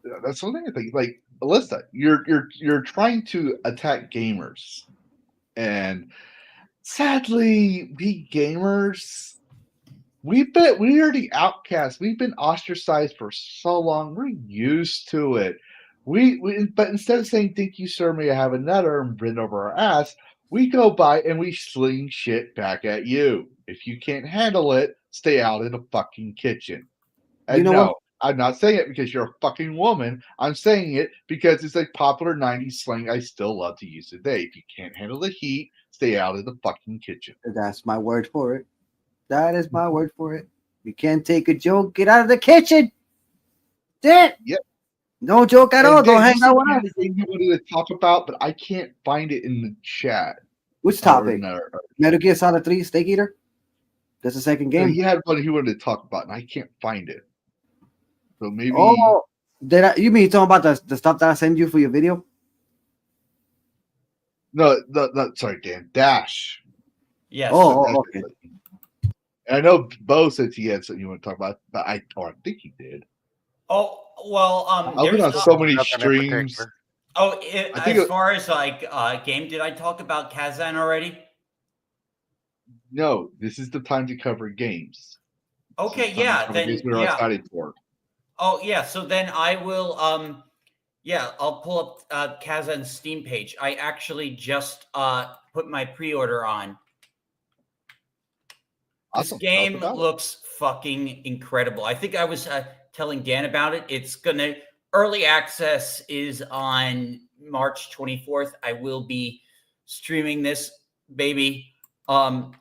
you. That's one thing I think. Like, Alyssa, you're trying to attack gamers, and sadly, we gamers, we are the outcasts. We've been ostracized for so long. We're used to it. But instead of saying "Thank you, sir, may I have another," and bend over our ass, we go by and we sling shit back at you. If you can't handle it, stay out in the fucking kitchen. And no, I'm not saying it because you're a fucking woman. I'm saying it because it's a popular 90s slang I still love to use today. If you can't handle the heat, stay out of the fucking kitchen. That's my word for it. That is my word for it. You can't take a joke, get out of the kitchen. That's it. Yep. No joke at all. Don't hang out with us. You wanted to talk about, but I can't find it in the chat. Which topic? Metal Gear Solid 3 Steak Eater? That's the second game. He had one he wanted to talk about, and I can't find it. So maybe. Oh, you mean talking about the stuff that I sent you for your video? No, sorry, Dan. Dash. Yes. Oh, okay. I know Bo said he had something you want to talk about, but I think he did. Oh well, I've been on so many streams. Oh, as far as game, did I talk about Kazan already? No, this is the time to cover games. Okay, yeah, then we're excited for. Oh yeah, so then I will I'll pull up Kazan's Steam page. I actually just put my pre-order on. Awesome. This game looks fucking incredible. I think I was telling Dan about it. It's gonna early access is on March 24th. I will be streaming this baby. All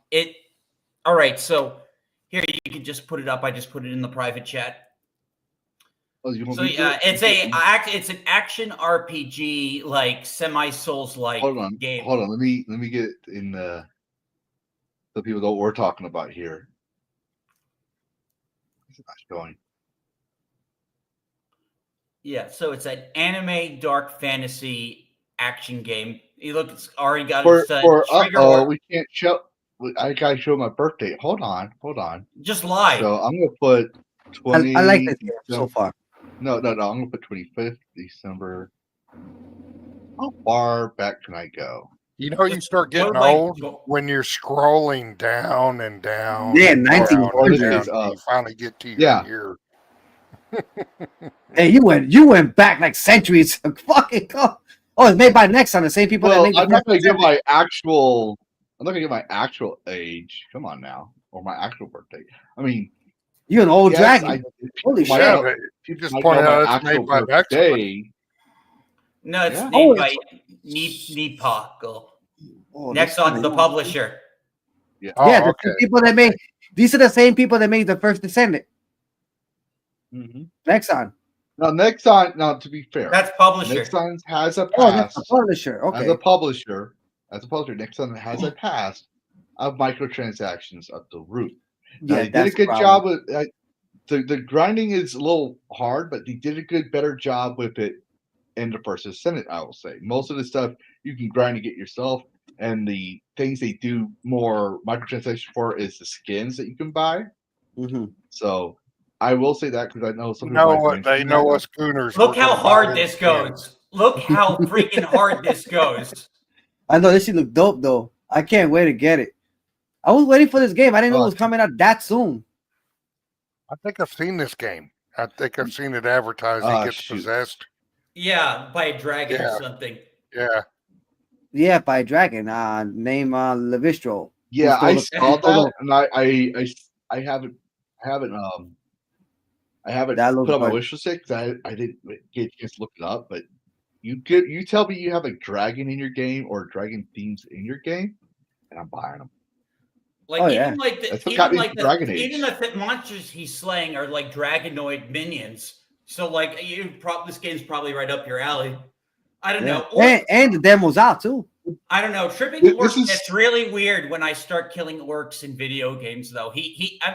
right, so here you can just put it up. I just put it in the private chat. Oh, it's an action RPG, like semi-Souls-like game. Hold on. Let me get it in so people know what we're talking about here. It's not showing. Yeah, so it's an anime dark fantasy action game. You look, it's already got its we can't show. I gotta show my birthday. Hold on. Just lie. So I'm gonna put 20. I like this game so far. No. I'm gonna put 25th December. How far back can I go? You know, you start What getting am I old go- when you're scrolling down and down. Yeah, and down 1900s. and This is, down, you finally get to yeah. your Hey, you went back like centuries. Fucking go. Oh, it's made by Nexon, the same people that Well, made the I'm not first gonna give Descent. my actual. I'm not gonna give my actual age. Come on now, or my actual birthday. I mean, You're an old yes, dragon. Holy might shit. know- but you just might pointed know my out it's actual made by Nexon. birthday. No, it's Yeah. made Oh, by Nipaco. Oh, Next this on the one. publisher. Yeah. Oh, Yeah, the okay. people that made these are the same people that made the first Descendant. Mm-hmm. Nexon. Now, Nexon. Now, to be fair, That's publisher. Nexon has a Oh, that's past the publisher. as Okay. a publisher. As a publisher, Nexon has a past of microtransactions up the roof. Now, Yeah, they did a that's good the job problem. with the grinding is a little hard, but they did a better job with it in the first Senate. I will say most of the stuff you can grind and get yourself, and the things they do more microtransaction for is the skins that you can buy. Mhm. So I will say that because I know some You people know might what? They mention know that. what schooners. Look we're how gonna buy hard them this again. goes. Look how freaking hard this goes. I know this shit look dope though. I can't wait to get it. I was waiting for this game. I didn't know it was Oh. coming out that soon. I think I've seen this game. I think I've seen it advertised. He Ah, gets shoot. possessed. Yeah, by a dragon or Yeah. something. Yeah. Yeah, by a dragon. Name Lavistro. Yeah, I Who's saw still- that, and I haven't I haven't That looks put on my good. wish list because I didn't get a chance to look it up. But you tell me you have a dragon in your game or dragon themes in your game, and I'm buying them. Like Oh, even yeah. like the That's what got even me like into the Dragon even Age. the monsters he's slaying are like dragonoid minions. So like this game's probably right up your alley. I don't Yeah. know. Or, And the demo's out too. I don't know. Tripping This orcs is- gets really weird when I start killing orcs in video games, though.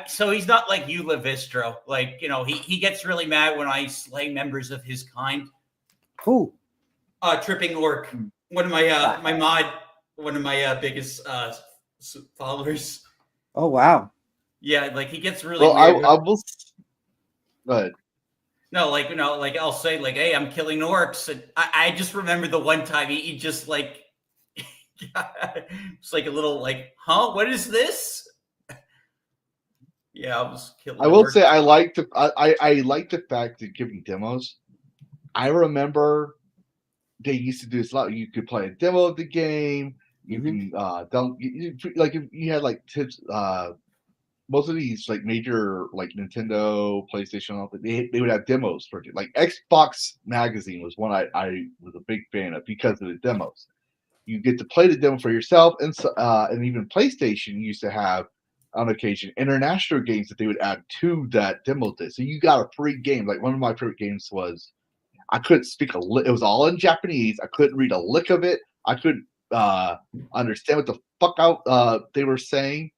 So he's not like you, Lavistro. Like he gets really mad when I slay members of his kind. Who? Tripping orc, one of my biggest followers. Oh wow. Yeah, like he gets really Well, weird. I will. But No, like like I'll say like, "Hey, I'm killing orcs," and I just remember the one time he just like, it's like a little like, "Huh? What is this?" Yeah, I was killing. I will orcs. say I like the fact that giving demos. I remember they used to do this a lot. You could play a demo of the game. You can like if you had like tips. Most of these like major like Nintendo, PlayStation, all that, they would have demos for it. Like Xbox Magazine was one I was a big fan of because of the demos. You get to play the demo for yourself, and even PlayStation used to have on occasion international games that they would add to that demo disc. So you got a free game. Like one of my favorite games was I couldn't speak a lick. It was all in Japanese. I couldn't read a lick of it. I couldn't understand what the fuck out they were saying.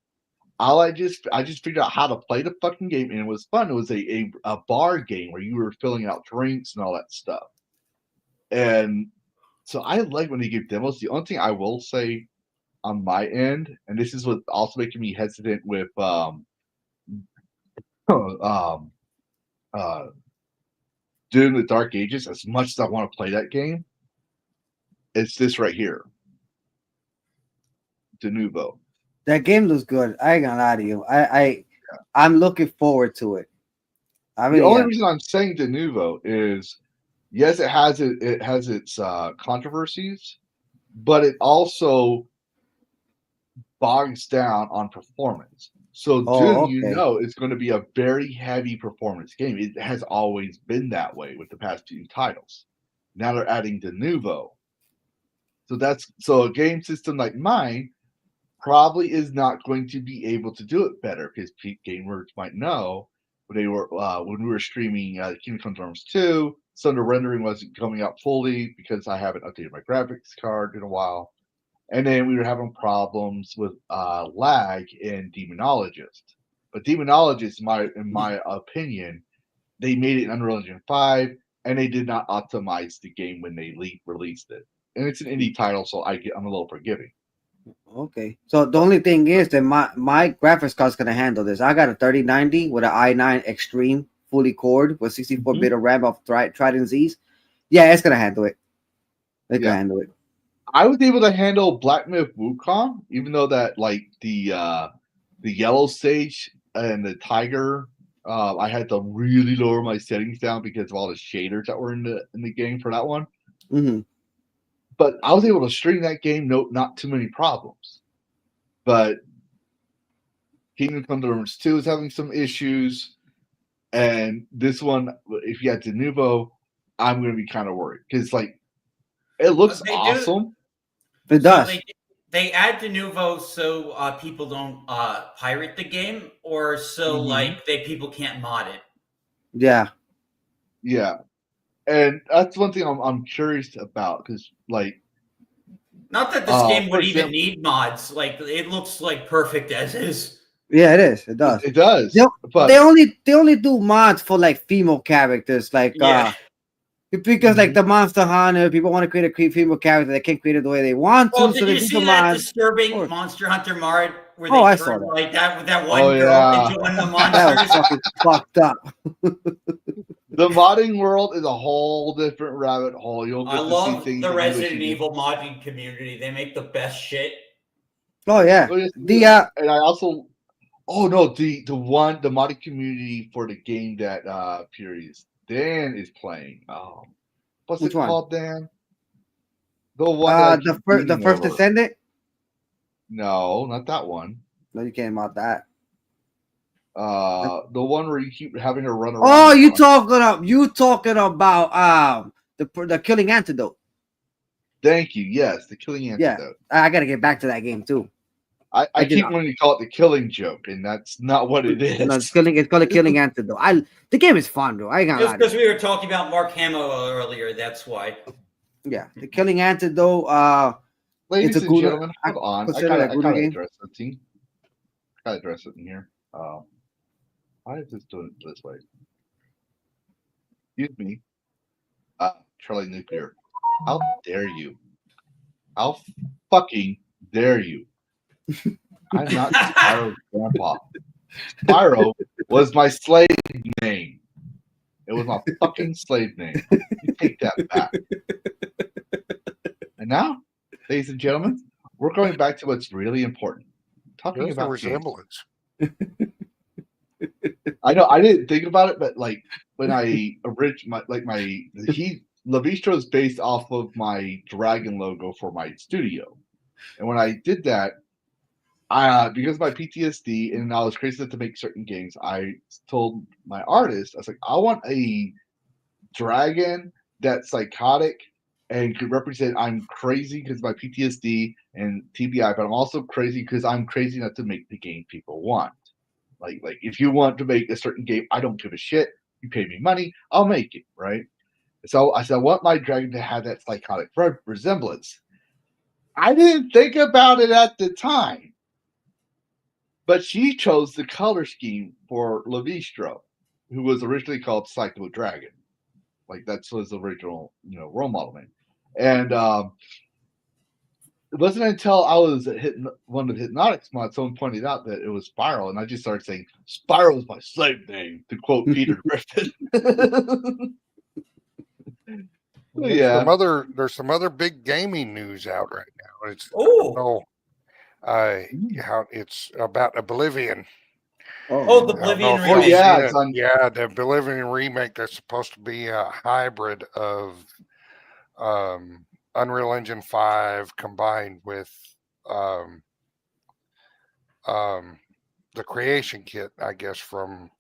I just figured out how to play the fucking game, and it was fun. It was a bar game where you were filling out drinks and all that stuff. And so I like when they give demos. The only thing I will say on my end, and this is what also making me hesitant with doing the Dark Ages, as much as I want to play that game, it's this right here. De Nouveau. That game looks good. I ain't gonna lie to you. I'm looking forward to it. I mean, The only reason I'm saying De Nouveau is, yes, it has its controversies, but it also bogs down on performance. So Oh, Doom, okay. it's going to be a very heavy performance game. It has always been that way with the past few titles. Now they're adding De Nouveau. So a game system like mine probably is not going to be able to do it better because gamers might know when we were streaming Kingdom Come Deliverance 2, some of the rendering wasn't coming out fully because I haven't updated my graphics card in a while. And then we were having problems with lag in Demonologist. But Demonologist, in my opinion, they made it in Unreal Engine 5, and they did not optimize the game when they released it. And it's an indie title, so I'm a little forgiving. Okay. So the only thing is that my graphics card's gonna handle this. I got a 3090 with an i9 Extreme fully cored with 64-bit of RAM of Trident Z's. Yeah, it's gonna handle it. It can handle it. I was able to handle Black Myth Wukong, even though that like the yellow stage and the tiger, I had to really lower my settings down because of all the shaders that were in the game for that one. Mhm. But I was able to string that game, not too many problems. But Kingdom Come Deliverance 2 is having some issues, and this one, if you had De Nuvo, I'm going to be kind of worried because like it looks They do. awesome. It So does. they add de nouveau so people don't pirate the game, or so Mhm. like people can't mod it. Yeah. Yeah, and that's one thing I'm curious about because like Not that this game for would even example, need mods. Like it looks like perfect as is. Yeah, it is. It does. it does, They, but they only do mods for like female characters, like Yeah. because like the Monster Hunter, people want to create a female character, they can't create it the way they want to, Well, so did they you do see the that mods. disturbing course. Monster Hunter mod where Oh, they I saw turned that. like that one Oh, girl yeah. into one of the That was monsters? fucking fucked up. the modding world is a whole different rabbit hole. You'll I get to see love things the that you wish Resident you did. Evil modding community. They make the best shit. Oh yeah. Oh, yes, The and I also, oh no, the modding community for the game that Furious Dan is playing. What's Which it one? called, Dan? The one that I keep the reading first over. Descendant. No, not that one. No, you can't mod that. The one where you keep having her run around. Oh, the you front. talking about the Killing Antidote. Thank you. Yes, the Killing Yeah, Antidote. I gotta get back to that game too. I I did keep not. wanting to call it the Killing Joke, and that's not what it is. No, it's called a Killing Antidote. The game is fun though. I ain't gonna Just lie. because we were talking about Mark Hamill earlier, that's why. Yeah, the Killing Antidote. Ladies it's a and Gooner. gentlemen, I hold on. I consider it a Gooner gotta game. address something. Gotta address it in here. Why is this doing it this way? Excuse me. Charlie Nuclear. How dare you? How fucking dare you? I'm not Spyro's grandpa. Spyro was my slave name. It was my fucking slave name. You take that back. And now, ladies and gentlemen, we're going back to what's really important. Talking There's a about games. resemblance. I know I didn't think about it, but like when I Lavistro is based off of my dragon logo for my studio, and when I did that, because of my PTSD and I was crazy enough to make certain games, I told my artist, I was like, I want a dragon that's psychotic and could represent I'm crazy because of my PTSD and TBI, but I'm also crazy because I'm crazy enough to make the game people want. Like if you want to make a certain game, I don't give a shit. You pay me money, I'll make it, right? So I said, I want my dragon to have that psychotic resemblance. I didn't think about it at the time, but she chose the color scheme for Lavistro, who was originally called Psycho Dragon. Like that's his original, role model name. And it wasn't until I was hitting one of the Hypnotics mods, someone pointed out that it was Spiral, and I just started saying, Spiral is my slave name, to quote Peter Griffin. There's some other big gaming news out right now. It's how it's about Oblivion. Oh, the I don't Oblivion know if remake. y'all seen it. The Oblivion remake that's supposed to be a hybrid of Unreal Engine 5 combined with the creation kit, I guess, from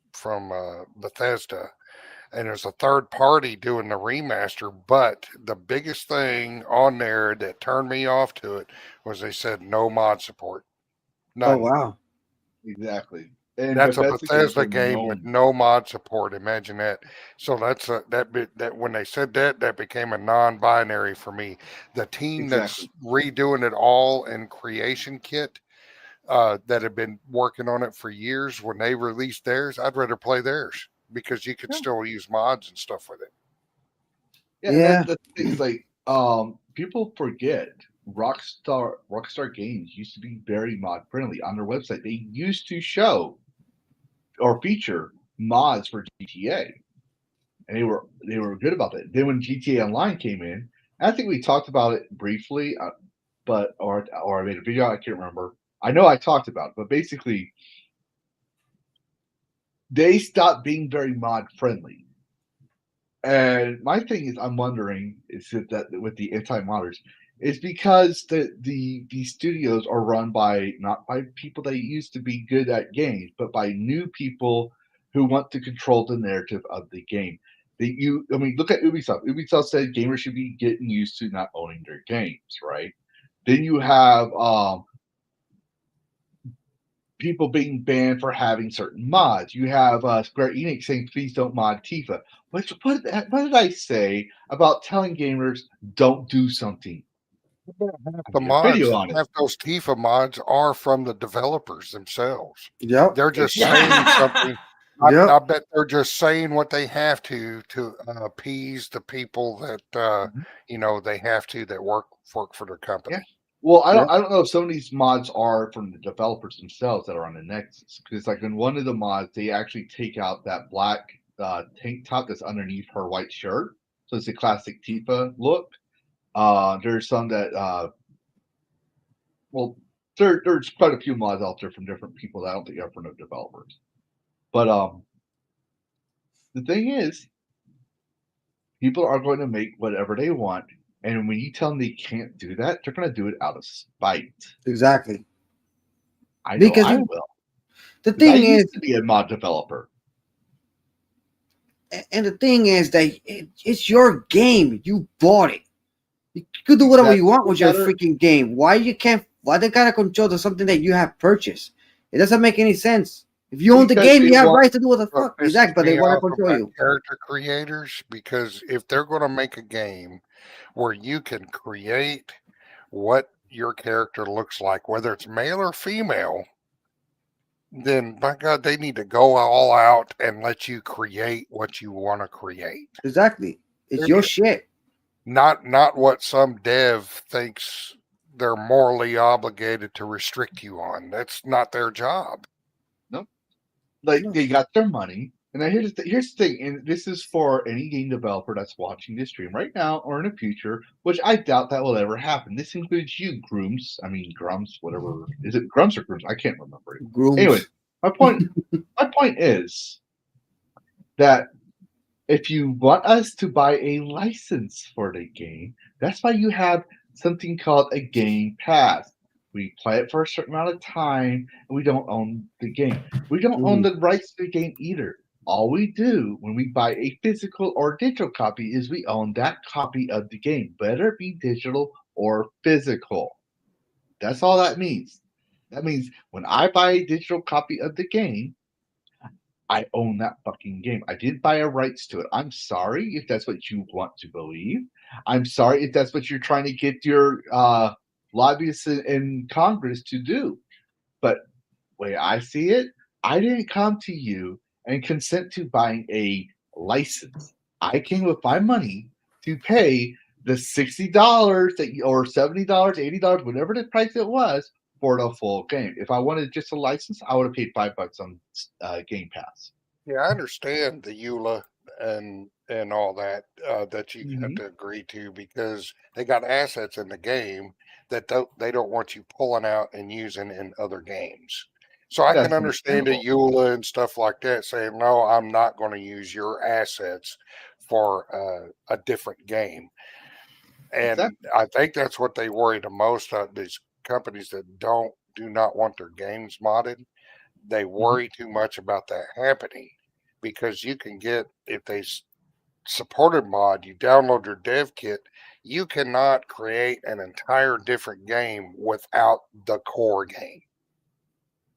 Bethesda. And there's a third party doing the remaster, but the biggest thing on there that turned me off to it was they said no mod support. None. Oh wow. Exactly. And that's a Bethesda game with no mod support. Imagine that. So that when they said that became a non-binary for me. The team that's redoing it all in Creation Kit, that had been working on it for years, when they released theirs, I'd rather play theirs because you could still use mods and stuff with it. Yeah. That's the thing is like people forget Rockstar Games used to be very mod friendly on their website. They used to show or feature mods for GTA, and they were good about that. Then when GTA Online came in, I think we talked about it briefly, but or I made a video. I can't remember. I know I talked about it, but basically, they stopped being very mod friendly. And my thing is, I'm wondering is that with the anti-modders, is because the studios are run by not by people that used to be good at games, but by new people who want to control the narrative of the game. I mean, look at Ubisoft. Ubisoft said gamers should be getting used to not owning their games, right? Then you have people being banned for having certain mods. You have Square Enix saying, please don't mod Tifa. What did I say about telling gamers don't do something? The I did a video mods, on it. half those Tifa mods are from the developers themselves. Yep. They're just Exactly. saying something. Yep. I bet they're just saying what they have to appease the people that you know they have to that work for their company. Yeah. Well, I Yeah. don't know if some of these mods are from the developers themselves that are on the Nexus. Because like in one of the mods, they actually take out that black tank top that's underneath her white shirt. So it's a classic Tifa look. There's some that well, there's quite a few mods out there from different people that I don't think are from the developers. But the thing is, people are going to make whatever they want, and when you tell them they can't do that, they're going to do it out of spite. Exactly. I know Because I you- will. The 'Cause I thing is, used to be a mod developer. and the thing is that it's your game. You bought it. You could do whatever you want with your freaking game. Why they gotta control to something that you have purchased? It doesn't make any sense. If you own the Because game, they you have want- rights to do what the What fuck. pisses Exactly, but they me want to off control about you. character creators, because if they're going to make a game where you can create what your character looks like, whether it's male or female, then by God, they need to go all out and let you create what you want to create. Exactly. It's your shit. Not what some dev thinks they're morally obligated to restrict you on. That's not their job. Like No. they got their money, and then here's the thing, and this is for any game developer that's watching this stream right now or in the future, which I doubt that will ever happen. This includes you, Grooms. I mean Grums, whatever. Is it Grums or Grooms? I can't remember. Grooms. Anyway, my point is that if you want us to buy a license for the game, that's why you have something called a game pass. We play it for a certain amount of time, and we don't own the game. We don't own the rights to the game either. All we do when we buy a physical or digital copy is we own that copy of the game, whether it be digital or physical. That's all that means. That means when I buy a digital copy of the game, I own that fucking game. I didn't buy a rights to it. I'm sorry if that's what you want to believe. I'm sorry if that's what you're trying to get your lobbyists in Congress to do. But the way I see it, I didn't come to you and consent to buying a license. I came with my money to pay the $60 or $70, $80, whatever the price it was, for the full game. If I wanted just a license, I would have paid $5 on Game Pass. Yeah, I understand the EULA and all that that you have to agree to, because they got assets in the game that they don't want you pulling out and using in other games. So I can understand the EULA and stuff like that saying, no, I'm not going to use your assets for a different game. And I think that's what they worry the most of, these companies that do not want their games modded. They worry too much about that happening, because you can get, if they supported mod, you download your dev kit, you cannot create an entire different game without the core game.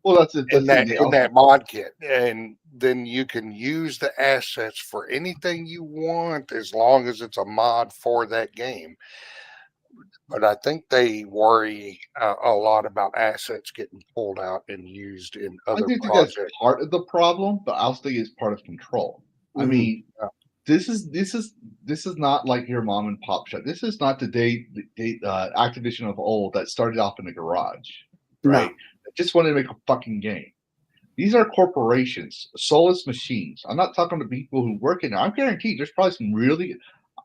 Well, that's it. In that mod kit, and then you can use the assets for anything you want as long as it's a mod for that game. But I think they worry a lot about assets getting pulled out and used in other I do think projects. that's part of the problem, but I also think it's part of control. I mean, this is not like your mom and pop shop. This is not the Activision of old that started off in a garage, right? That just wanted to make a fucking game. These are corporations, soulless machines. I'm not talking to people who work in there. I'm guaranteed there's probably some really.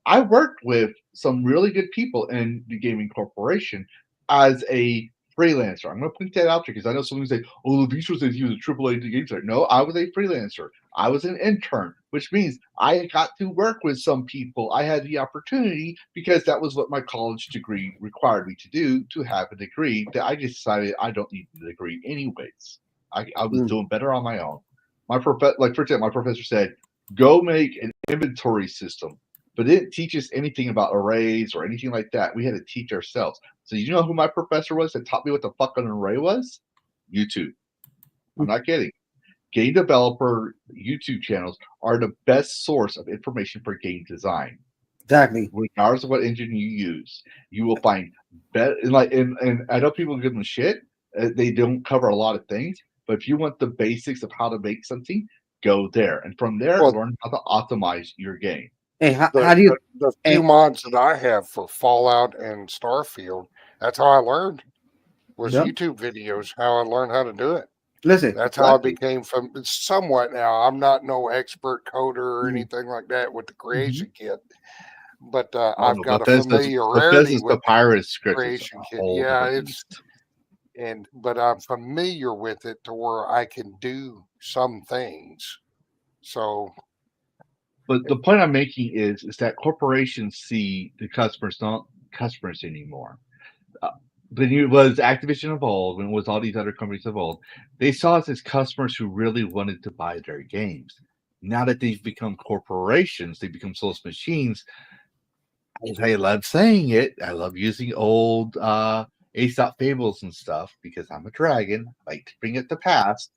I worked with some really good people in the gaming corporation as a freelancer. I'm going to point that out there because I know someone say, "Oh, Lavistro says he was a AAA game designer." No, I was a freelancer. I was an intern, which means I got to work with some people. I had the opportunity because that was what my college degree required me to do, to have a degree that I decided I don't need the degree anyways. I was doing better on my own. My for example, my professor said, "Go make an inventory system," but it didn't teach us anything about arrays or anything like that. We had to teach ourselves. So you know who my professor was that taught me what the fuck an array was? YouTube. I'm not kidding. Game developer YouTube channels are the best source of information for game design. Exactly. Regardless of what engine you use, you will find better. And I know people give them shit. They don't cover a lot of things, but if you want the basics of how to make something, go there, and from there, Well, learn how to optimize your game. Hey, how the, do you? the few mods that I have for Fallout and Starfield, that's how I learned. Was Yep. YouTube videos, how I learned how to do it. Listen, That's how I Exactly. became from somewhat now. I'm not no expert coder or Mhm. anything like that with the creation kit, but Oh, I've no, got a Bethesda's familiarity with the Papyrus script is creation a kit. whole Yeah, different it's beast. but I'm familiar with it to where I can do some things. So But the point I'm making is that corporations see the customers not customers anymore. Uh, when it was Activision of old, when it was all these other companies of old, they saw us as customers who really wanted to buy their games. Now that they've become corporations, they become soulless machines. I love saying it. I love using old Aesop fables and stuff because I'm a dragon. I like to bring it to past.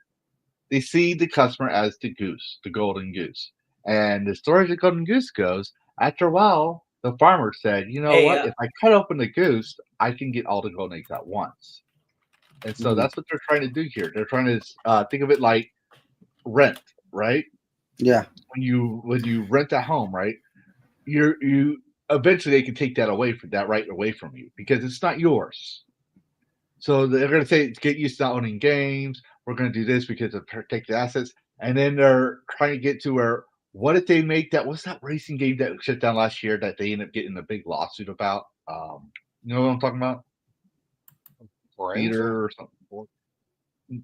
They see the customer as the goose, the golden goose. And the story of the golden goose goes, after a while, the farmer said, "You know Hey, what? If I cut open the goose, I can get all the golden eggs at once." And so that's what they're trying to do here. They're trying to think of it like rent, right? yeah, When you rent a home, right? You eventually they can take that away from that right away from you because it's not yours. So they're going to say, "Get used to not owning games. We're going to do this because of protect the assets." And then they're trying to get to where, what if they make that? What's that racing game that shut down last year that they ended up getting a big lawsuit about? You know what I'm talking about? Forenza? Theater or something.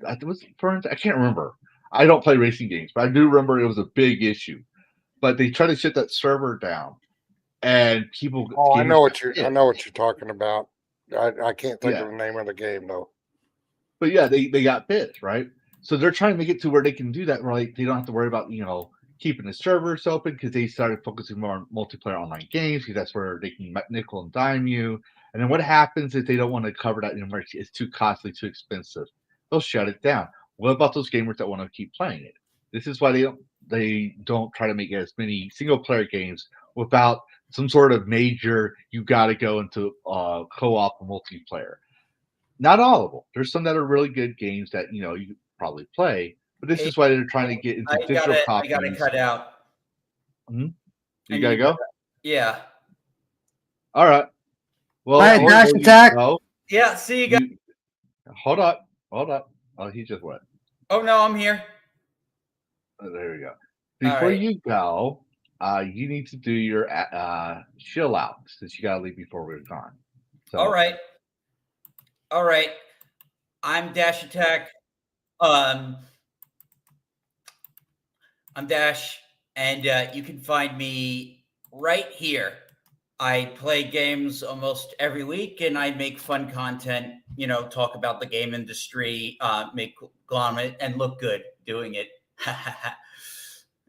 I think it was Forensic. I can't remember. I don't play racing games, but I do remember it was a big issue. But they tried to shut that server down, and people Oh, I gamers know got what you're. I pissed. know what you're talking about. I can't think Yeah, of the name of the game though. but yeah, they got pissed, right? So they're trying to make it to where they can do that, right? They don't have to worry about keeping the servers open because they started focusing more on multiplayer online games because that's where they can nickel and dime you. And then what happens if they don't want to cover that anymore? It's too costly, too expensive. They'll shut it down. What about those gamers that want to keep playing it? This is why they don't try to make as many single player games without some sort of major. You got to go into co-op or multiplayer. Not all of them. There's some that are really good games that you probably play, but this hey, is why they're trying to get I into digital gotta copies. cut out. Mhm. I You gotta need. go. Yeah. All right. Well, Bye, Dash before you Attack. go, Yeah. See you guys. you hold up, hold up. Oh, he just went. Oh no, I'm here. Oh, there we go. All Before right. you go, you need to do your chill out since you gotta leave before we're gone. So, All right. All right. I'm Dash Attack. Um, I'm Dash, and you can find me right here. I play games almost every week, and I make fun content. Talk about the game industry, make glom it, and look good doing it.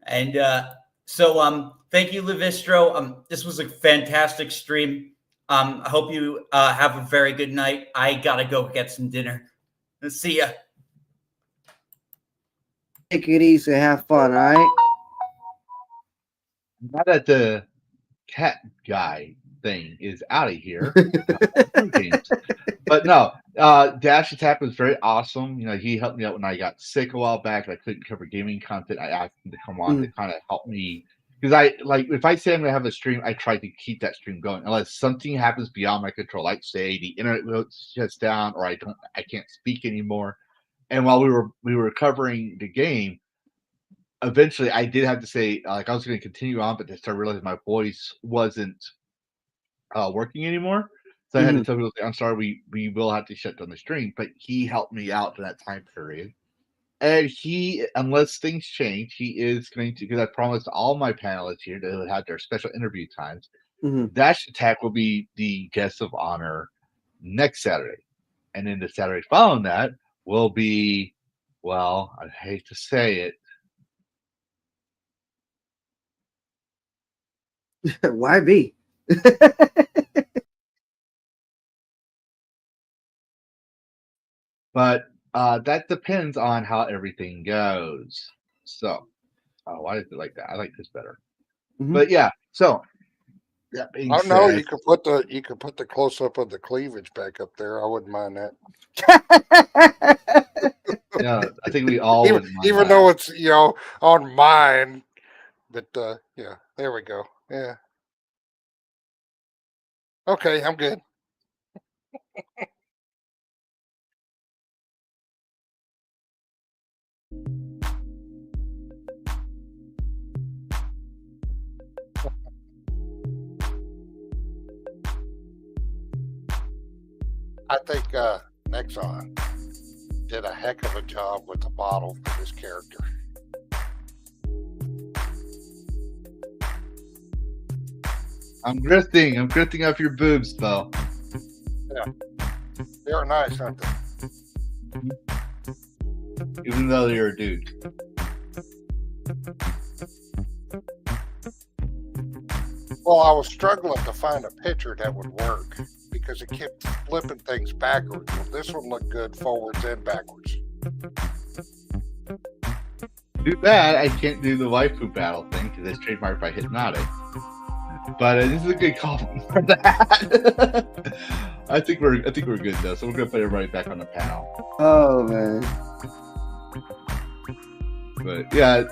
And so, thank you, Lavistro. This was a fantastic stream. I hope you have a very good night. I gotta go get some dinner. See ya. Take it easy, have fun, all right? now that the cat guy thing is out of here, games. But no, Dash Attack was very awesome. He helped me out when I got sick a while back. And I couldn't cover gaming content. I asked him to come on to kind of help me because if I say I'm gonna have a stream, I try to keep that stream going unless something happens beyond my control, like say the internet shuts down or I can't speak anymore. And while we were covering the game, eventually I did have to say, like, I was going to continue on, but then started realizing my voice wasn't working anymore. So I had to tell people, I'm sorry, we will have to shut down the stream. But he helped me out for that time period. And he, unless things change, he is going to, because I promised all my panelists here to have their special interview times. Dash Attack will be the guest of honor next Saturday. And then the Saturday following that will be, well, I hate to say it. Why be? But that depends on how everything goes. So, why is it like that? I like this better. But yeah, so that being Oh no, said, you could put the close up of the cleavage back up there. I wouldn't mind that. yeah, I think we all even would mind even that. though it's on mine, but yeah, there we go. Yeah. Okay, I'm good. I think Nexon did a heck of a job with the bottle for this character. I'm grifting off your boobs, though. Yeah, they are nice, aren't they? Even though you're a dude. Well, I was struggling to find a picture that would work because it kept flipping things backwards. Well, this one looked good forwards and backwards. Too bad I can't do the waifu battle thing because it's trademarked by Hypnotic. But this is a good call for that. I think we're good though, so we're gonna put everybody back on the panel. Oh man. But yeah,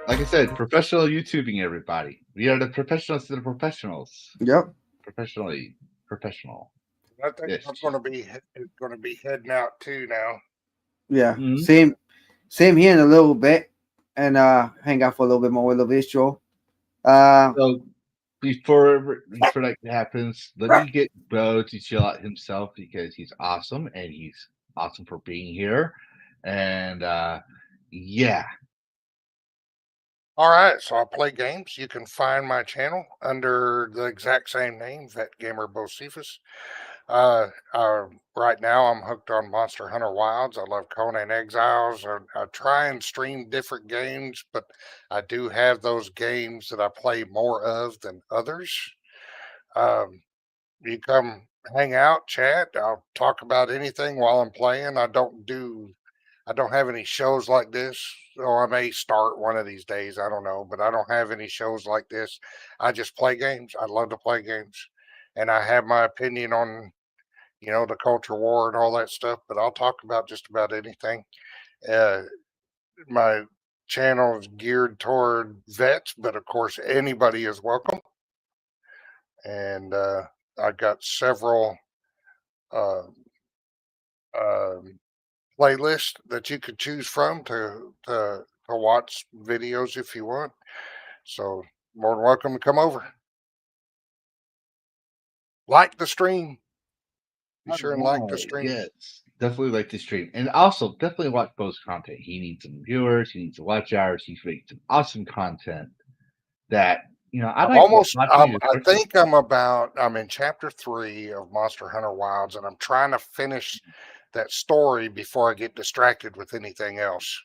like I said, professional YouTubing, everybody. We are the professionals to the professionals. Yep. Professional. I think Yes. I'm going to be heading out too now. Yeah. Mhm. Same here in a little bit, and hang out for a little bit more with Lavistro. So before that happens, let me get Bo to chill out himself because he's awesome and he's awesome for being here. And yeah. All right, so I play games. You can find my channel under the exact same name, Vet Gamer Bocephus. Right now, I'm hooked on Monster Hunter Wilds. I love Conan Exiles. I try and stream different games, but I do have those games that I play more of than others. You come hang out, chat. I'll talk about anything while I'm playing. I don't have any shows like this. So I may start one of these days. I don't know, but I don't have any shows like this. I just play games. I love to play games, and I have my opinion on the culture war and all that stuff. But I'll talk about just about anything. My channel is geared toward vets, but of course anybody is welcome. And I've got several playlist that you could choose from to watch videos if you want. So more than welcome to come over. Like the stream. Be sure and like the stream. Yes, definitely like the stream, and also definitely watch Bo's content. He needs some viewers. He needs some watch hours. He's making some awesome content that I like Almost. watching. I think I'm in chapter 3 of Monster Hunter Wilds, and I'm trying to finish that story before I get distracted with anything else.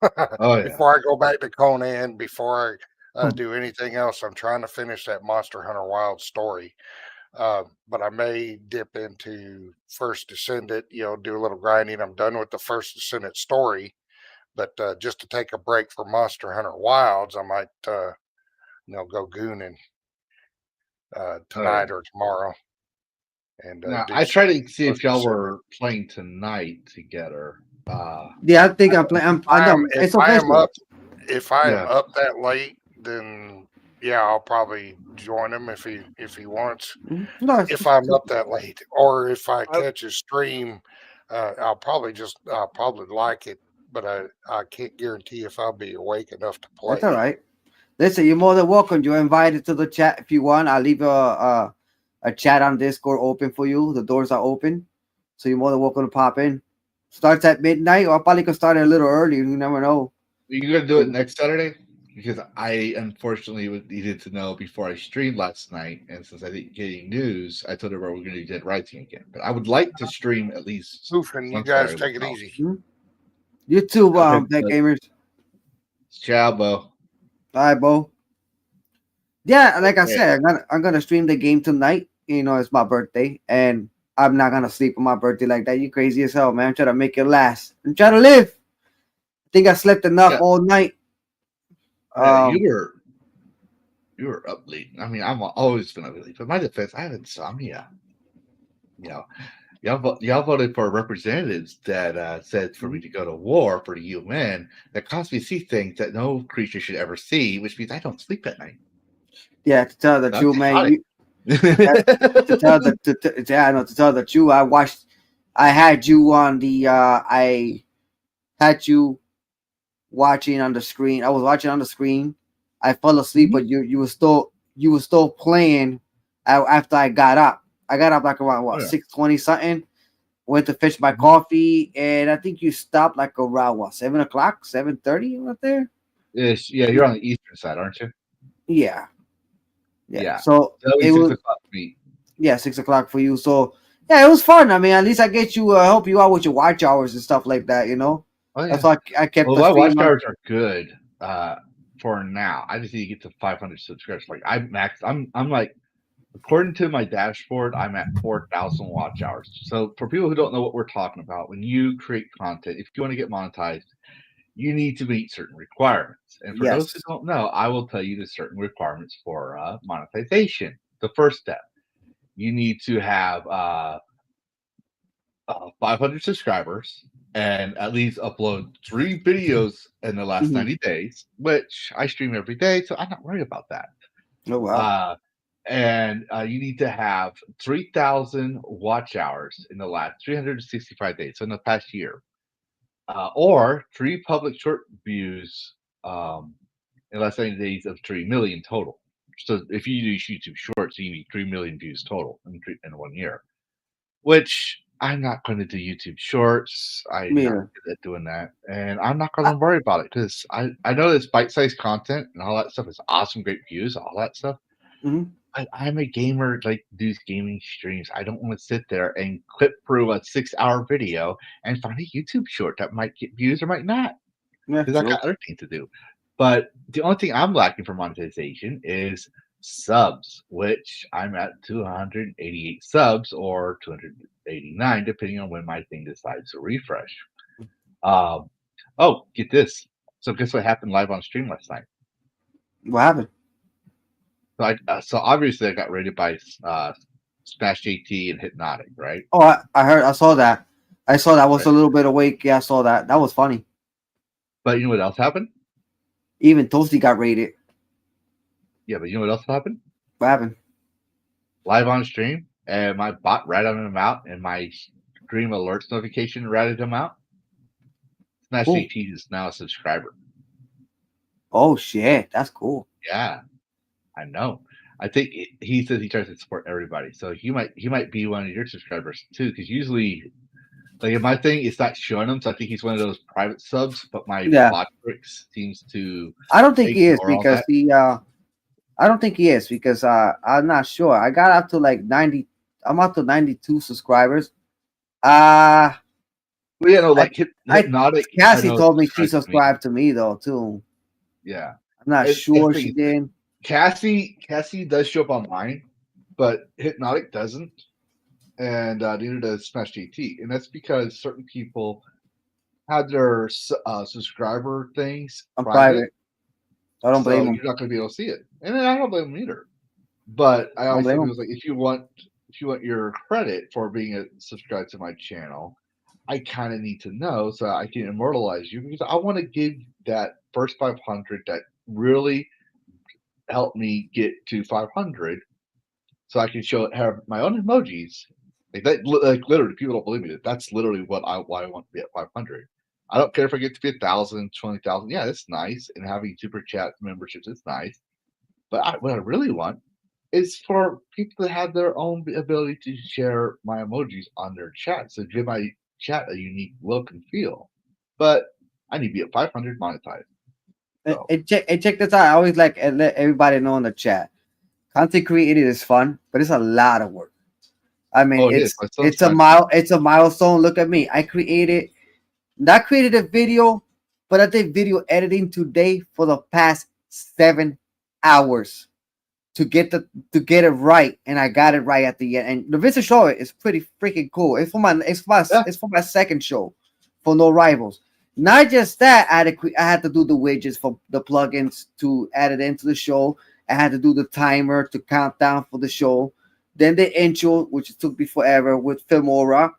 Oh yeah. Before I go back to Conan, before I do anything else, I'm trying to finish that Monster Hunter Wild story. But I may dip into First Descendant, do a little grinding. I'm done with the First Descendant story, but just to take a break for Monster Hunter Wilds, I might go gooning tonight or tomorrow. And now I try to see if y'all were playing tonight together. Yeah, I think I'm playing. If I am up that late, then yeah, I'll probably join him if he wants. No, if I'm up that late, or if I catch his stream, I'll probably like it but I can't guarantee if I'll be awake enough to play. That's all right. Listen, you're more than welcome. You're invited to the chat if you want. I'll leave a chat on Discord open for you. The doors are open, so you're more than welcome to pop in. Starts at midnight, or I probably could start a little early. You never know. You gonna do it next Saturday? Because I unfortunately needed to know before I streamed last night, and since I didn't get any news, I told everyone we're going to do Dead Rising again. But I would like to stream at least. Oofing, you on guys Saturday take it with easy. You too, Okay, Tech good. Gamers. Ciao, Bo. All right, Bo. Yeah, like I Okay. said, I'm gonna stream the game tonight. You know, it's my birthday, and I'm not gonna sleep on my birthday like that. You crazy as hell, man. I'm trying to make it last. I'm trying to live. I think I slept enough Yeah. all night. Yeah, you were up late. I mean, I'm always been up late. But my defense, I have insomnia. You know, y'all voted for representatives that said for me to go to war for the UN that caused me to see things that no creature should ever see, which means I don't sleep at night. Yeah, to tell the That's truth, man. chaotic. To tell the truth, I had you on the I had you watching on the screen. I was watching on the screen. I fell asleep, but you were still playing after I got up. I got up like around Oh, yeah. 6:20 something. Went to fetch my coffee, and I think you stopped like around 7:00, 7:30 right there. Yes, yeah, you're on the eastern side, aren't you? Yeah. Yeah. So That was it 6 was o'clock for me. 6:00 for you. So yeah, it was fun. I mean, at least I get you help you out with your watch hours and stuff like that. You know, Oh, yeah. that's why I kept Well, the my watch stream. hours are good for now. I just need to get to 500 subscribers. Like I'm like, according to my dashboard, I'm at 4,000 watch hours. So for people who don't know what we're talking about, when you create content, if you want to get monetized, you need to meet certain requirements. And for those who Yes. don't know, I will tell you the certain requirements for monetization. The first step, you need to have 500 subscribers and at least upload 3 videos in the last Mhm. 90 days, which I stream every day, so I'm not worried about that. Oh wow. And you need to have 3,000 watch hours in the last 365 days, so in the past year, or 3 public short views in the last 90 days of 3 million total. So if you use YouTube Shorts, you need 3 million views total in 1 year, which I'm not going to do YouTube Shorts. I'm Me not either. good at doing that, and I'm not going to worry about it because I know this bite-sized content and all that stuff is awesome, great views, all that stuff. Mhm. I'm a gamer, like do gaming streams. I don't want to sit there and clip through a 6-hour video and find a YouTube short that might get views or might not Yeah, because I true. got other things to do. But the only thing I'm lacking for monetization is subs, which I'm at 288 subs or 289, depending on when my thing decides to refresh. Oh, get this. So guess what happened live on stream last night? What happened? So obviously I got rated by Smash JT and Hypnotic, right? Oh, I saw that. I saw that. I was a little bit awake. Yeah, I saw that. That was funny. But you know what else happened? Even Toasty got rated. Yeah, but you know what else happened? What happened? Live on stream, and my bot ratted him out, and my stream alerts notification ratted him out. Smash Cool. JT is now a subscriber. Oh shit, that's cool. Yeah, I know. I think he says he tries to support everybody, so he might be one of your subscribers too. Because usually, like in my thing, it's not showing him, so I think he's one of those private subs. But my Yeah. bot tricks seems to. I don't think he is ignore all because that. I don't think he is because I'm not sure. I got up to like 90. I'm up to 92 subscribers. Well, yeah, no, like Hypnotic. Cassie I know told me she subscribes to me. subscribed to me though too. Yeah, I'm not It's- sure it's she thing- did. Cassie does show up on mine, but Hypnotic doesn't, and neither does Smash JT, and that's because certain people have their subscriber things I'm private. I don't blame so him. you're not going to be able to see it, and then I don't blame them either. But I always blame tell him. people like, if you want your credit for being subscribed to my channel, I kind of need to know so I can immortalize you because I want to give that first 500 that really helped me get to 500, so I can have my own emojis. Like that, like literally, people don't believe me. That's literally why I want to be at 500. I don't care if I get to be 1,000, 20,000. Yeah, it's nice, and having super chat memberships is nice. But what I really want is for people to have their own ability to share my emojis on their chat, so give my chat a unique look and feel. But I need to be at 500 monetized. So. And check this out. I always like let everybody know in the chat. Content creating is fun, but it's a lot of work. I mean, it's a milestone. Look at me. I created a video, but I did video editing today for the past 7 hours to get it right, and I got it right at the end. And the Vincent show is pretty freaking cool. It's for my second show for No Rivals. Not just that, I had to do the widgets for the plugins to add it into the show. I had to do the timer to count down for the show. Then the intro, which took me forever with Filmora.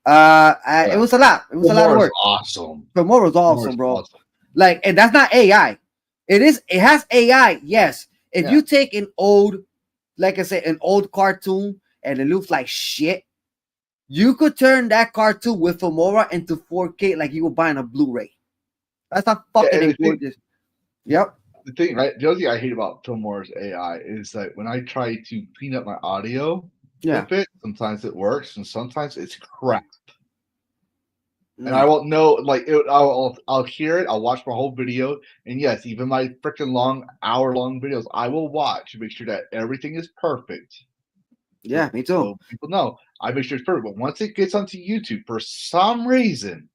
It was a lot. It was a lot of work. Awesome. Filmora was awesome, bro. Awesome. Like, and that's not AI. It has AI, yes. If you take an old, like I said, an old cartoon and it looks like shit, you could turn that cartoon with Filmora into 4K like you were buying a Blu-ray. That's not fucking gorgeous. Yep. The thing, right? The other thing I hate about Filmora's AI is that when I try to clean up my audio with it, sometimes it works and sometimes it's crap. And I won't know, like, I'll hear it, I'll watch my whole video, and yes, even my freaking hour-long videos, I will watch to make sure that everything is perfect. Yeah, me too. So people know I make sure it's perfect. But once it gets onto YouTube, for some reason,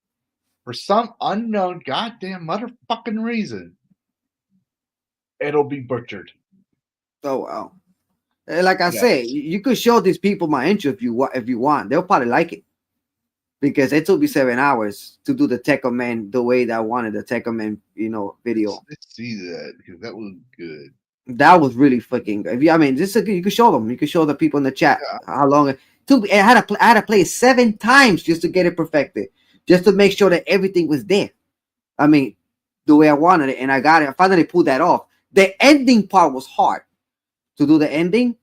for some unknown goddamn motherfucking reason, it'll be butchered. Oh wow! Like I say, you could show these people my intro if you want. They'll probably like it because it took me 7 hours to do the Tekken Man the way that I wanted the Tekken Man, video. Let's see that because that was good. That was really fucking good. You could show them. You could show the people in the chat how long it took. I had to play it 7 times just to get it perfected, just to make sure that everything was there. I mean, the way I wanted it, and I got it. I finally pulled that off. The ending part was hard to do the ending,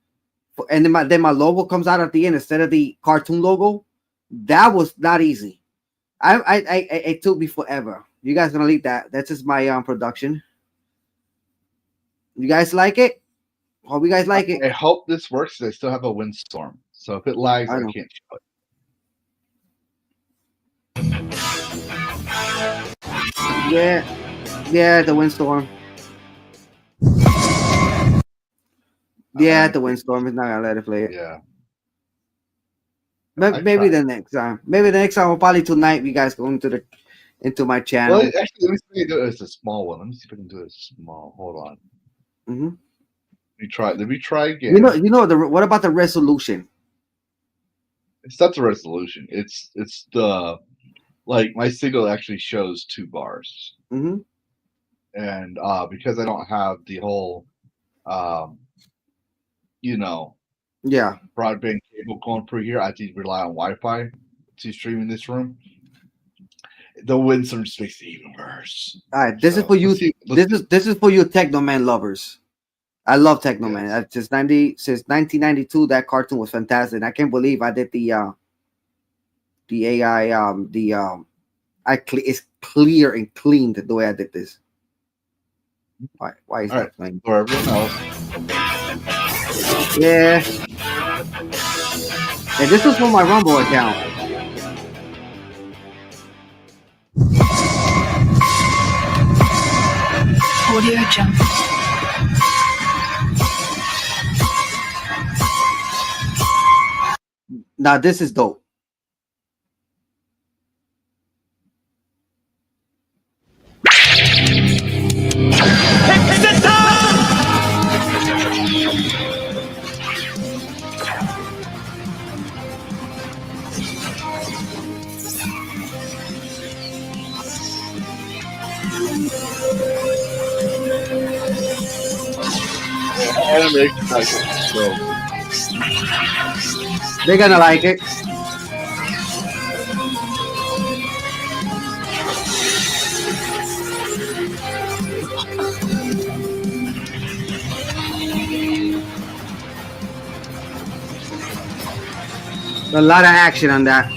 and then my logo comes out at the end instead of the cartoon logo. That was not easy. It took me forever. You guys gonna leave that? That's just my production. You guys like it? Hope you guys like it. I hope this works. I still have a windstorm, so if it lags, I can't show it. Yeah, the windstorm. Yeah, the windstorm is not gonna let it play it. Yeah. Maybe the next time. Maybe the next time, or probably tonight. You guys go into my channel. Well, actually, let me see if it's a small one. Let me see if I can do it small. Hold on. Mm-hmm. Let me try again. What about the resolution? It's not the resolution. It's the my signal actually shows 2 bars. Mm-hmm. And because I don't have the whole broadband cable going through here, I have to rely on Wi-Fi to stream in this room. The windstorm just makes it even worse. All right, this is for you. This is for you, Technoman lovers. I love Technoman. Since 1992, that cartoon was fantastic. I can't believe I did the AI. It's clear and cleaned the way I did this. Why is that playing? For everyone else. Yeah. And this was for my Rumble account. Audio Jungle. Now this is dope. They're gonna like it. A lot of action on that.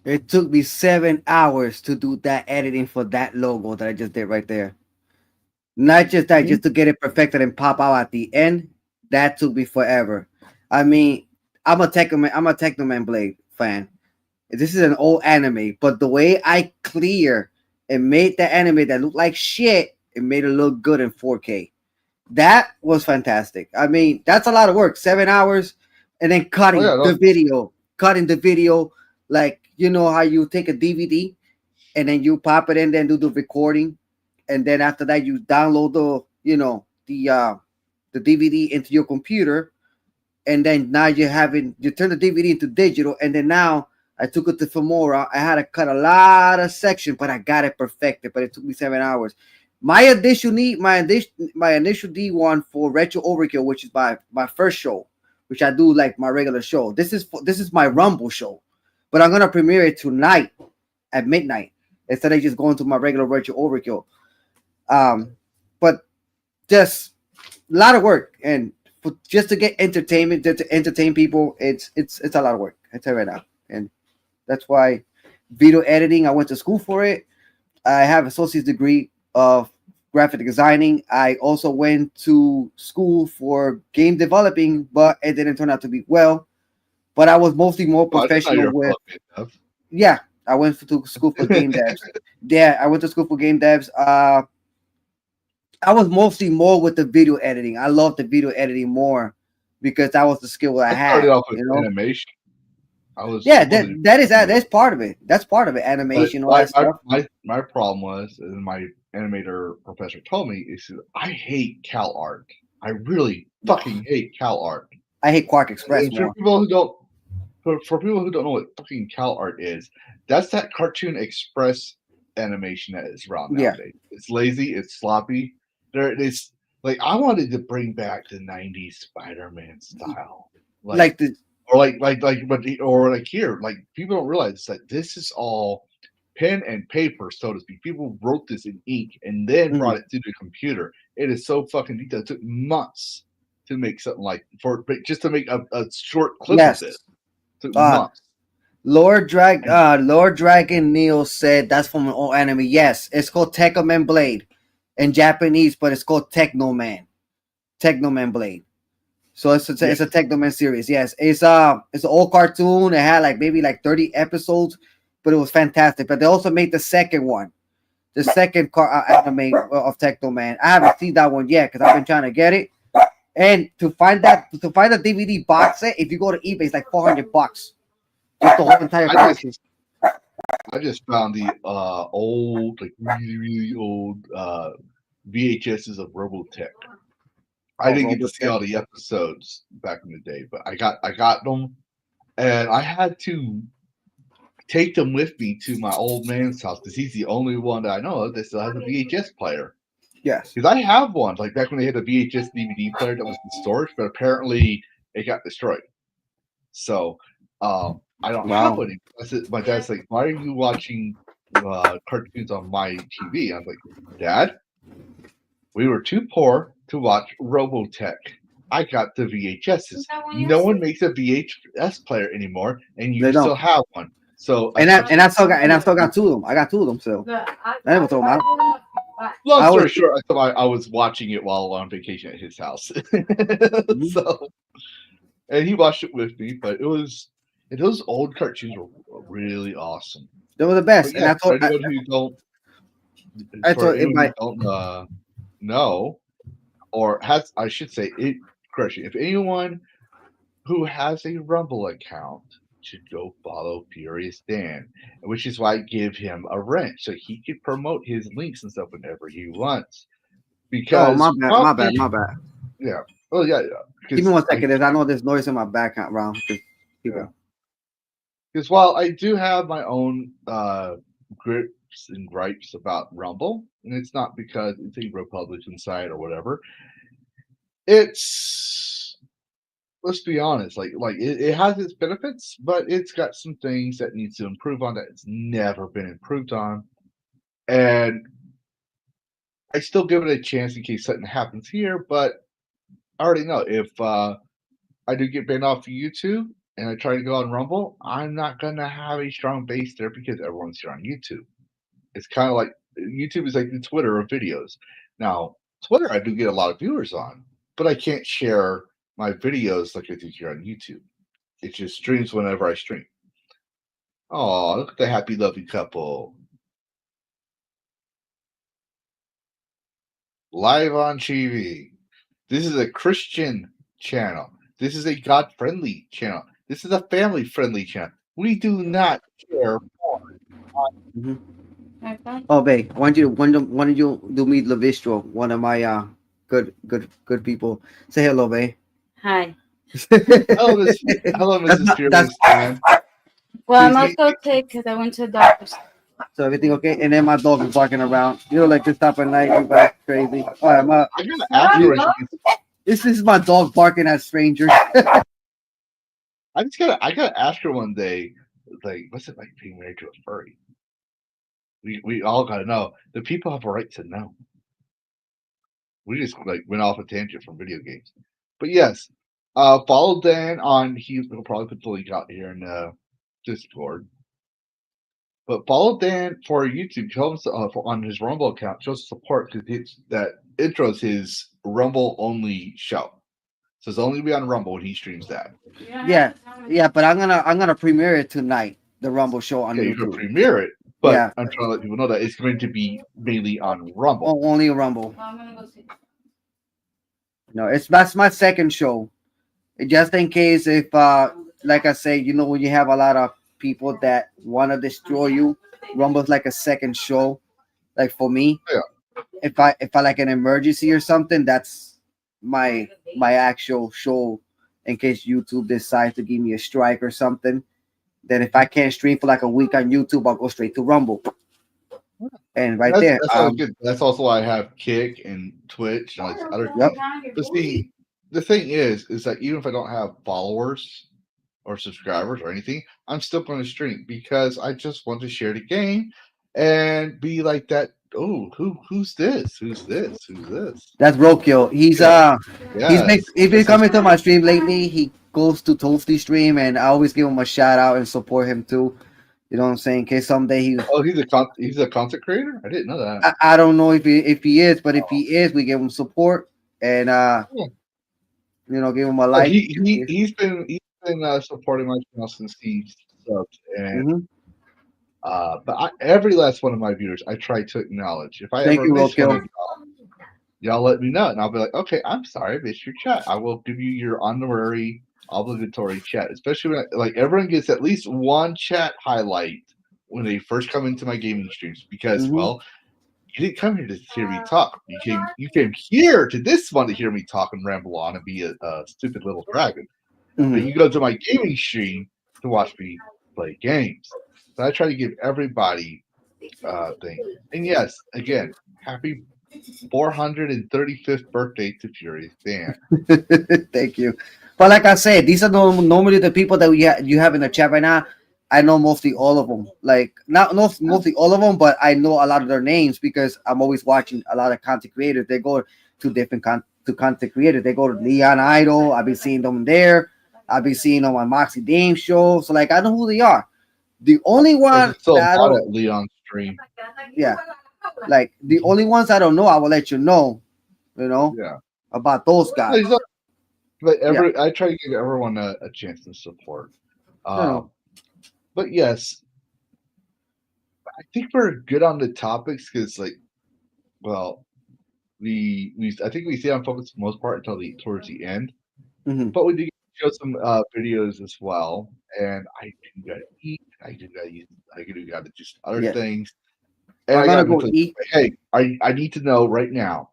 It took me 7 hours to do that editing for that logo that I just did right there. Not just that, just to get it perfected and pop out at the end. That took me forever. I mean, I'm a Technoman Blade fan. This is an old anime, but the way I clear and made the anime that looked like shit, it made it look good in 4K. That was fantastic. I mean, that's a lot of work. 7 hours, and then cutting cutting the video, like you know how you take a DVD and then you pop it in, then do the recording, and then after that you download the DVD into your computer, and then now you turn the DVD into digital, and then now I took it to Filmora. I had to cut a lot of sections, but I got it perfected. But it took me 7 hours. My initial D one for Retro Overkill, which is my first show, which I do like my regular show. This is my Rumble show, but I'm gonna premiere it tonight at midnight instead of just going to my regular Retro Overkill. But just a lot of work, and just to get entertainment, to entertain people, it's a lot of work. I tell you right now, and that's why video editing. I went to school for it. I have an associate's degree of graphic designing. I also went to school for game developing, but it didn't turn out to be well. But I was mostly more professional with. Yeah, I went to school for game devs. Yeah, I went to school for game devs. I was mostly more with the video editing. I love the video editing more because that was the skill that I had. Started off with animation. That's part of it. That's part of it. Animation, all that stuff. My problem was, and my animator professor told me, he said, I hate Cal art. I really fucking hate Cal art. I hate Quark Express. For people who don't know what fucking Cal art is, that's that Cartoon Express animation that is around nowadays. It's lazy, it's sloppy. There it is. Like I wanted to bring back the '90s Spider-Man style, like here. Like people don't realize that this is all pen and paper, so to speak. People wrote this in ink and then brought it to the computer. It is so fucking detailed. It took months to make something just to make a short clip of this. It took months. Lord Dragon Neil said that's from an old anime. Yes, it's called Tekkaman Blade in Japanese, but it's called Technoman Blade. So it's a Technoman series. Yes, it's an old cartoon. It had maybe 30 episodes, but it was fantastic. But they also made the second one, the second anime of Technoman. I haven't seen that one yet because I've been trying to get it. And to find the DVD box set, if you go to eBay, it's like $400. Just the whole entire collection. I just found the old, really, really old VHSs of Robotech. I didn't get to see all the episodes back in the day, but I got them, and I had to take them with me to my old man's house because he's the only one that I know of that still has a VHS player. Yes. Because I have one, like back when they had the VHS DVD player that was in storage, but apparently it got destroyed. So I don't have Wow. one. My dad's like, "Why are you watching cartoons on my TV?" I'm like, "Dad, we were too poor to watch Robotech. I got the VHSs. No one makes a VHS player anymore, and you They don't. still have one." So And I still got two of them. I got two of them still. I never throw them out. long I story was- short, I was watching it while on vacation at his house. So, and he watched it with me, but those old cartoons were really awesome. They were the But best. And yeah, I for thought anyone who don't know, or has, I should say, correction, if anyone who has a Rumble account should go follow Furious Dan, which is why I give him a wrench so he can promote his links and stuff whenever he wants. Because my bad. Yeah. Oh yeah. Give me 1 second. I know there's noise in my background. Because while I do have my own grips and gripes about Rumble, and it's not because it's a Republican site or whatever, it's, let's be honest, like it has its benefits, but it's got some things that needs to improve on that it's never been improved on. And I still give it a chance in case something happens here, but I already know if I do get banned off of YouTube and I try to go on Rumble, I'm not gonna have a strong base there because everyone's here on YouTube. It's kind of like YouTube is like the Twitter of videos. Now, Twitter I do get a lot of viewers on, but I can't share my videos like I do here on YouTube. It just streams whenever I stream. Oh, look at the happy, lovely couple. Live on TV. This is a Christian channel. This is a God-friendly channel. This is a family-friendly channel. We do not share porn. Oh, babe, why don't you do meet Lavistro, one of my good people. Say hello, babe. Hi. Hello, Mrs. Fearless Dan. Well, I Please must meet- go take because I went to the doctor's. So everything okay? And then my dog is barking around. You know, like this time of night, everybody's crazy. All right, I gotta ask her when she gets, this is my dog barking at strangers. I gotta ask her one day, like, what's it like being married to a furry? We all gotta know. The people have a right to know. We just like went off a tangent from video games. But yes, follow Dan on he'll probably put the link out here in Discord. But follow Dan for YouTube. Show him on his Rumble account. Show support because that intros his Rumble only show. So it's only be on Rumble when he streams that. Yeah, but I'm gonna premiere it tonight. The Rumble show on Yeah, you can YouTube. premiere it, but Yeah. I'm trying to let people know that it's going to be mainly on Rumble. Only Rumble. I'm gonna go see. No, that's my second show. Just in case if like I say, you know, when you have a lot of people that want to destroy you, Rumble's like a second show. Like for me, Yeah. if I like an emergency or something, that's my actual show in case YouTube decides to give me a strike or something. Then if I can't stream for like a week on YouTube, I'll go straight to Rumble. And That's always good. That's also why I have Kick and Twitch and all these other Yep. things. But see, the thing is that even if I don't have followers or subscribers or anything, I'm still going to stream because I just want to share the game and be like that. Oh, who's this? Who's this? Who's this? That's Rokyo. He's Yes. he's been coming to my stream lately. He goes to Toasty stream, and I always give him a shout out and support him too. You know what I'm saying? In case someday he's a content creator. I didn't know that. I don't know if he is, but if he is, we give him support and you know, give him a like. He's been supporting my channel since he subbed, and but every last one of my viewers, I try to acknowledge. If I Thank ever you, miss one Rokyo. of y'all let me know, and I'll be like, okay, I'm sorry, I missed your chat. I will give you your honorary, obligatory chat. Especially when like everyone gets at least one chat highlight when they first come into my gaming streams, because well, you didn't come here to hear me talk. You came here to this one to hear me talk and ramble on and be a stupid little dragon. But you go to my gaming stream to watch me play games. So I try to give everybody things. And yes, again, happy 435th birthday to Furious Dan. Thank you. But like I said, these are normally the people that you have in the chat right now. I know mostly all of them. Like not mostly all of them, but I know a lot of their names because I'm always watching a lot of content creators. They go to different content creators. They go to Leon Idol. I've been seeing them there. I've been seeing them on Moxie Dame show. So like I know who they are. The only one There's still a that I lot don't, at Leon's stream. yeah, like the only ones I don't know, I will let you know. You know Yeah. about those guys. There's not- But Yeah. I try to give everyone a chance to support. No. But yes, I think we're good on the topics because, like, well, we I think we stay on focus for the most part until towards the end. Mhm. But we do show some videos as well, and I do gotta eat. I do gotta do some other Yeah. things. And I'm I gonna gotta go eat. hey, I need to know right now.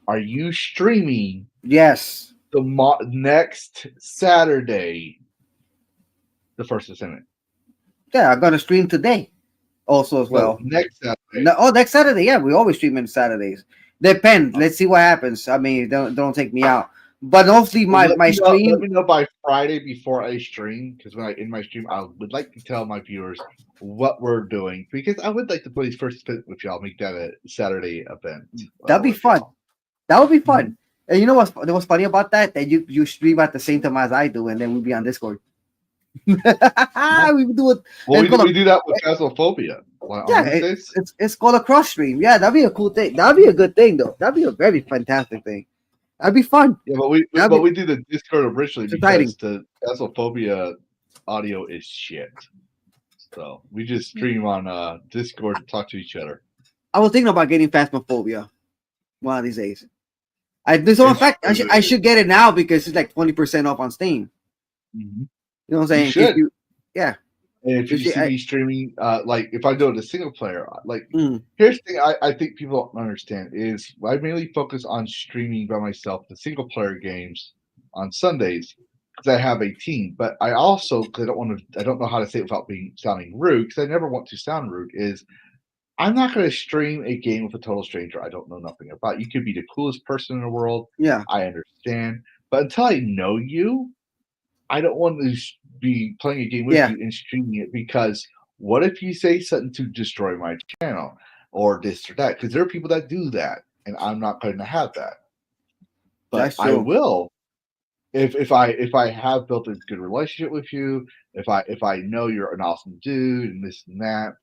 Are you streaming Yes. the next Saturday, the 1st of Senate? Yeah, I'm gonna stream today. Also as well. Next Saturday. No, next Saturday. Yeah, we always stream on Saturdays. Depend. Let's see what happens. I mean, don't take me out. But mostly my stream. Let me know by Friday before I stream, because when I in my stream, I would like to tell my viewers what we're doing because I would like to play first spin with y'all. Make that a Saturday event. That'd be with fun. y'all. That would be fun. And you know what's funny about that? That you stream at the same time as I do, and then we'll be on Discord. We do it. Well, it's called we do that with Phasmophobia. On yeah, Wednesdays. it's called a cross stream. Yeah, that'd be a cool thing. That'd be a good thing, though. That'd be a very fantastic thing. That'd be fun. Yeah, but we do the Discord originally It's because exciting. the Phasmophobia audio is shit. So we just stream on Discord to talk to each other. I was thinking about getting Phasmophobia one of these days. In fact, I should get it now because it's like 20% off on Steam. Mm-hmm. You know what I'm saying? You should. Yeah. And if you see me streaming, like if I do it a single player, like Mm. here's the thing I think people don't understand is I mainly focus on streaming by myself the single player games on Sundays because I have a team. But I also because I don't know how to say it without sounding rude because I never want to sound rude. Is I'm not going to stream a game with a total stranger I don't know nothing about. You could be the coolest person in the world. Yeah. I understand, but until I know you, I don't want to be playing a game with you and streaming it because what if you say something to destroy my channel or this or that? Because there are people that do that, and I'm not going to have that. But I will if I have built a good relationship with you, if I know you're an awesome dude and this and that,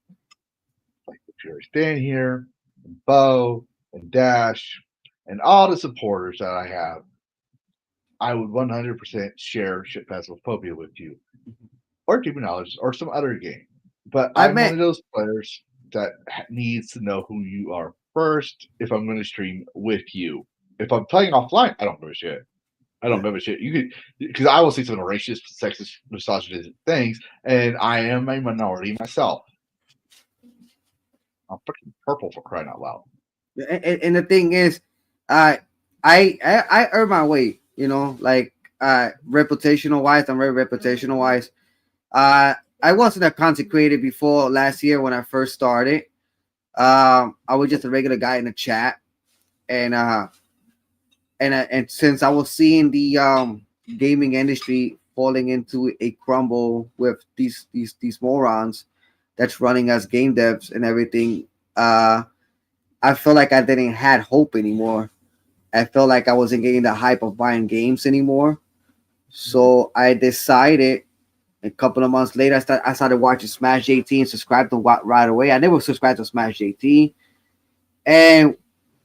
like if you're Dan here, and Bo and Dash, and all the supporters that I have. I would 100% share Shit Phasmophobia with you, or Demonologist, or some other game. But I'm one of those players that needs to know who you are first if I'm going to stream with you. If I'm playing offline, I don't give a shit. I don't give a shit. You could because I will see some racist, sexist, misogynist things, and I am a minority myself. I'm freaking purple for crying out loud. And the thing is, I earn my way. You know, like reputational wise, I'm very reputational wise. I wasn't a content creator before last year when I first started. I was just a regular guy in the chat, and since I was seeing the gaming industry falling into a crumble with these morons that's running as game devs and everything, I felt like I didn't had hope anymore. I felt like I wasn't getting the hype of buying games anymore. So I decided a couple of months later, I started watching Smash JT and subscribed to right away. I never subscribed to Smash JT. And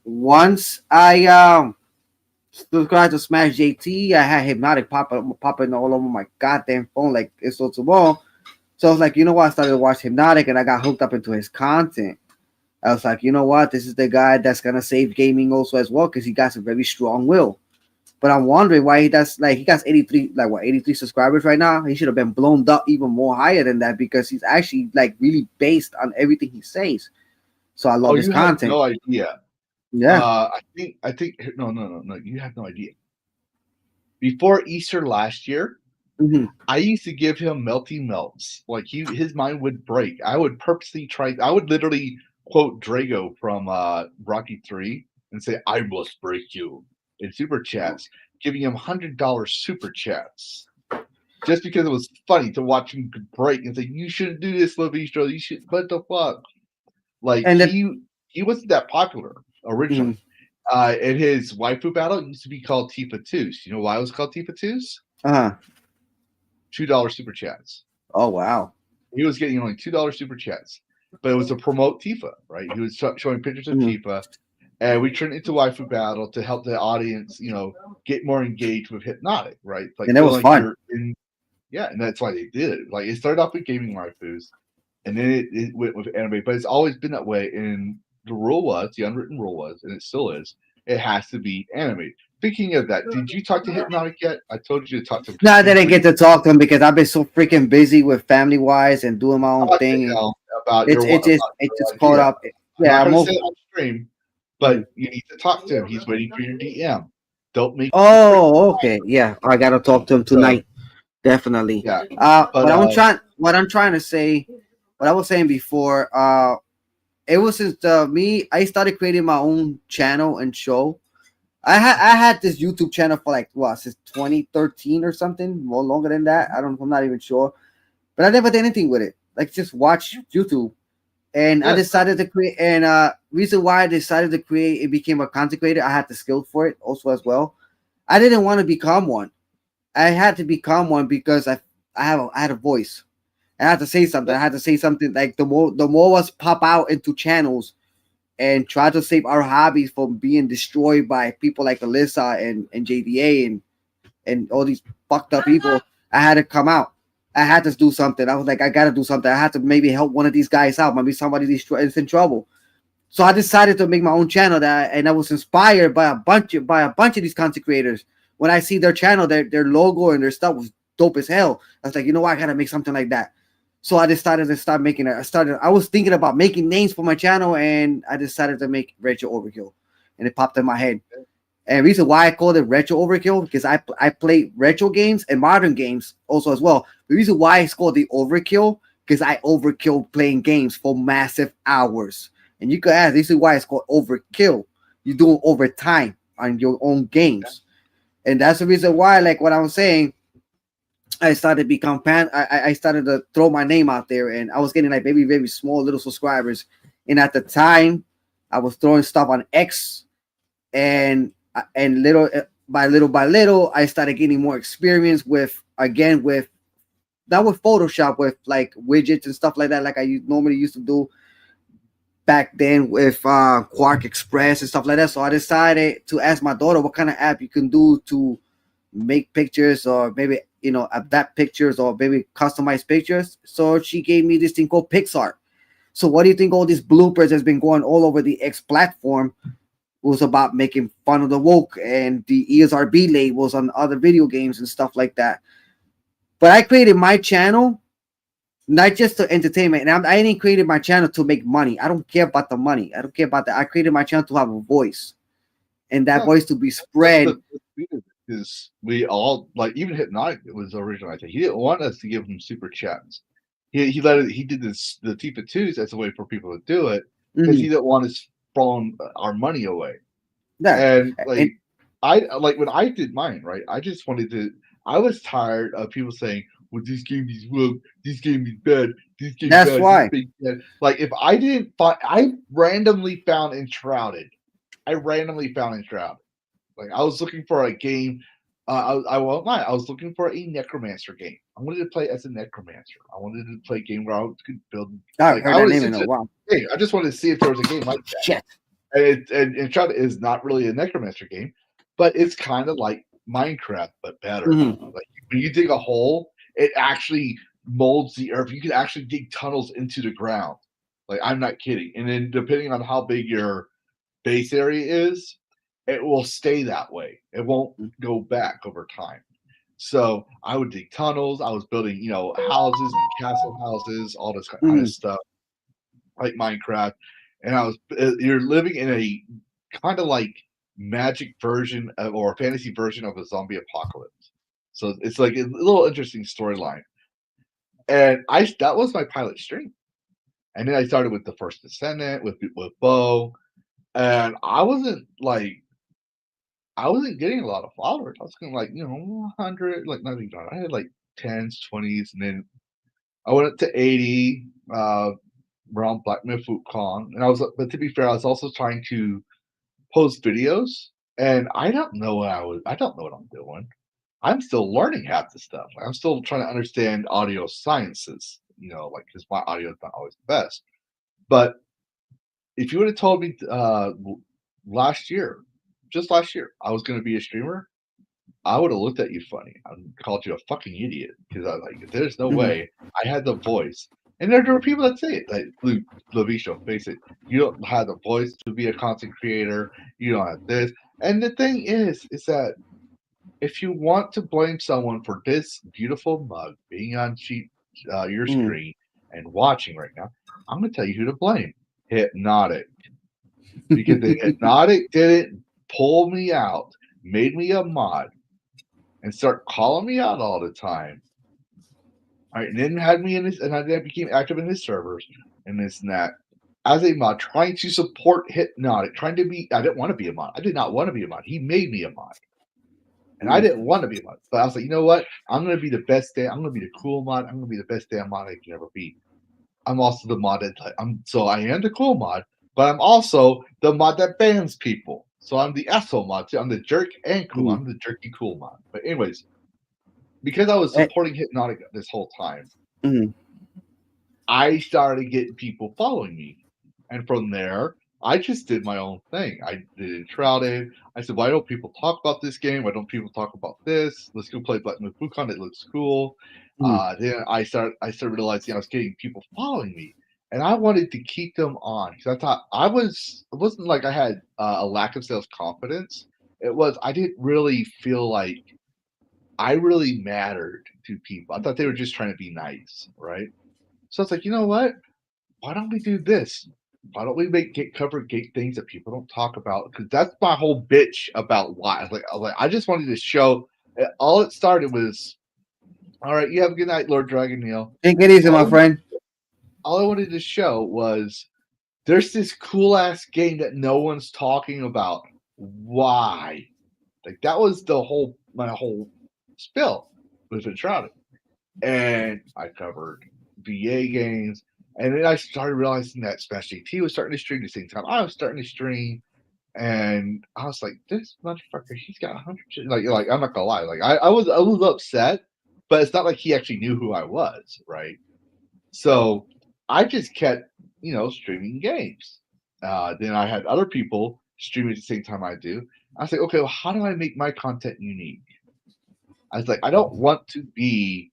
once I subscribed to Smash JT, I had Hypnotic popping all over my goddamn phone like it's so tomorrow. So I was like, you know what? I started to watch Hypnotic and I got hooked up into his content. I was like, you know what? This is the guy that's gonna save gaming also as well because he got a very strong will. But I'm wondering why he does he got 83 subscribers right now. He should have been blown up even more higher than that because he's actually like really based on everything he says. So I love his content. Have no idea. Yeah. I think no. You have no idea. Before Easter last year, I used to give him melty melts. Like his mind would break. I would purposely try. I would literally quote Drago from Rocky 3 and say, "I must break you" in super chats, giving him $100 super chats. Just because it was funny to watch him break and say, "You shouldn't do this, Lavistro. You should what the fuck?" Like And he wasn't that popular originally. And his waifu battle used to be called Tifa Twos. You know why it was called Tifa Twos? $2 super chats. Oh wow. He was getting only $2 super chats, but it was to promote Tifa, right? He was showing pictures of Tifa, and we turned it into waifu battle to help the audience, get more engaged with Hypnotic, right? Like, And that was like fun. yeah, and that's why they did it. Like, it started off with gaming waifus, and then it went with anime, but it's always been that way. And the unwritten rule was, and it still is, it has to be anime. Speaking of that, did you talk to Hypnotic yet? I told you to talk to him. No, I didn't get to talk to him because I've been so freaking busy with family wise and doing my own thing. About It just caught up. Yeah, I'm I'm not say it on stream, but you need to talk to him. He's waiting for your DM. Don't make. Oh, okay. Yeah, I gotta talk to him tonight. Definitely. Yeah. What I'm trying to say, what I was saying before, it was since I started creating my own channel and show. I had this YouTube channel for like since 2013 or something, more longer than that. I'm not even sure, but I never did anything with it. Like just watch YouTube, and I decided to create. And reason why I decided to create, it became a content creator. I had the skill for it also as well. I didn't want to become one. I had to become one because I had a voice. I had to say something. I had to say something like the more us pop out into channels and try to save our hobbies from being destroyed by people like Alyssa and JDA and all these fucked up people. I had to come out. I had to do something. I was like, I gotta do something. I had to maybe help one of these guys out. Maybe somebody is in trouble. So I decided to make my own channel and I was inspired by a bunch of these content creators. When I see their channel, their logo and their stuff was dope as hell. I was like, you know what? I gotta make something like that. So I decided to start making it. I was thinking about making names for my channel, and I decided to make Retro Overkill, and it popped in my head. And the reason why I called it Retro Overkill because I play retro games and modern games also as well. The reason why it's called the Overkill because I overkill playing games for massive hours. And you could ask, this is why it's called Overkill. You're doing overtime on your own games, and that's the reason why, like what I was saying, I started to become I started to throw my name out there, and I was getting like very, very small little subscribers. And at the time, I was throwing stuff on X, and little by little, I started getting more experience with not with Photoshop, with like widgets and stuff like that, like I normally used to do back then with Quark Express and stuff like that. So I decided to ask my daughter what kind of app you can do to make pictures or maybe adapt pictures or maybe customize pictures. So she gave me this thing called PixArt. So what do you think all these bloopers has been going all over the X platform was about making fun of the woke and the ESRB labels on other video games and stuff like that. But I created my channel not just to entertainment, and I didn't create my channel to make money. I don't care about the money. I don't care about that. I created my channel to have a voice, and that voice to be spread. Is we all like even Hypnotic was original. I think he didn't want us to give him super chats. He did this the Tifa twos as a way for people to do it because he didn't want us throwing our money away. And when I did mine, right? I just wanted to. I was tired of people saying, "Well, this game is woke. This game is bad. This game That's bad. why. This bad." Like if I didn't find, I randomly found Enshrouded. Like I was looking for a game. I won't lie. I was looking for a necromancer game. I wanted to play as a necromancer. I wanted to play a game where I could build. I heard that name in a while. Hey, I just wanted to see if there was a game like that. Shit. And Enshrouded is not really a necromancer game, but it's kind of like Minecraft, but better. Like when you dig a hole, it actually molds the earth. You can actually dig tunnels into the ground. Like I'm not kidding. And then depending on how big your base area is, it will stay that way. It won't go back over time. So I would dig tunnels. I was building, houses and castle houses, all this kind of stuff, like Minecraft. And you're living in a kind of like magic version or a fantasy version of a zombie apocalypse. So it's like a little interesting storyline. And that was my pilot stream. And then I started with the First Descendant with Bo, and I wasn't getting a lot of followers. I was getting 100, like not even. I had like 10s, 20s, and then I went up to 80 around Black Myth Con, and but to be fair, I was also trying to post videos, and I don't know what I'm doing. I'm still learning half the stuff. I'm still trying to understand audio sciences, because my audio is not always the best. But if you would have told me just last year, I was going to be a streamer, I would have looked at you funny. I called you a fucking idiot because I was like, there's no way I had the voice. And there were people that say it, like Lavistro, face it. You don't have the voice to be a content creator. You don't have this. And the thing is that if you want to blame someone for this beautiful mug being on your screen and watching right now, I'm going to tell you who to blame. Hypnotic. Because the Hypnotic didn't pull me out, made me a mod, and start calling me out all the time. All right, and then had me in this, and I then became active in his servers and this and that. As a mod, trying to support Hypnotic, I didn't want to be a mod. I did not want to be a mod. He made me a mod. And I didn't want to be a mod. But I was like, you know what? I'm going to be the best I'm going to be the cool mod. I'm going to be the best damn mod I can ever be. I'm also the mod so I am the cool mod, but I'm also the mod that bans people. So I'm the asshole mod too. I'm the jerk and cool. I'm the jerky cool mod. But anyways, because I was supporting Hypnotic this whole time, I started getting people following me. And from there, I just did my own thing. I did Enshrouded. I said, why don't people talk about this game? Why don't people talk about this? Let's go play Black Myth Wukong. It looks cool. Then I started realizing I was getting people following me. And I wanted to keep them on because I thought it wasn't like I had a lack of sales confidence. It was, I didn't really feel like I really mattered to people. I thought they were just trying to be nice, right? So it's like, you know what? Why don't we do this? Why don't we cover things that people don't talk about? Because that's my whole bitch about why. I just wanted to show. All it started was, all right, you have a good night, Lord Dragon Neil. Take it easy, my friend. All I wanted to show was there's this cool ass game that no one's talking about. Why? Like that was my whole spill with Enshrouded. And I covered VA games. And then I started realizing that Smash GT was starting to stream at the same time. I was starting to stream. And I was like, this motherfucker, he's got 100. Like I'm not gonna lie. Like I was upset, but it's not like he actually knew who I was, right? So I just kept, streaming games. Then I had other people streaming at the same time I do. I was like, okay, well, how do I make my content unique? I was like, I don't want to be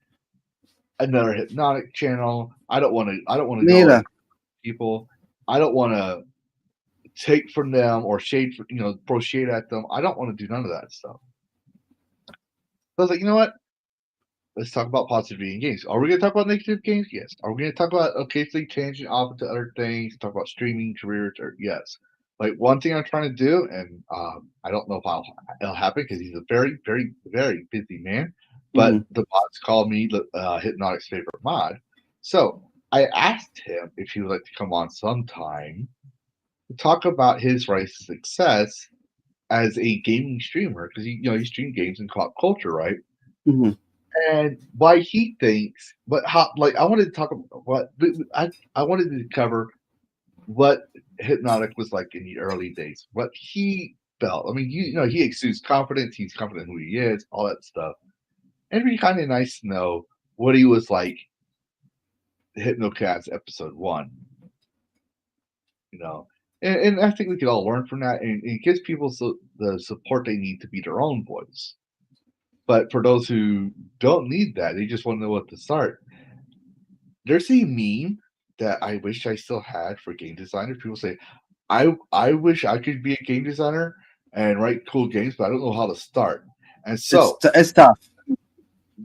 another Hypnotic channel. I don't want to go at people. I don't want to take from them or throw shade at them. I don't want to do none of that stuff. So I was like, you know what? Let's talk about positivity in games. Are we going to talk about negative games? Yes. Are we going to talk about occasionally changing off into other things? Talk about streaming careers? Or yes. Like one thing I'm trying to do, and I don't know if it'll happen because he's a very, very, very busy man. But the mods call me Hypnotic's favorite mod. So I asked him if he would like to come on sometime to talk about his rise to success as a gaming streamer because he streamed games and pop culture, right? And why he thinks, but how? Like I wanted to talk about what I wanted to cover what Hypnotic was like in the early days, what he felt. I mean, he exudes confidence. He's confident in who he is, all that stuff. And it'd be kind of nice to know what he was like. Hypnocast episode 1, and I think we could all learn from that, and it gives people the support they need to be their own voice. But for those who don't need that, they just want to know what to start. There's a meme that I wish I still had for game designers. People say, I wish I could be a game designer and write cool games, but I don't know how to start. And so it's tough.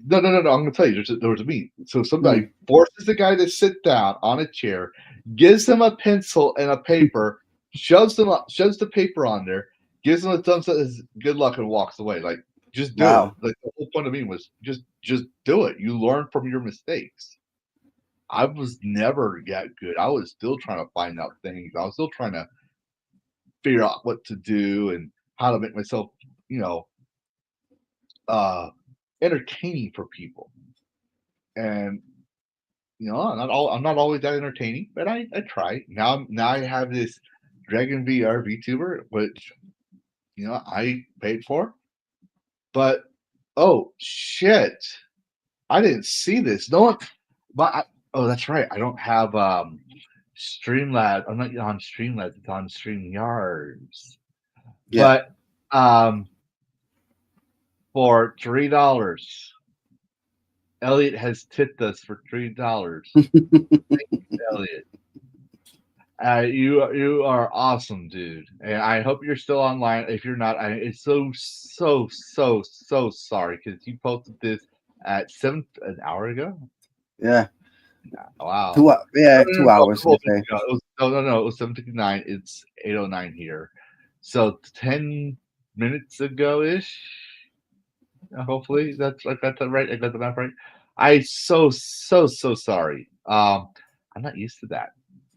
No. I'm going to tell you. There was a meme. So somebody forces the guy to sit down on a chair, gives him a pencil and a paper, shoves the paper on there, gives him a thumbs up, says good luck, and walks away. Like, just do it. Like the whole point of me was just do it. You learn from your mistakes. I was never that good. I was still trying to find out things. I was still trying to figure out what to do and how to make myself, you know, uh, entertaining for people. And I'm not always that entertaining, but I try. Now I have this Dragon VR VTuber, which I paid for. But oh shit, I didn't see this. No one, but oh, that's right. I don't have Streamlabs. I'm not on Streamlabs. It's on StreamYards. Yeah. But for $3, Elliot has tipped us for $3. Thank you, Elliot. You are awesome, dude, and I hope you're still online. If you're not, it's so sorry because you posted this at an hour ago. Yeah. Wow. 2 hours. No, Okay. no, it was 7:59. It's 8:09 here, so 10 minutes ago ish. Hopefully I got that right. I got the map right. I so sorry. I'm not used to that.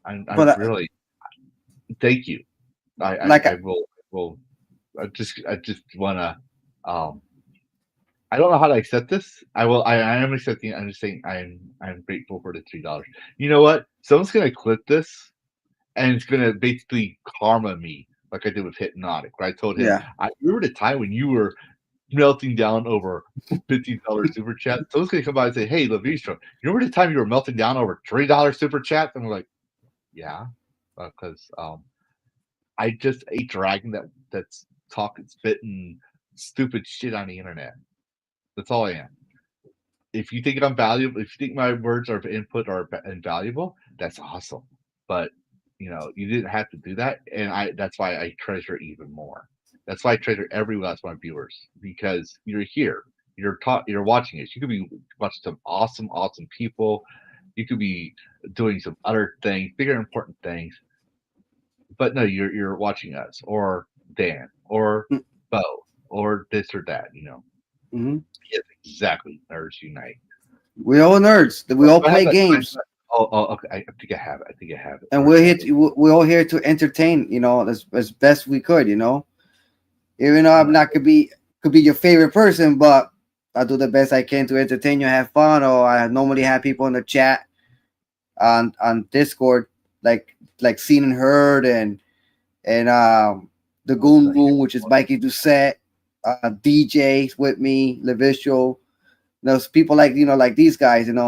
I But really thank you. like I will. I just wanna. I don't know how to accept this. I am accepting it. I'm just saying I'm grateful for the $3. You know what? Someone's gonna clip this and it's gonna basically karma me like I did with Hypnotic. Where I told him yeah. I remember the time when you were melting down over $15 super chat. Someone's gonna come by and say, "Hey, Lavistro, you remember the time you were melting down over $3 super chat?" And we're like, "Yeah," because I just a dragon that's talking, spitting stupid shit on the internet. That's all I am. If you think I'm valuable, if you think my words of input are invaluable, that's awesome. But you didn't have to do that, and that's why I treasure even more. That's why I treasure every last one of my viewers because you're here, you're watching us. You could be watching some awesome people. You could be doing some other things, bigger important things. But no, you're watching us or Dan or Bo or this or that. Hmm. Yes, exactly. Nerds unite. We all nerds. We all I have play that- games, okay. I think I have it. I think I have it. and we're all here to entertain. As best we could. Even though I'm not could be your favorite person, but I do the best I can to entertain you, have fun. Or I normally have people in the chat on Discord, like Seen and Heard and the Goon Room, which is Mikey Doucette, DJs with me, Lavistro. Those people like these guys, and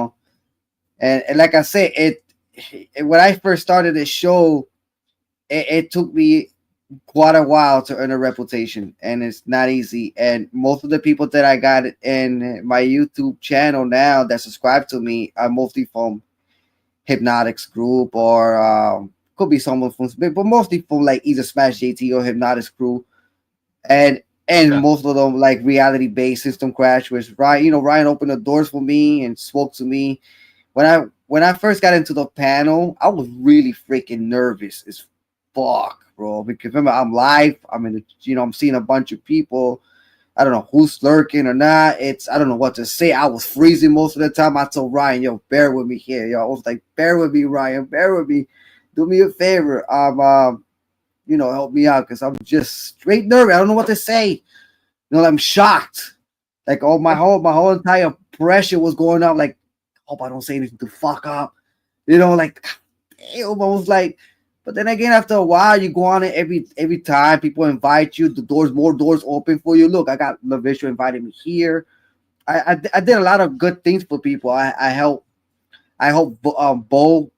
like I said, when I first started this show, it took me quite a while to earn a reputation, and it's not easy. And most of the people that I got in my YouTube channel now that subscribe to me are mostly from Hypnotics group or could be someone from, but mostly from like either Smash JT or Hypnotics crew, and most of them like reality based System Crash, which Ryan opened the doors for me and spoke to me when I first got into the panel. I was really freaking nervous as fuck, bro, because remember I'm live, I'm in I'm seeing a bunch of people. I don't know who's lurking or not. I don't know what to say. I was freezing most of the time. I told Ryan, "Yo, bear with me here, yo." I was like, "Bear with me, Ryan. Bear with me. Do me a favor. Help me out because I'm just straight nervous. I don't know what to say. I'm shocked. Like my whole entire pressure was going up. Like, hope I don't say anything to fuck up. Like, damn, I was like. But then again, after a while, you go on it every time people invite you. More doors open for you. Look, I got Lavistro invited me here. I did a lot of good things for people. I helped Bo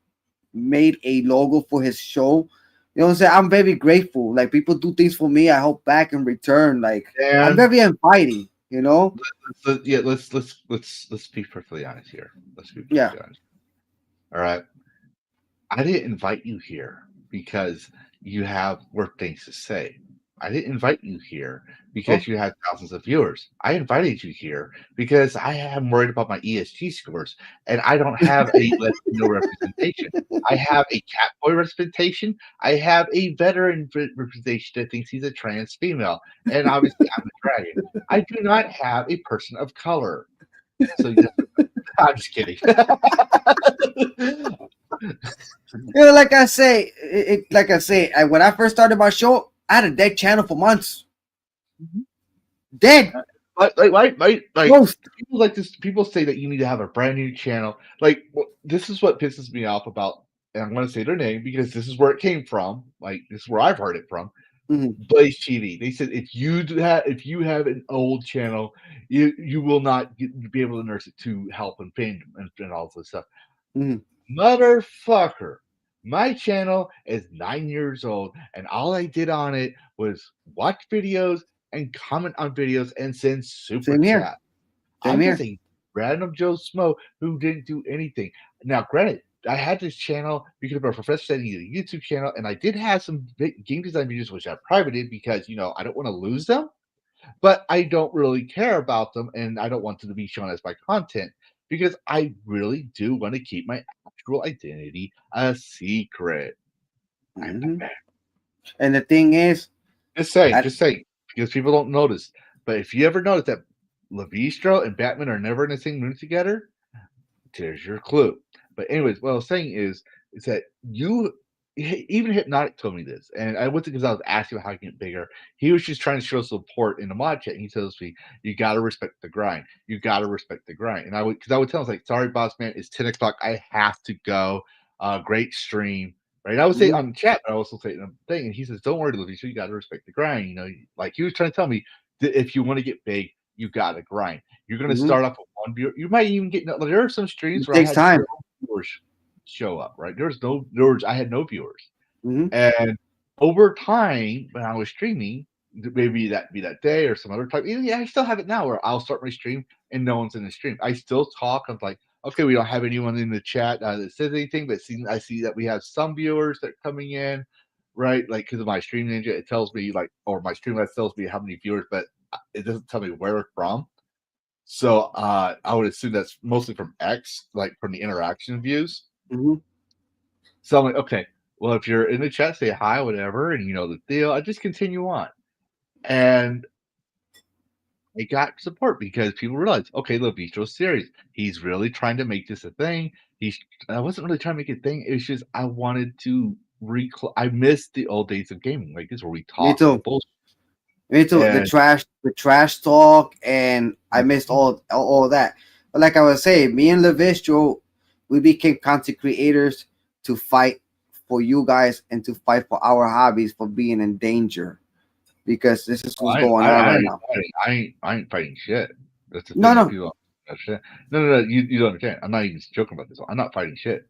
made a logo for his show. You know what I'm saying? I'm very grateful. Like people do things for me, I help back in return. Like I'm very inviting. Yeah, let's be perfectly honest here. Let's be perfectly honest. All right. I didn't invite you here because you have work things to say. I didn't invite you here because you have thousands of viewers. I invited you here because I am worried about my ESG scores and I don't have a Latino representation. I have a catboy representation. I have a veteran representation that thinks he's a trans female. And obviously I'm a dragon. I do not have a person of color. So you have to I'm just kidding. Like I say, when I first started my show, I had a dead channel for months. Dead. Like Ghost. people like this. People say that you need to have a brand new channel. Like this is what pisses me off about, and I'm going to say their name because this is where it came from. Like this is where I've heard it from. Blaze TV. They said if you have an old channel, you will not be able to nurse it to help and fame and all this stuff. Motherfucker. My channel is 9 years old, and all I did on it was watch videos and comment on videos and send super Same here. chat. Same I'm here. just a random Joe Smo who didn't do anything. Now, granted, I had this channel because of our professor said he had a YouTube channel, and I did have some game design videos which I privated because I don't want to lose them, but I don't really care about them, and I don't want them to be shown as my content because I really do want to keep my actual identity a secret. And the thing is, Just say, because people don't notice. But if you ever notice that Lavistro and Batman are never in the same room together, there's your clue. But anyways, what I was saying is that even Hypnotic told me this, and I wasn't because I was asking about how to get bigger. He was just trying to show support in the mod chat, and he tells me, "You got to respect the grind. You got to respect the grind." And I would tell him, like, "Sorry, boss man, it's 10 o'clock. I have to go. Great stream." Right? I would say on the chat, but I also say in the thing, and he says, "Don't worry, Lavistro, you got to respect the grind." Like he was trying to tell me that if you want to get big, you got to grind. You're going to start off with one viewer. You might even get. There are some streams where I had time. Viewers show up. Right? I had no viewers, and over time when I was streaming, maybe that be that day or some other time. Yeah, I still have it now where I'll start my stream and no one's in the stream. I still talk. I'm like, okay, we don't have anyone in the chat that says anything, but I see that we have some viewers that are coming in, right? Like because of my Stream Ninja, it tells me or my Streamlabs tells me how many viewers, but it doesn't tell me where from. So I would assume that's mostly from X, like from the interaction views. So I'm like, okay, well, if you're in the chat, say hi, whatever, and you know the deal. I just continue on, and I got support because people realized, okay, Lavistro's serious. He's really trying to make this a thing. I wasn't really trying to make it a thing. It was just I wanted to I missed the old days of gaming, like this where we talk. Me too. And The trash talk, and I missed all that. But like I was saying, me and Lavistro, we became content creators to fight for you guys and to fight for our hobbies for being in danger. Because this is what's going on right now. I ain't fighting shit. That's the thing. No. No. You don't understand. I'm not even joking about this one. I'm not fighting shit.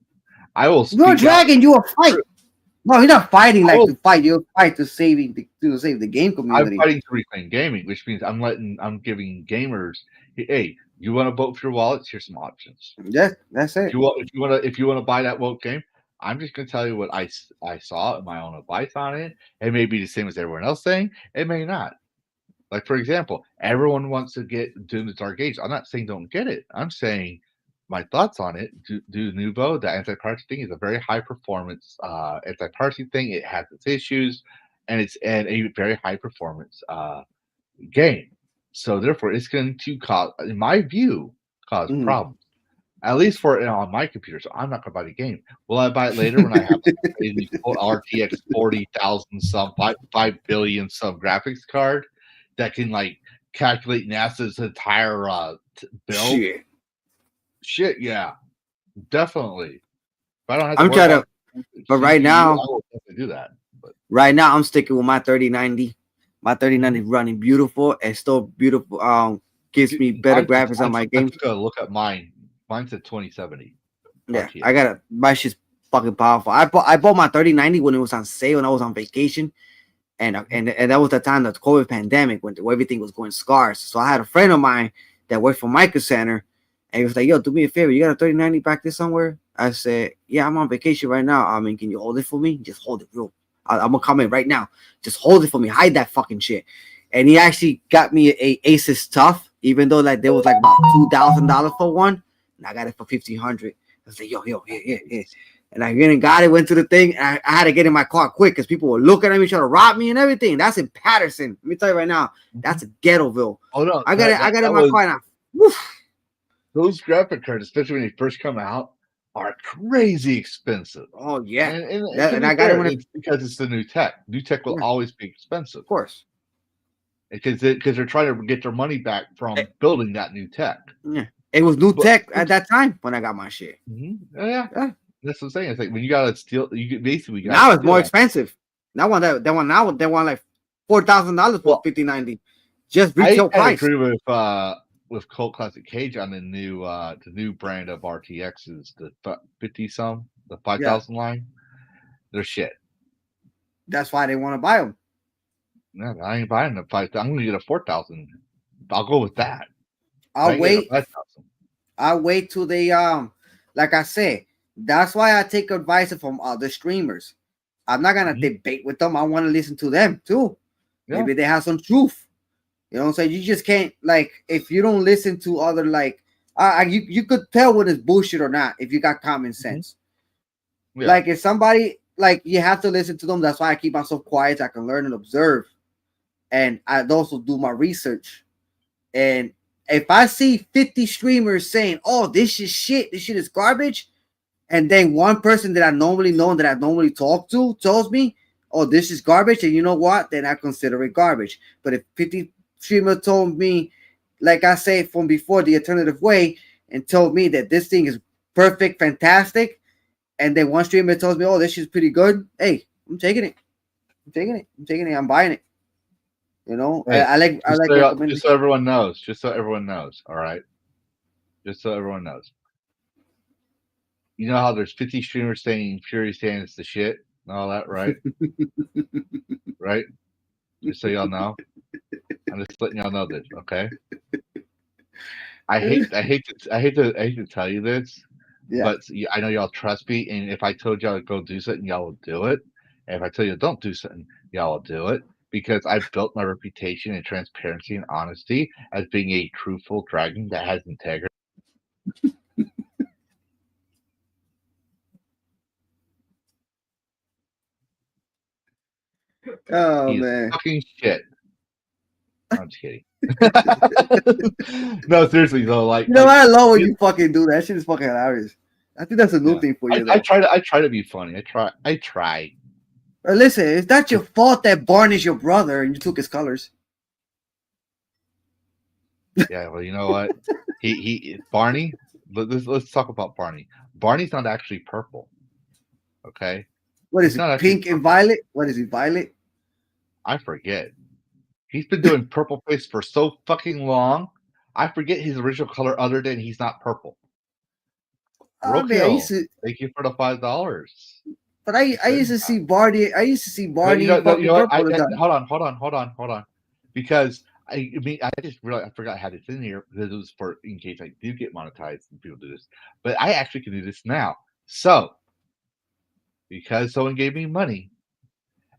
I will. You're dragging. You a fight. No, you're not fighting to fight. You'll fight to save the game community. I'm fighting to reclaim gaming, which means I'm giving gamers. Hey, you want to vote for your wallets? Here's some options. Yeah, that's it. If you want to buy that woke game, I'm just going to tell you what I saw and my own advice on it. It may be the same as everyone else saying. It may not. Like, for example, everyone wants to get Doom the Dark Age. I'm not saying don't get it. I'm saying my thoughts on it. Do Nuvo, the anti-piracy thing, is a very high-performance anti-piracy thing. It has its issues, and it's a very high-performance game. So, therefore, it's going to cause, in my view, problems. At least for on my computer, so I'm not going to buy the game. Will I buy it later when I have the RTX 40,000 some 5 billion some graphics card that can calculate NASA's entire bill? Shit, yeah, definitely. But I don't have to. I'm trying to, but right now, I will definitely do that. But right now, I'm sticking with my 3090. My 3090 is running beautiful. It's still beautiful. Gives me better graphics on my game. I took a look at mine. Mine's at 2070. Yeah, I got it. My shit's fucking powerful. I bought my 3090 when it was on sale and I was on vacation, and that was the time of the COVID pandemic when everything was going scarce. So I had a friend of mine that worked for Micro Center, and he was like, "Yo, do me a favor. You got a 3090 back there somewhere?" I said, "Yeah, I'm on vacation right now. I mean, can you hold it for me? Just hold it, real. I'm gonna come in right now. Just hold it for me. Hide that fucking shit." And he actually got me a Asus Tough, even though there was about $2,000 for one. And I got it for $1,500. I was like, yo, yeah. And I went and got it, went to the thing. And I had to get in my car quick because people were looking at me, trying to rob me and everything. That's in Patterson. Let me tell you right now, that's a Ghettoville. Oh no, I got it in my car now. Woof. those graphic cards, especially when they first come out, are crazy expensive. Oh yeah, And that, to and be I got it fair, when it's because it's the new tech. New tech will Yeah. always be expensive of course. because they're trying to get their money back from building that new tech. Yeah, it was new But- tech at that time when I got my shit. Mhm. Yeah, Yeah. that's what I'm saying. It's like when you gotta steal, basically gotta Now it's steal more that. expensive. Now they want like $4,000 for Well, 5090, just I retail kind of price. agree with Colt Classic Cage on the new brand of RTXs, the 50 some, the 5,000 line. They're shit. That's why they want to buy them. No, I ain't buying the 5,000. I'm gonna get a 4,000. I'll go with that. I I'll ain't getting a wait. 5,000. I'll wait till they like I said. That's why I take advice from other streamers. I'm not gonna Mhm. debate with them. I want to listen to them too. Yeah. Maybe they have some truth. You know what I'm saying? You just can't, like, if you don't listen to other, like, you could tell when it's bullshit or not if you got common sense. Yeah. Like, if somebody, like, you have to listen to them. That's why I keep myself quiet so I can learn and observe. And I also do my research. And if I see 50 streamers saying, oh, this is shit, this shit is garbage, and then one person that I normally know and that I normally talk to tells me, oh, this is garbage, and you know what? Then I consider it garbage. But if 50 streamers told me, like I say from before, the alternative way, and told me that this thing is perfect, fantastic, and then one streamer tells me, oh, this is pretty good, hey, I'm taking it. I'm buying it. You know, Hey, I like recommending. just so everyone knows. Just so everyone knows. All right. Just so everyone knows. You know how there's 50 streamers saying Fury Stand is the shit and all that, right? Right? Just so y'all know. I'm just letting y'all know this, okay? I hate to tell you this, Yeah. but I know y'all trust me, and if I told y'all to go do something, y'all will do it. And if I tell you don't do something, y'all will do it. Because I've built my reputation in transparency and honesty as being a truthful dragon that has integrity. Oh He's man. fucking shit. I'm just kidding. No, seriously though, like You know what? I love when you fucking do that. Shit is fucking hilarious. I think that's a new thing for you. I try to be funny. I try. Listen, it's not your fault that Barney is your brother and you took his colors. Yeah, well, you know what? He Barney. Let's talk about Barney. Barney's not actually purple. Okay. What is He's not it? actually Pink and purple. violet? What is it? Violet? I forget. He's been doing purple face for so fucking long. I forget his original color other than he's not purple. Oh man, I used to, Thank you for the $5. but I used to see Barney. I used to see Barney No, fucking you know what? purple. all the time. Hold on. Because I mean, I just realized I forgot I had this in here because it was for in case I do get monetized and people do this. But I actually can do this now. So, because someone gave me money,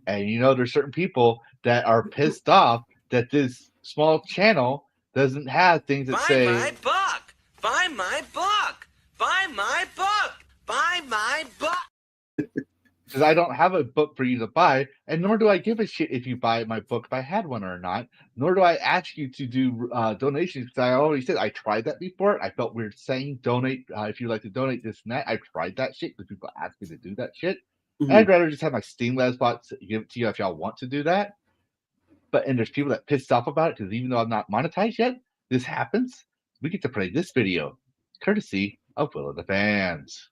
and you know, there's certain people that are pissed off that this small channel doesn't have things that say. Buy my book! Buy my book! Buy my book! Buy my book! Because I don't have a book for you to buy, and nor do I give a shit if you buy my book if I had one or not. Nor do I ask you to do donations because I already said I tried that before. I felt weird saying donate if you'd like to donate this and that. I tried that shit because people ask me to do that shit. Mhm. I'd rather just have my Steam Labs bot give it to you if y'all want to do that. But and there's people that pissed off about it because even though I'm not monetized yet, this happens. We get to play this video courtesy of Will of the Fans.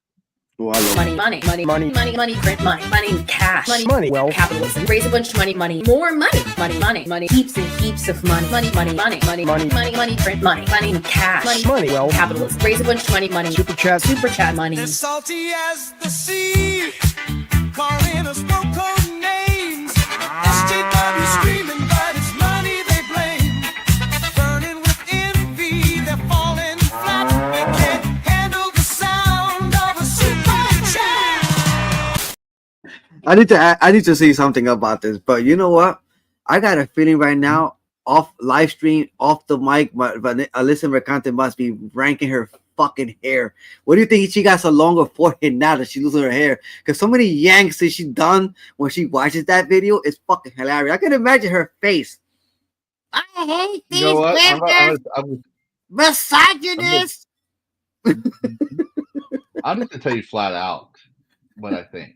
Oh, I love Money, money, money, money, money, money, print money, money, cash, money, well, capitalism, raise a bunch of money, money, more money, money, money, money, heaps and heaps of money, money, money, money, money, money, money, money, print money, money, cash, money, well, capitalism, raise a bunch of money, money, super chat money. As salty as the sea, calling us smoke-code names. SJW screaming, but it's money they blame. Burning with envy, they're falling flat. They can't handle the sound of a super chat. I need to say something about this, but you know what? I got a feeling right now, off live stream, off the mic, but Alyssa Mercante must be ranking her fucking hair. What do you think she got so longer forehead now that she losing her hair? Because so many yanks that she done when she watches that video, it's fucking hilarious. I can imagine her face. I hate these You know what? women, misogynists. I'm just gonna tell you flat out what I think.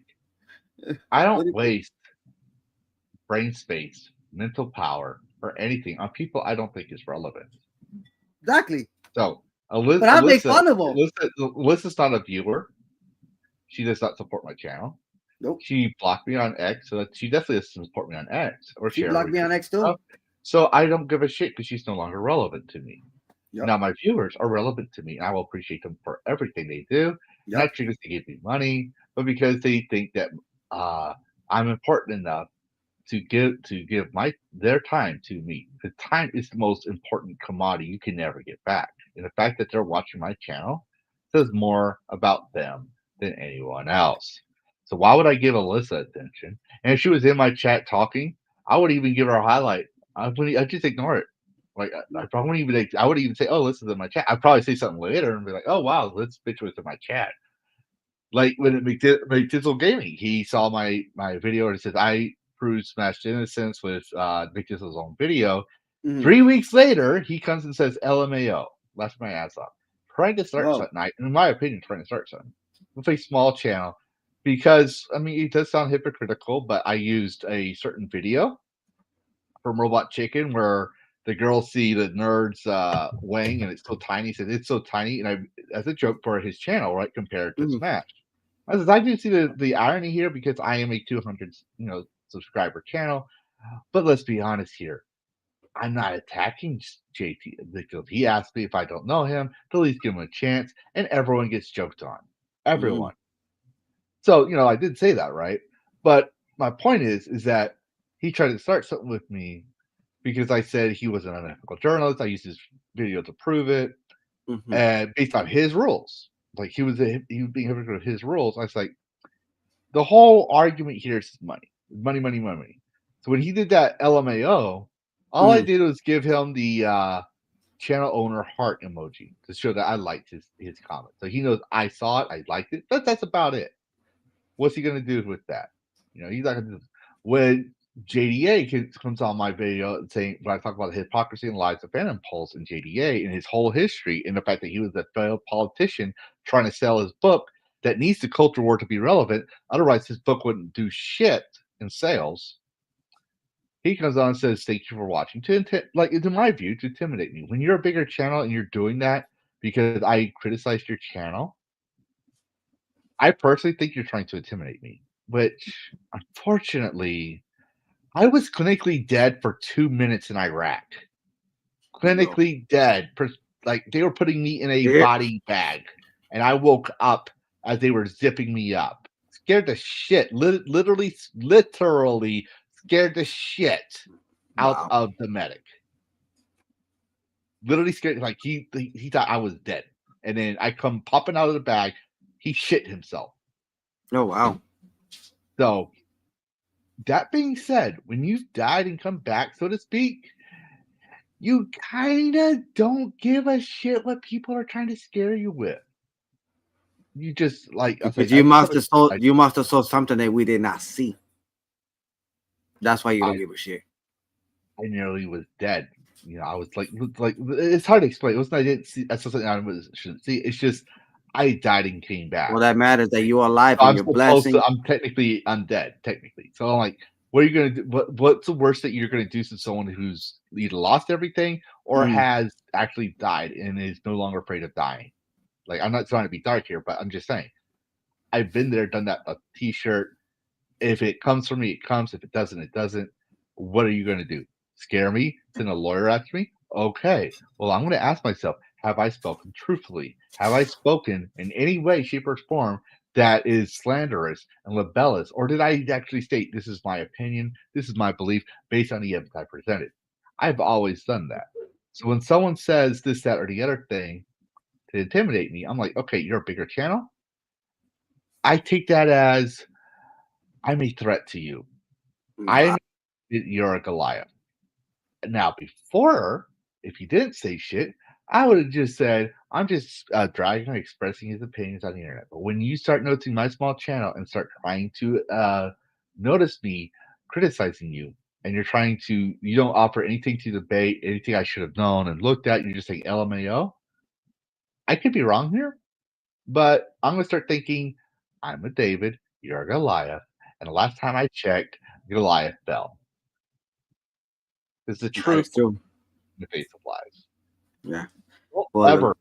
I What do don't you- waste brain space, mental power, or anything on people I don't think is relevant. Exactly. So But I make fun of them. Alyssa's not a viewer. She does not support my channel. Nope. She blocked me on X, so she definitely doesn't support me on X or She share blocked me on X too. stuff. So I don't give a shit because she's no longer relevant to me. Yep. Now my viewers are relevant to me, and I will appreciate them for everything they do. Yep. Not because they give me money, but because they think that I'm important enough to give their time to me. The time is the most important commodity you can never get back. And the fact that they're watching my channel says more about them than anyone else. So why would I give Alyssa attention? And if she was in my chat talking, I would even give her a highlight. I'd just ignore it. Like I probably wouldn't even. I wouldn't even say, "Oh, Alyssa's in my chat." I'd probably say something later and be like, "Oh, wow, this bitch was in my chat." Like when it McDizzle Gaming, he saw my video and it says, "I proved Smashed Innocence with McDizzle's own video." Mhm. 3 weeks later, he comes and says, "LMAO." Laughed my ass off. Trying to start Whoa. something. In my opinion, trying to start something with a small channel because I mean it does sound hypocritical, but I used a certain video from Robot Chicken where the girls see the nerds weighing and it's so tiny. He says it's so tiny, and I as a joke for his channel, right, compared to Mhm. Smash. I says I do see the irony here because I am a 200 subscriber channel, but let's be honest here. I'm not attacking JT because he asked me if I don't know him to at least give him a chance, and everyone gets joked on. Everyone. So, I did say that, right? But my point is that he tried to start something with me because I said he was an unethical journalist. I used his video to prove it, and based on his rules, like he was being hypocritical of his rules. I was like, the whole argument here is money, money, money, money. So when he did that LMAO, all I did was give him the channel owner heart emoji to show that I liked his comment. So he knows I saw it, I liked it, but that's about it. What's he gonna do with that? He's not gonna do when JDA comes on my video saying when I talk about the hypocrisy and lies of Phantom Pulse and JDA and his whole history and the fact that he was a failed politician trying to sell his book that needs the culture war to be relevant. Otherwise, his book wouldn't do shit in sales. He comes on and says, "Thank you for watching." In my view, to intimidate me. When you're a bigger channel and you're doing that because I criticized your channel, I personally think you're trying to intimidate me. Which, unfortunately, I was clinically dead for 2 minutes in Iraq. Clinically dead. Like they were putting me in a body bag, and I woke up as they were zipping me up. Scared the shit. Literally scared the shit out of the medic. Literally scared. Like he thought I was dead, and then I come popping out of the bag. He shit himself. Oh wow. So that being said, when you've died and come back, so to speak, you kind of don't give a shit what people are trying to scare you with. You just But you must have saw something that we did not see. That's why you don't give a shit. I nearly was dead. I was like it's hard to explain. It wasn't I didn't see. I saw something I shouldn't see. It's just I died and came back. Well, that matters that you're alive So and you're blessing. I'm technically undead, technically. So I'm like, what are you gonna do? What's the worst that you're gonna do to someone who's either lost everything or has actually died and is no longer afraid of dying? Like, I'm not trying to be dark here, but I'm just saying, I've been there, done that. A T-shirt. If it comes for me, it comes. If it doesn't, it doesn't. What are you gonna do? Scare me? Send a lawyer after me? Okay. Well, I'm gonna ask myself, have I spoken truthfully? Have I spoken in any way, shape, or form that is slanderous and libellous? Or did I actually state this is my opinion, this is my belief based on the evidence I presented? I've always done that. So when someone says this, that, or the other thing to intimidate me, I'm like, okay, you're a bigger channel. I take that as I'm a threat to you. You're a Goliath. Now, before, if you didn't say shit, I would have just said, I'm just Dragon expressing his opinions on the internet. But when you start noticing my small channel and start trying to notice me criticizing you, and you don't offer anything to debate, anything I should have known and looked at, you're just saying LMAO. I could be wrong here, But I'm gonna start thinking, I'm a David, you're a Goliath, and the last time I checked, Goliath fell. It's the That truth is true. in the face of lies. Yeah. Don't Well, ever.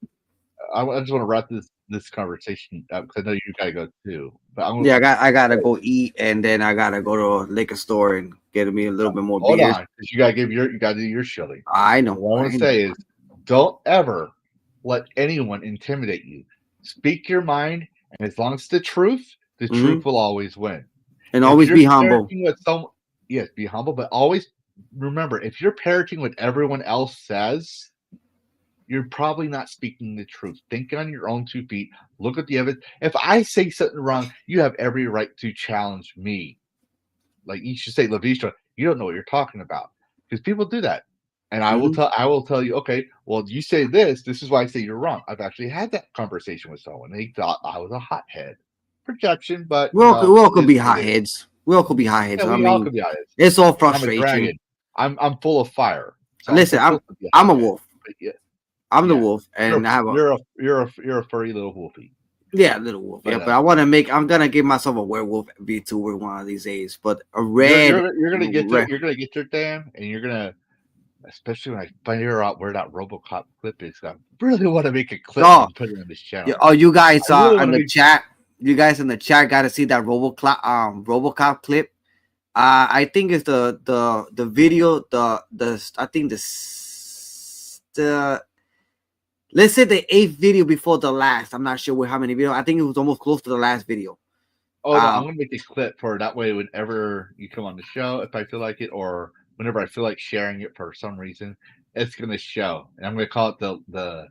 I just want to wrap this conversation up because I know you gotta go too. But I'm yeah, gonna I gotta go eat, and then I gotta go to a liquor store and get me a little bit more hold beers. on because you gotta do your shilling. I know. What I want I to know. say is, don't ever let anyone intimidate you. Speak your mind, and as long as the truth Mhm. will always win. And If always you're be humble. parenting with someone, yes, be humble, but always remember if you're parenting what everyone else says, you're probably not speaking the truth. Think on your own 2 feet. Look at the evidence. If I say something wrong, you have every right to challenge me. Like you should say, Lavistro, you don't know what you're talking about. Because people do that. And I Mhm. will tell you, okay, well, you say this is why I say you're wrong. I've actually had that conversation with someone. They thought I was a hothead. Projection, but We all could it is be what it is. hotheads. We all could be hotheads. Yeah, I we all mean, could be honest. it's all I'm a frustration. dragon. I'm full of fire. So Listen, I'm supposed to be a I'm a hothead. wolf. But yeah, I'm the yeah. wolf, and I have a You're a furry little wolfie. little wolf. Yeah, But but I want to make. I'm gonna give myself a werewolf VTuber one of these days. But a red. you're gonna get your Dan, and you're gonna, especially when I figure out where that RoboCop clip is. I really want to make a clip Oh, and put it on this channel. you guys I really in want to the make. chat. You guys in the chat got to see that RoboCop clip. I think it's the video I think the let's say the 8th video before the last. I'm not sure how many videos. I think it was almost close to the last video. Oh no, I'm gonna make a clip for that way. Whenever you come on the show, if I feel like it, or whenever I feel like sharing it for some reason, it's gonna show, and I'm gonna call it the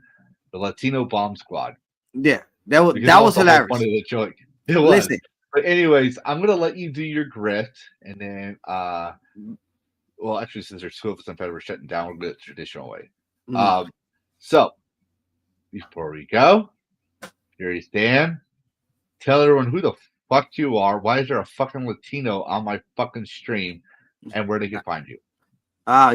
Latino Bomb Squad. Yeah, that was Because that was the whole hilarious. point of the joke. It was. Listen, But anyways, I'm gonna let you do your grit, and then well, actually, since there's 2 of us, I'm we're shutting down. We'll do it the traditional way. Mhm. So before we go, here's Dan. Tell everyone who the fuck you are. Why is there a fucking Latino on my fucking stream, and where they can find you?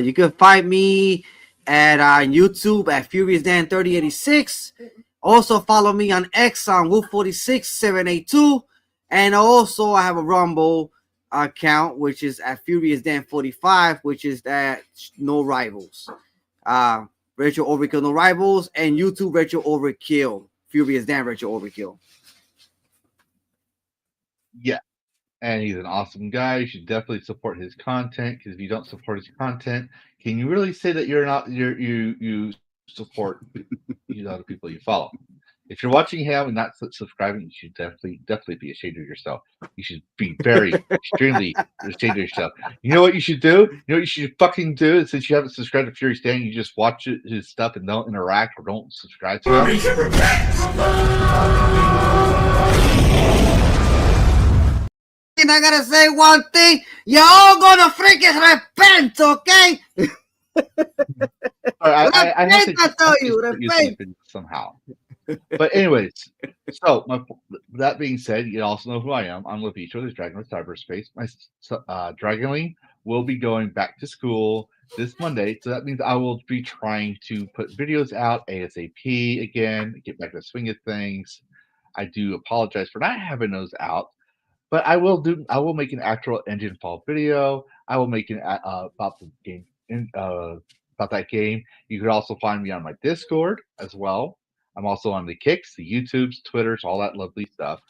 You can find me at YouTube at Furious Dan 3086. Also follow me on X on Wolf46782, and also I have a Rumble account which is at Furious Dan 45, which is at No Rivals. Retro Overkill No Rivals, and YouTube Retro Overkill. Furious Dan Retro Overkill. Yeah. And he's an awesome guy. You should definitely support his content, because if you don't support his content, can you really say that you support the people you follow? If you're watching him and not subscribing, you should definitely be ashamed of yourself. You should be very extremely ashamed of yourself. You know what you should do? You know what you should fucking do? Since you haven't subscribed to Furious Dan, you just watch his stuff and don't interact or don't subscribe to him. And I gotta say one thing, you're all gonna freaking repent, okay? I have to tell you, start using it somehow. But anyways, so that being said, you also know who I am. I'm Lavistro, this Dragon with Cyberspace. My Dragonling will be going back to school this Monday, so that means I will be trying to put videos out ASAP again, get back to the swing of things. I do apologize for not having those out, but I will make an actual engine fall video. I will make an about the game about that game. You could also find me on my Discord as well. I'm also on the Kicks, the YouTubes, Twitters, all that lovely stuff.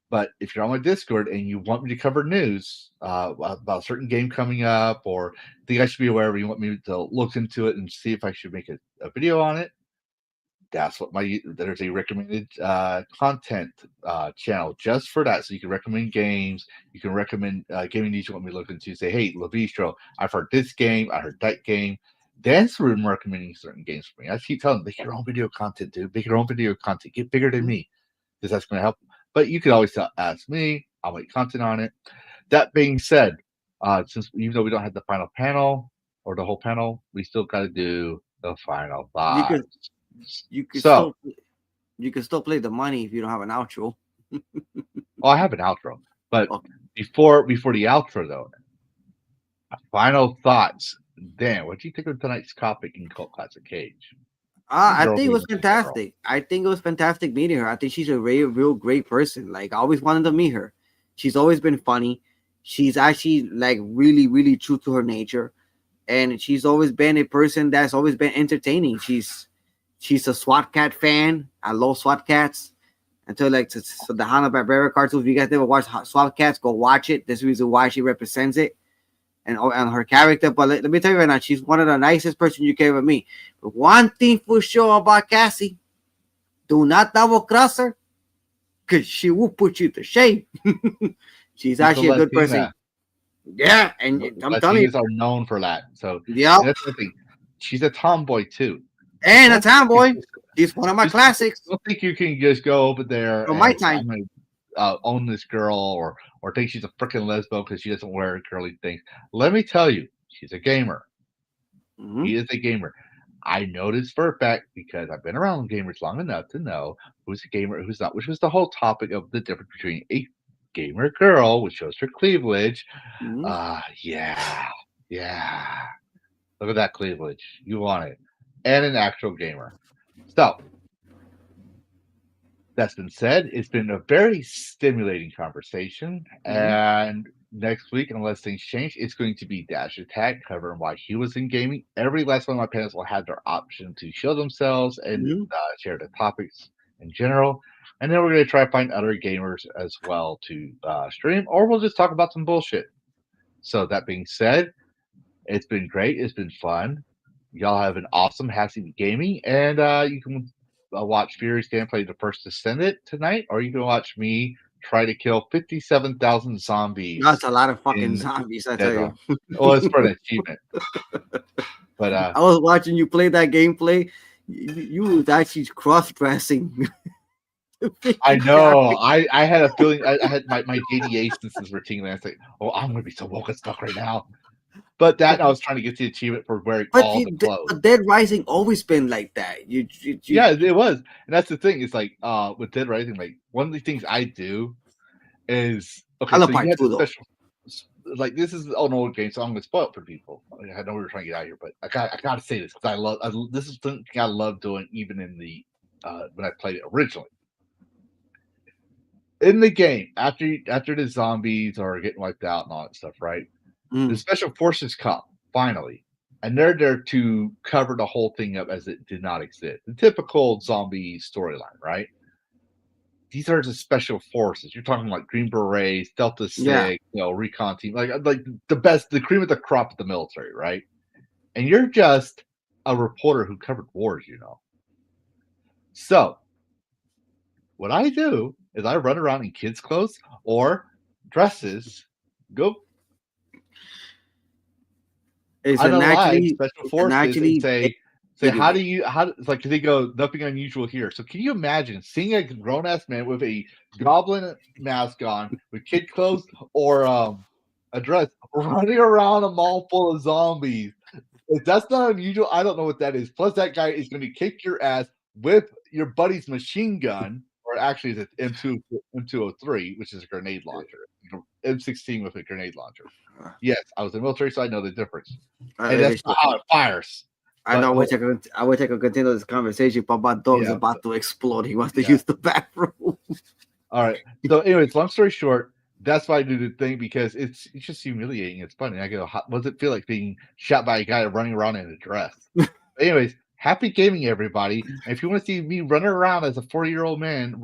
But if you're on my Discord and you want me to cover news about a certain game coming up, or think I should be aware of, you want me to look into it and see if I should make a video on it, that's what there's a recommended content channel just for that. So you can recommend games, you can recommend gaming news you want me to look into. Say, hey, Lavistro, I've heard this game, I heard that game. Dan's been recommending certain games for me. I keep telling them, make your own video content, dude. Make your own video content. Get bigger than me, because that's going to help. But you can always ask me. I'll make content on it. That being said, since even though we don't have the final panel or the whole panel, we still got to do the final thoughts. You can So still play the money if you don't have an outro. well, I have an outro, but Okay. before the outro though, final thoughts. Dan, what do you think of tonight's topic in Cult Classic Cage? I Girl think it was being a girl. fantastic. I think it was fantastic meeting her. I think she's a real great person. Like, I always wanted to meet her. She's always been funny. She's actually like really true to her nature, and she's always been a person that's always been entertaining. She's a SWAT cat fan. I love SWAT cats. Until like so the Hanna-Barbera cartoons, if you guys never watched SWAT cats, go watch it. That's the reason why she represents it. And her character, but let me tell you right now, she's one of the nicest person you can ever meet. But one thing for sure about Cassie, do not double cross her, because she will put you to shame. She's actually a good person. Yeah, and I'm telling you, Latinas are known for that. So yeah, that's the thing. She's a tomboy too. and a tomboy. She's one of my classics. I don't think you can just go over there From my time. I'm gonna, own this girl or think she's a freaking lesbo because she doesn't wear girly things. Let me tell you, she's a gamer. Mhm. He is a gamer. I noticed for a fact because I've been around gamers long enough to know who's a gamer, who's not, which was the whole topic of the difference between a gamer girl, which shows her cleavage. Mhm. Yeah. Look at that cleavage. You want it. And an actual gamer. So, that's been said. It's been a very stimulating conversation. And next week, unless things change, it's going to be Dash Attack covering why he was in gaming. Every last one of my panels will have their option to show themselves and share the topics in general. And then we're going to try to find other gamers as well to stream, or we'll just talk about some bullshit. So, that being said, it's been great. It's been fun. Y'all have an awesome Happy Gaming, and you can watch Fury's gameplay the first Descendant tonight, or you can watch me try to kill 57,000 zombies. That's a lot of fucking zombies, I tell you. Well, it's for an achievement. But I was watching you play that gameplay. You was actually cross-dressing. I know. I had a feeling. I had my JDA instance routine. And I was like, oh, I'm going to be so woke as fuck right now. But that I was trying to get the achievement for wearing all the clothes. But Dead Rising always been like that. Yeah, it was, and that's the thing. It's like with Dead Rising, like one of the things I do is okay. I love so you have the though. special, like this is an old game, so I'm going to spoil it for people. I know we were trying to get out of here, but I got to say this because this is something I love doing, even in the when I played it originally. In the game, after the zombies are getting wiped out and all that stuff, right? The special forces come finally, and they're there to cover the whole thing up as it did not exist. The typical zombie storyline, right? These are the special forces. You're talking like Green Berets, Delta Sig, recon team, like the best, the cream of the crop of the military, right? And you're just a reporter who covered wars, So, what I do is I run around in kids' clothes or dresses, go. It's actually special forces and say how it's like they go nothing unusual here. So can you imagine seeing a grown ass man with a goblin mask on with kid clothes or a dress running around a mall full of zombies? If that's not unusual, I don't know what that is. Plus that guy is going to kick your ass with your buddy's machine gun, or actually it's an M203, which is a grenade launcher. M16 with a grenade launcher. Yes, I was in the military, so I know the difference. And that's not how it fires. I know. I wish I could continue this conversation, but my dog's about to explode. He wants to use the bathroom. All right. So, anyways, long story short, that's why I do the thing because it's just humiliating. It's funny. I go, what does it feel like being shot by a guy running around in a dress? Anyways, happy gaming, everybody. And if you want to see me running around as a 40-year-old man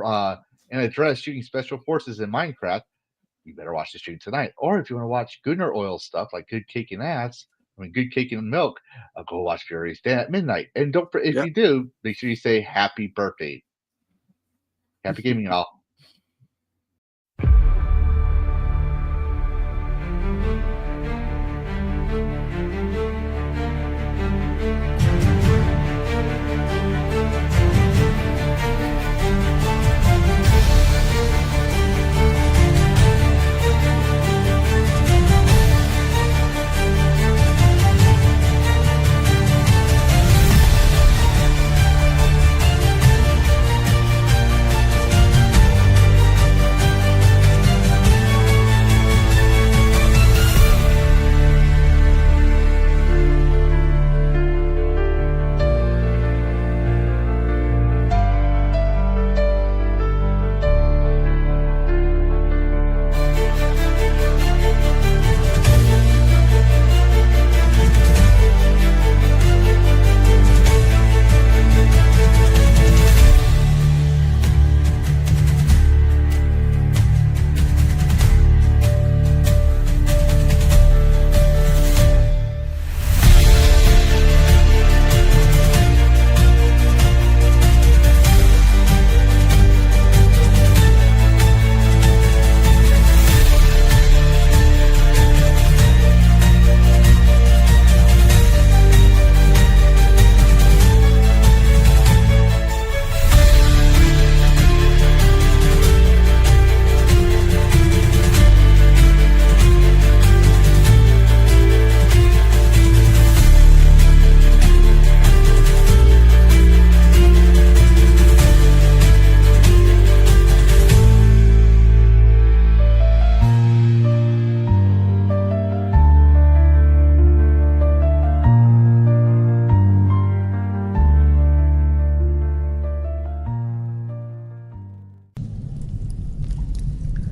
in a dress shooting special forces in Minecraft, you better watch the stream tonight. Or if you want to watch Gooner Oil stuff like Good Cake and Good Cake and Milk, go watch Furious Dan at midnight. And if you do, make sure you say happy birthday. Happy gaming, y'all.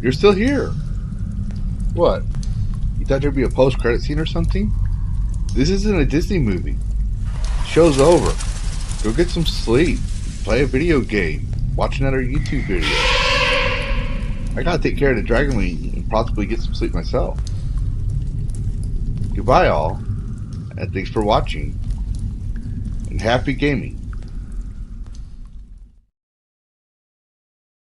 You're still here. What? You thought there'd be a post-credit scene or something? This isn't a Disney movie. Show's over. Go get some sleep. Play a video game. Watch another YouTube video. I gotta take care of the Dragon Wing and possibly get some sleep myself. Goodbye all, and thanks for watching. And happy gaming.